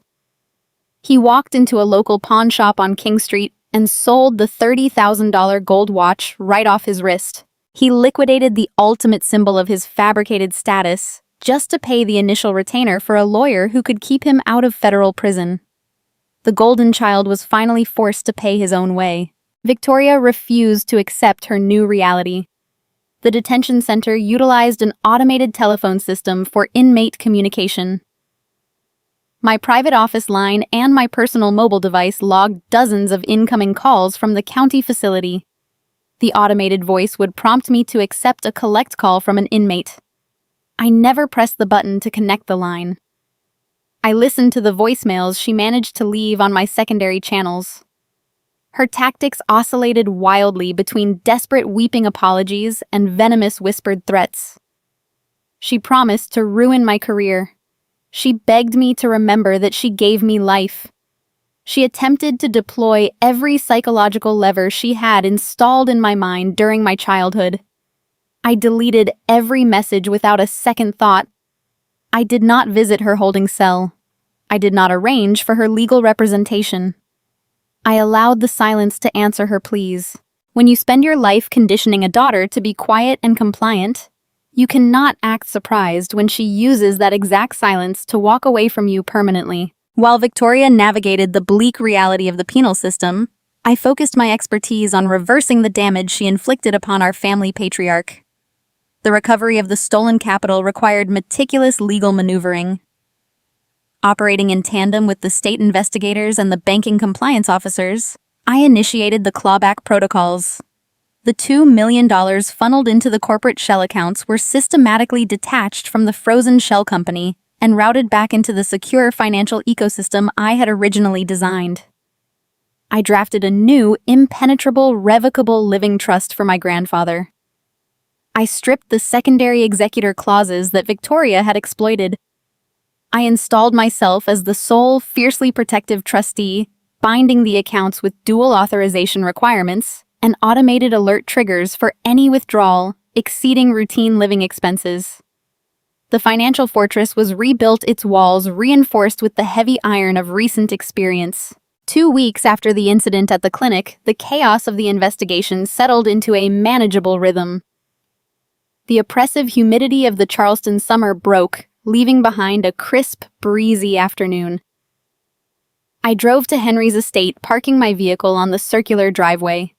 He walked into a local pawn shop on King Street and sold the $30,000 gold watch right off his wrist. He liquidated the ultimate symbol of his fabricated status just to pay the initial retainer for a lawyer who could keep him out of federal prison. The golden child was finally forced to pay his own way. Victoria refused to accept her new reality. The detention center utilized an automated telephone system for inmate communication. My private office line and my personal mobile device logged dozens of incoming calls from the county facility. The automated voice would prompt me to accept a collect call from an inmate. I never pressed the button to connect the line. I listened to the voicemails she managed to leave on my secondary channels. Her tactics oscillated wildly between desperate weeping apologies and venomous whispered threats. She promised to ruin my career. She begged me to remember that she gave me life. She attempted to deploy every psychological lever she had installed in my mind during my childhood. I deleted every message without a second thought. I did not visit her holding cell. I did not arrange for her legal representation. I allowed the silence to answer her pleas. When you spend your life conditioning a daughter to be quiet and compliant, you cannot act surprised when she uses that exact silence to walk away from you permanently. While Victoria navigated the bleak reality of the penal system, I focused my expertise on reversing the damage she inflicted upon our family patriarch. The recovery of the stolen capital required meticulous legal maneuvering. Operating in tandem with the state investigators and the banking compliance officers, I initiated the clawback protocols. The $2 million funneled into the corporate shell accounts were systematically detached from the frozen shell company and routed back into the secure financial ecosystem I had originally designed. I drafted a new, impenetrable, revocable living trust for my grandfather. I stripped the secondary executor clauses that Victoria had exploited. I installed myself as the sole, fiercely protective trustee, binding the accounts with dual authorization requirements and automated alert triggers for any withdrawal exceeding routine living expenses. The financial fortress was rebuilt, its walls reinforced with the heavy iron of recent experience. 2 weeks after the incident at the clinic, the chaos of the investigation settled into a manageable rhythm. The oppressive humidity of the Charleston summer broke, leaving behind a crisp, breezy afternoon. I drove to Henry's estate, parking my vehicle on the circular driveway.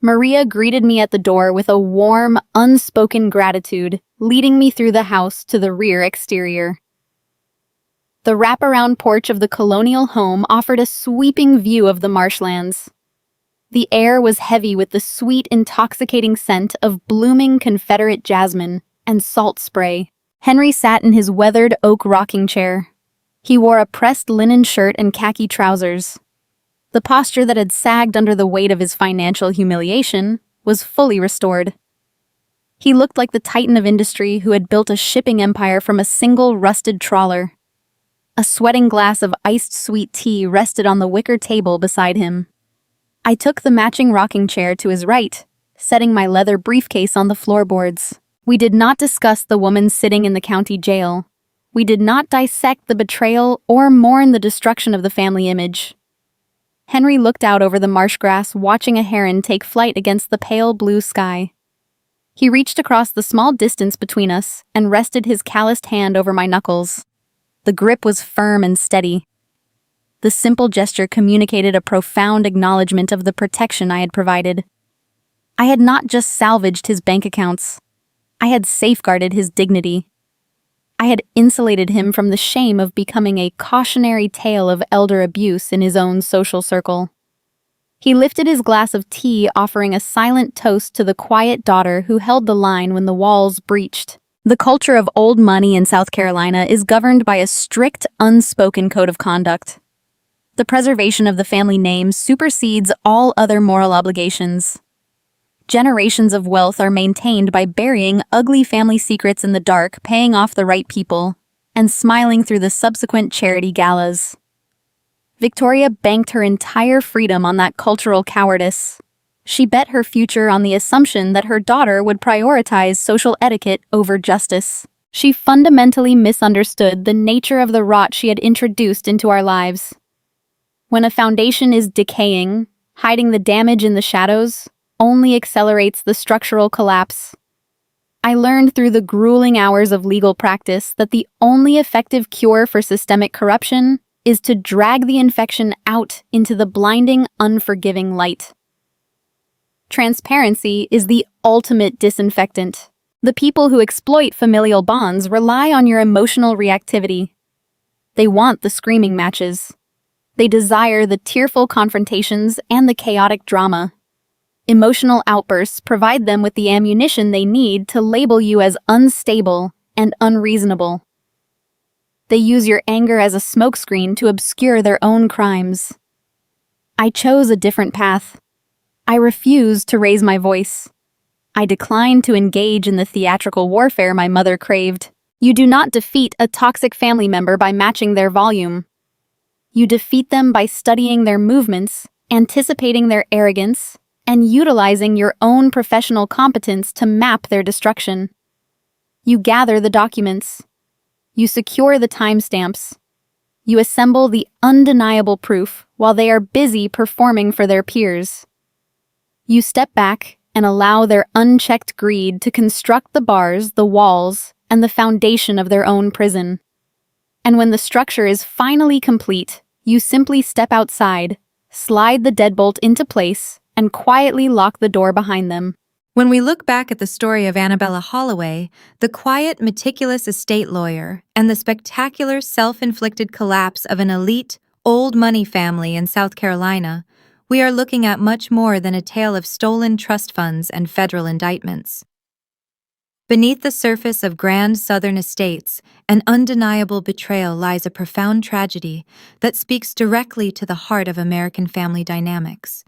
Maria greeted me at the door with a warm, unspoken gratitude, leading me through the house to the rear exterior. The wraparound porch of the colonial home offered a sweeping view of the marshlands. The air was heavy with the sweet, intoxicating scent of blooming Confederate jasmine and salt spray. Henry sat in his weathered oak rocking chair. He wore a pressed linen shirt and khaki trousers. The posture that had sagged under the weight of his financial humiliation was fully restored. He looked like the titan of industry who had built a shipping empire from a single rusted trawler. A sweating glass of iced sweet tea rested on the wicker table beside him. I took the matching rocking chair to his right, setting my leather briefcase on the floorboards. We did not discuss the woman sitting in the county jail. We did not dissect the betrayal or mourn the destruction of the family image. Henry looked out over the marsh grass, watching a heron take flight against the pale blue sky. He reached across the small distance between us and rested his calloused hand over my knuckles. The grip was firm and steady. The simple gesture communicated a profound acknowledgement of the protection I had provided. I had not just salvaged his bank accounts. I had safeguarded his dignity. I had insulated him from the shame of becoming a cautionary tale of elder abuse in his own social circle. He lifted his glass of tea, offering a silent toast to the quiet daughter who held the line when the walls breached. The culture of old money in South Carolina is governed by a strict, unspoken code of conduct. The preservation of the family name supersedes all other moral obligations. Generations of wealth are maintained by burying ugly family secrets in the dark, paying off the right people, and smiling through the subsequent charity galas. Victoria banked her entire freedom on that cultural cowardice. She bet her future on the assumption that her daughter would prioritize social etiquette over justice. She fundamentally misunderstood the nature of the rot she had introduced into our lives. When a foundation is decaying, hiding the damage in the shadows only accelerates the structural collapse. I learned through the grueling hours of legal practice that the only effective cure for systemic corruption is to drag the infection out into the blinding, unforgiving light. Transparency is the ultimate disinfectant. The people who exploit familial bonds rely on your emotional reactivity. They want the screaming matches. They desire the tearful confrontations and the chaotic drama. Emotional outbursts provide them with the ammunition they need to label you as unstable and unreasonable. They use your anger as a smokescreen to obscure their own crimes. I chose a different path. I refused to raise my voice. I declined to engage in the theatrical warfare my mother craved. You do not defeat a toxic family member by matching their volume. You defeat them by studying their movements, anticipating their arrogance, and utilizing your own professional competence to map their destruction. You gather the documents. You secure the timestamps. You assemble the undeniable proof while they are busy performing for their peers. You step back and allow their unchecked greed to construct the bars, the walls, and the foundation of their own prison. And when the structure is finally complete, you simply step outside, slide the deadbolt into place, and quietly lock the door behind them. When we look back at the story of Annabella Holloway, the quiet, meticulous estate lawyer, and the spectacular self-inflicted collapse of an elite, old money family in South Carolina, we are looking at much more than a tale of stolen trust funds and federal indictments. Beneath the surface of grand Southern estates, an undeniable betrayal lies a profound tragedy that speaks directly to the heart of American family dynamics.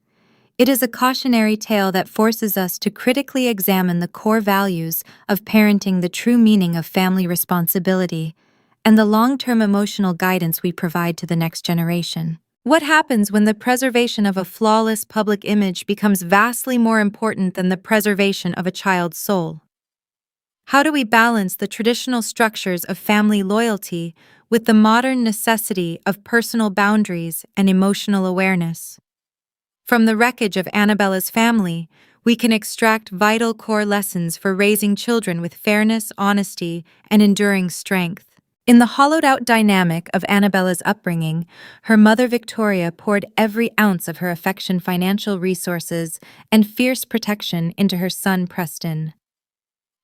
It is a cautionary tale that forces us to critically examine the core values of parenting, the true meaning of family responsibility, and the long-term emotional guidance we provide to the next generation. What happens when the preservation of a flawless public image becomes vastly more important than the preservation of a child's soul? How do we balance the traditional structures of family loyalty with the modern necessity of personal boundaries and emotional awareness? From the wreckage of Annabella's family, we can extract vital core lessons for raising children with fairness, honesty, and enduring strength. In the hollowed-out dynamic of Annabella's upbringing, her mother Victoria poured every ounce of her affection, financial resources, and fierce protection into her son Preston.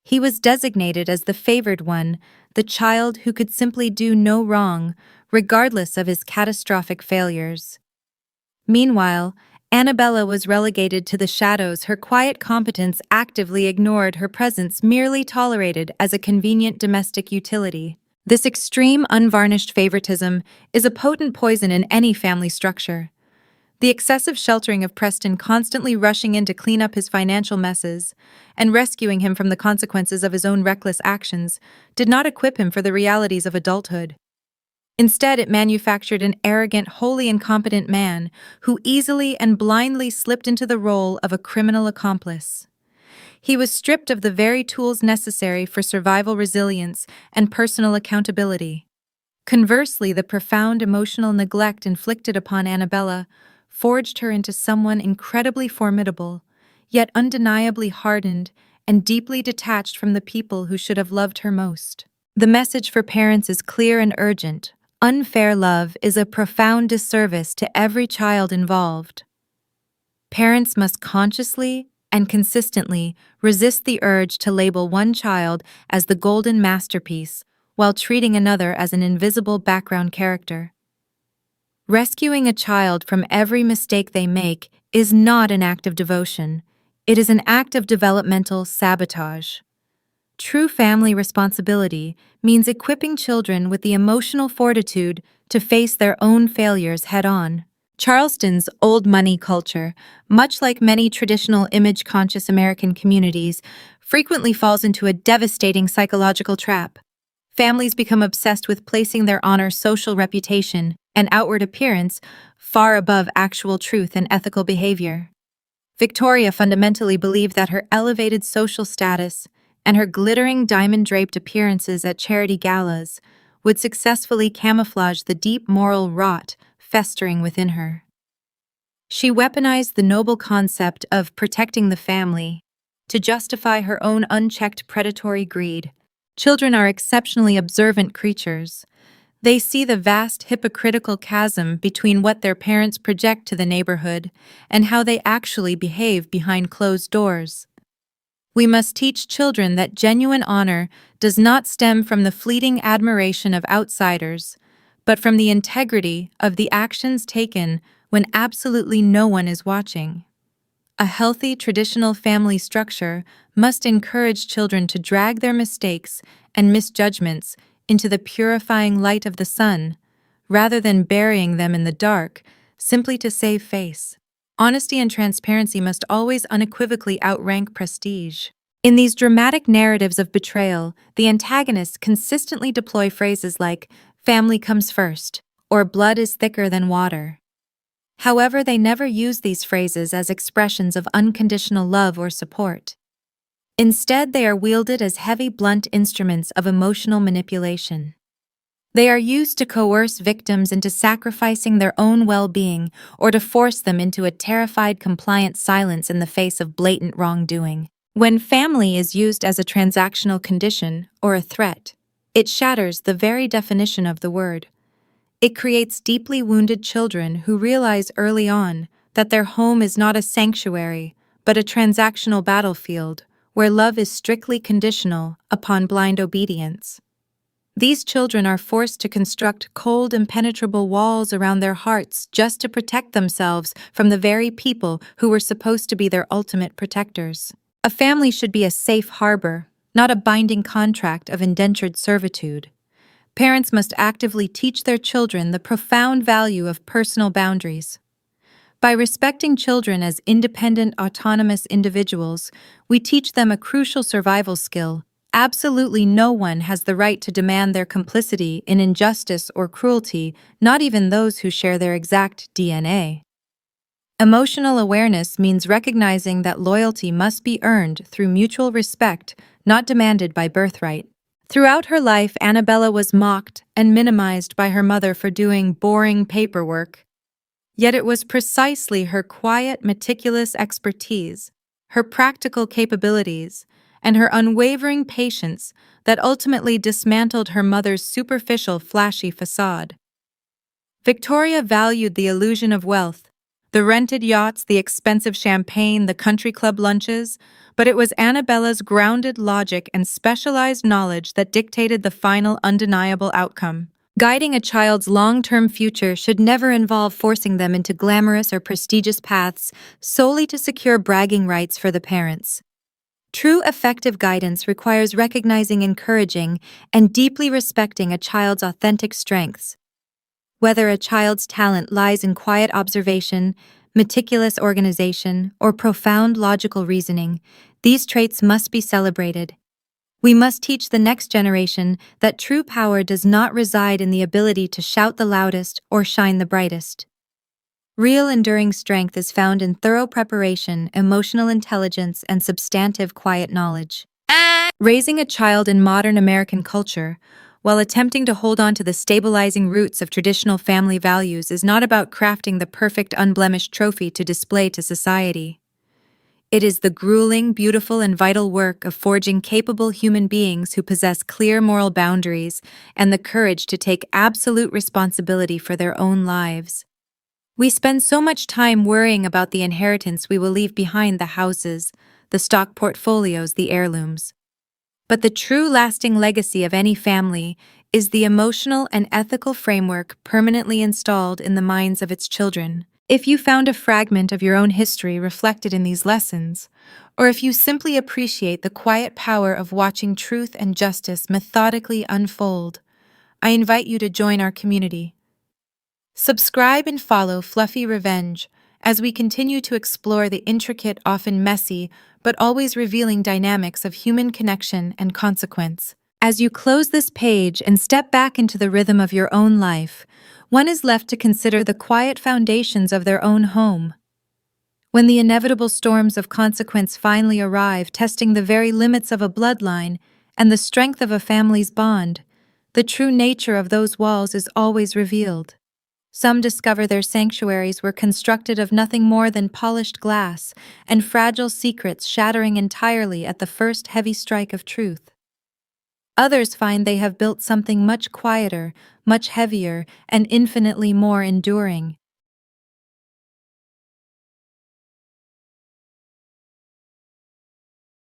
He was designated as the favored one, the child who could simply do no wrong, regardless of his catastrophic failures. Meanwhile, Annabella was relegated to the shadows. Her quiet competence actively ignored, her presence merely tolerated as a convenient domestic utility. This extreme, unvarnished favoritism is a potent poison in any family structure. The excessive sheltering of Preston, constantly rushing in to clean up his financial messes and rescuing him from the consequences of his own reckless actions, did not equip him for the realities of adulthood. Instead, it manufactured an arrogant, wholly incompetent man who easily and blindly slipped into the role of a criminal accomplice. He was stripped of the very tools necessary for survival, resilience, and personal accountability. Conversely, the profound emotional neglect inflicted upon Annabella forged her into someone incredibly formidable, yet undeniably hardened and deeply detached from the people who should have loved her most. The message for parents is clear and urgent. Unfair love is a profound disservice to every child involved. Parents must consciously and consistently resist the urge to label one child as the golden masterpiece while treating another as an invisible background character. Rescuing a child from every mistake they make is not an act of devotion. It is an act of developmental sabotage. True family responsibility means equipping children with the emotional fortitude to face their own failures head-on. Charleston's old money culture, much like many traditional image-conscious American communities, frequently falls into a devastating psychological trap. Families become obsessed with placing their honor, social reputation, and outward appearance far above actual truth and ethical behavior. Victoria fundamentally believed that her elevated social status and her glittering diamond-draped appearances at charity galas would successfully camouflage the deep moral rot festering within her. She weaponized the noble concept of protecting the family to justify her own unchecked predatory greed. Children are exceptionally observant creatures. They see the vast hypocritical chasm between what their parents project to the neighborhood and how they actually behave behind closed doors. We must teach children that genuine honor does not stem from the fleeting admiration of outsiders, but from the integrity of the actions taken when absolutely no one is watching. A healthy, traditional family structure must encourage children to drag their mistakes and misjudgments into the purifying light of the sun, rather than burying them in the dark simply to save face. Honesty and transparency must always unequivocally outrank prestige. In these dramatic narratives of betrayal, the antagonists consistently deploy phrases like, "family comes first," or "blood is thicker than water." However, they never use these phrases as expressions of unconditional love or support. Instead, they are wielded as heavy, blunt instruments of emotional manipulation. They are used to coerce victims into sacrificing their own well-being or to force them into a terrified, compliant silence in the face of blatant wrongdoing. When family is used as a transactional condition or a threat, it shatters the very definition of the word. It creates deeply wounded children who realize early on that their home is not a sanctuary, but a transactional battlefield where love is strictly conditional upon blind obedience. These children are forced to construct cold, impenetrable walls around their hearts just to protect themselves from the very people who were supposed to be their ultimate protectors. A family should be a safe harbor, not a binding contract of indentured servitude. Parents must actively teach their children the profound value of personal boundaries. By respecting children as independent, autonomous individuals, we teach them a crucial survival skill. Absolutely no one has the right to demand their complicity in injustice or cruelty, not even those who share their exact DNA. Emotional awareness means recognizing that loyalty must be earned through mutual respect, not demanded by birthright. Throughout her life, Annabella was mocked and minimized by her mother for doing boring paperwork. Yet it was precisely her quiet, meticulous expertise, her practical capabilities, and her unwavering patience that ultimately dismantled her mother's superficial, flashy facade. Victoria valued the illusion of wealth, the rented yachts, the expensive champagne, the country club lunches, but it was Annabella's grounded logic and specialized knowledge that dictated the final undeniable outcome. Guiding a child's long-term future should never involve forcing them into glamorous or prestigious paths solely to secure bragging rights for the parents. True effective guidance requires recognizing, encouraging, and deeply respecting a child's authentic strengths. Whether a child's talent lies in quiet observation, meticulous organization, or profound logical reasoning, these traits must be celebrated. We must teach the next generation that true power does not reside in the ability to shout the loudest or shine the brightest. Real enduring strength is found in thorough preparation, emotional intelligence, and substantive quiet knowledge. Raising a child in modern American culture, while attempting to hold on to the stabilizing roots of traditional family values, is not about crafting the perfect, unblemished trophy to display to society. It is the grueling, beautiful, and vital work of forging capable human beings who possess clear moral boundaries and the courage to take absolute responsibility for their own lives. We spend so much time worrying about the inheritance we will leave behind: the houses, the stock portfolios, the heirlooms. But the true lasting legacy of any family is the emotional and ethical framework permanently installed in the minds of its children. If you found a fragment of your own history reflected in these lessons, or if you simply appreciate the quiet power of watching truth and justice methodically unfold, I invite you to join our community. Subscribe and follow Fluffy Revenge as we continue to explore the intricate, often messy, but always revealing dynamics of human connection and consequence. As you close this page and step back into the rhythm of your own life, one is left to consider the quiet foundations of their own home. When the inevitable storms of consequence finally arrive, testing the very limits of a bloodline and the strength of a family's bond, the true nature of those walls is always revealed. Some discover their sanctuaries were constructed of nothing more than polished glass and fragile secrets shattering entirely at the first heavy strike of truth. Others find they have built something much quieter, much heavier, and infinitely more enduring.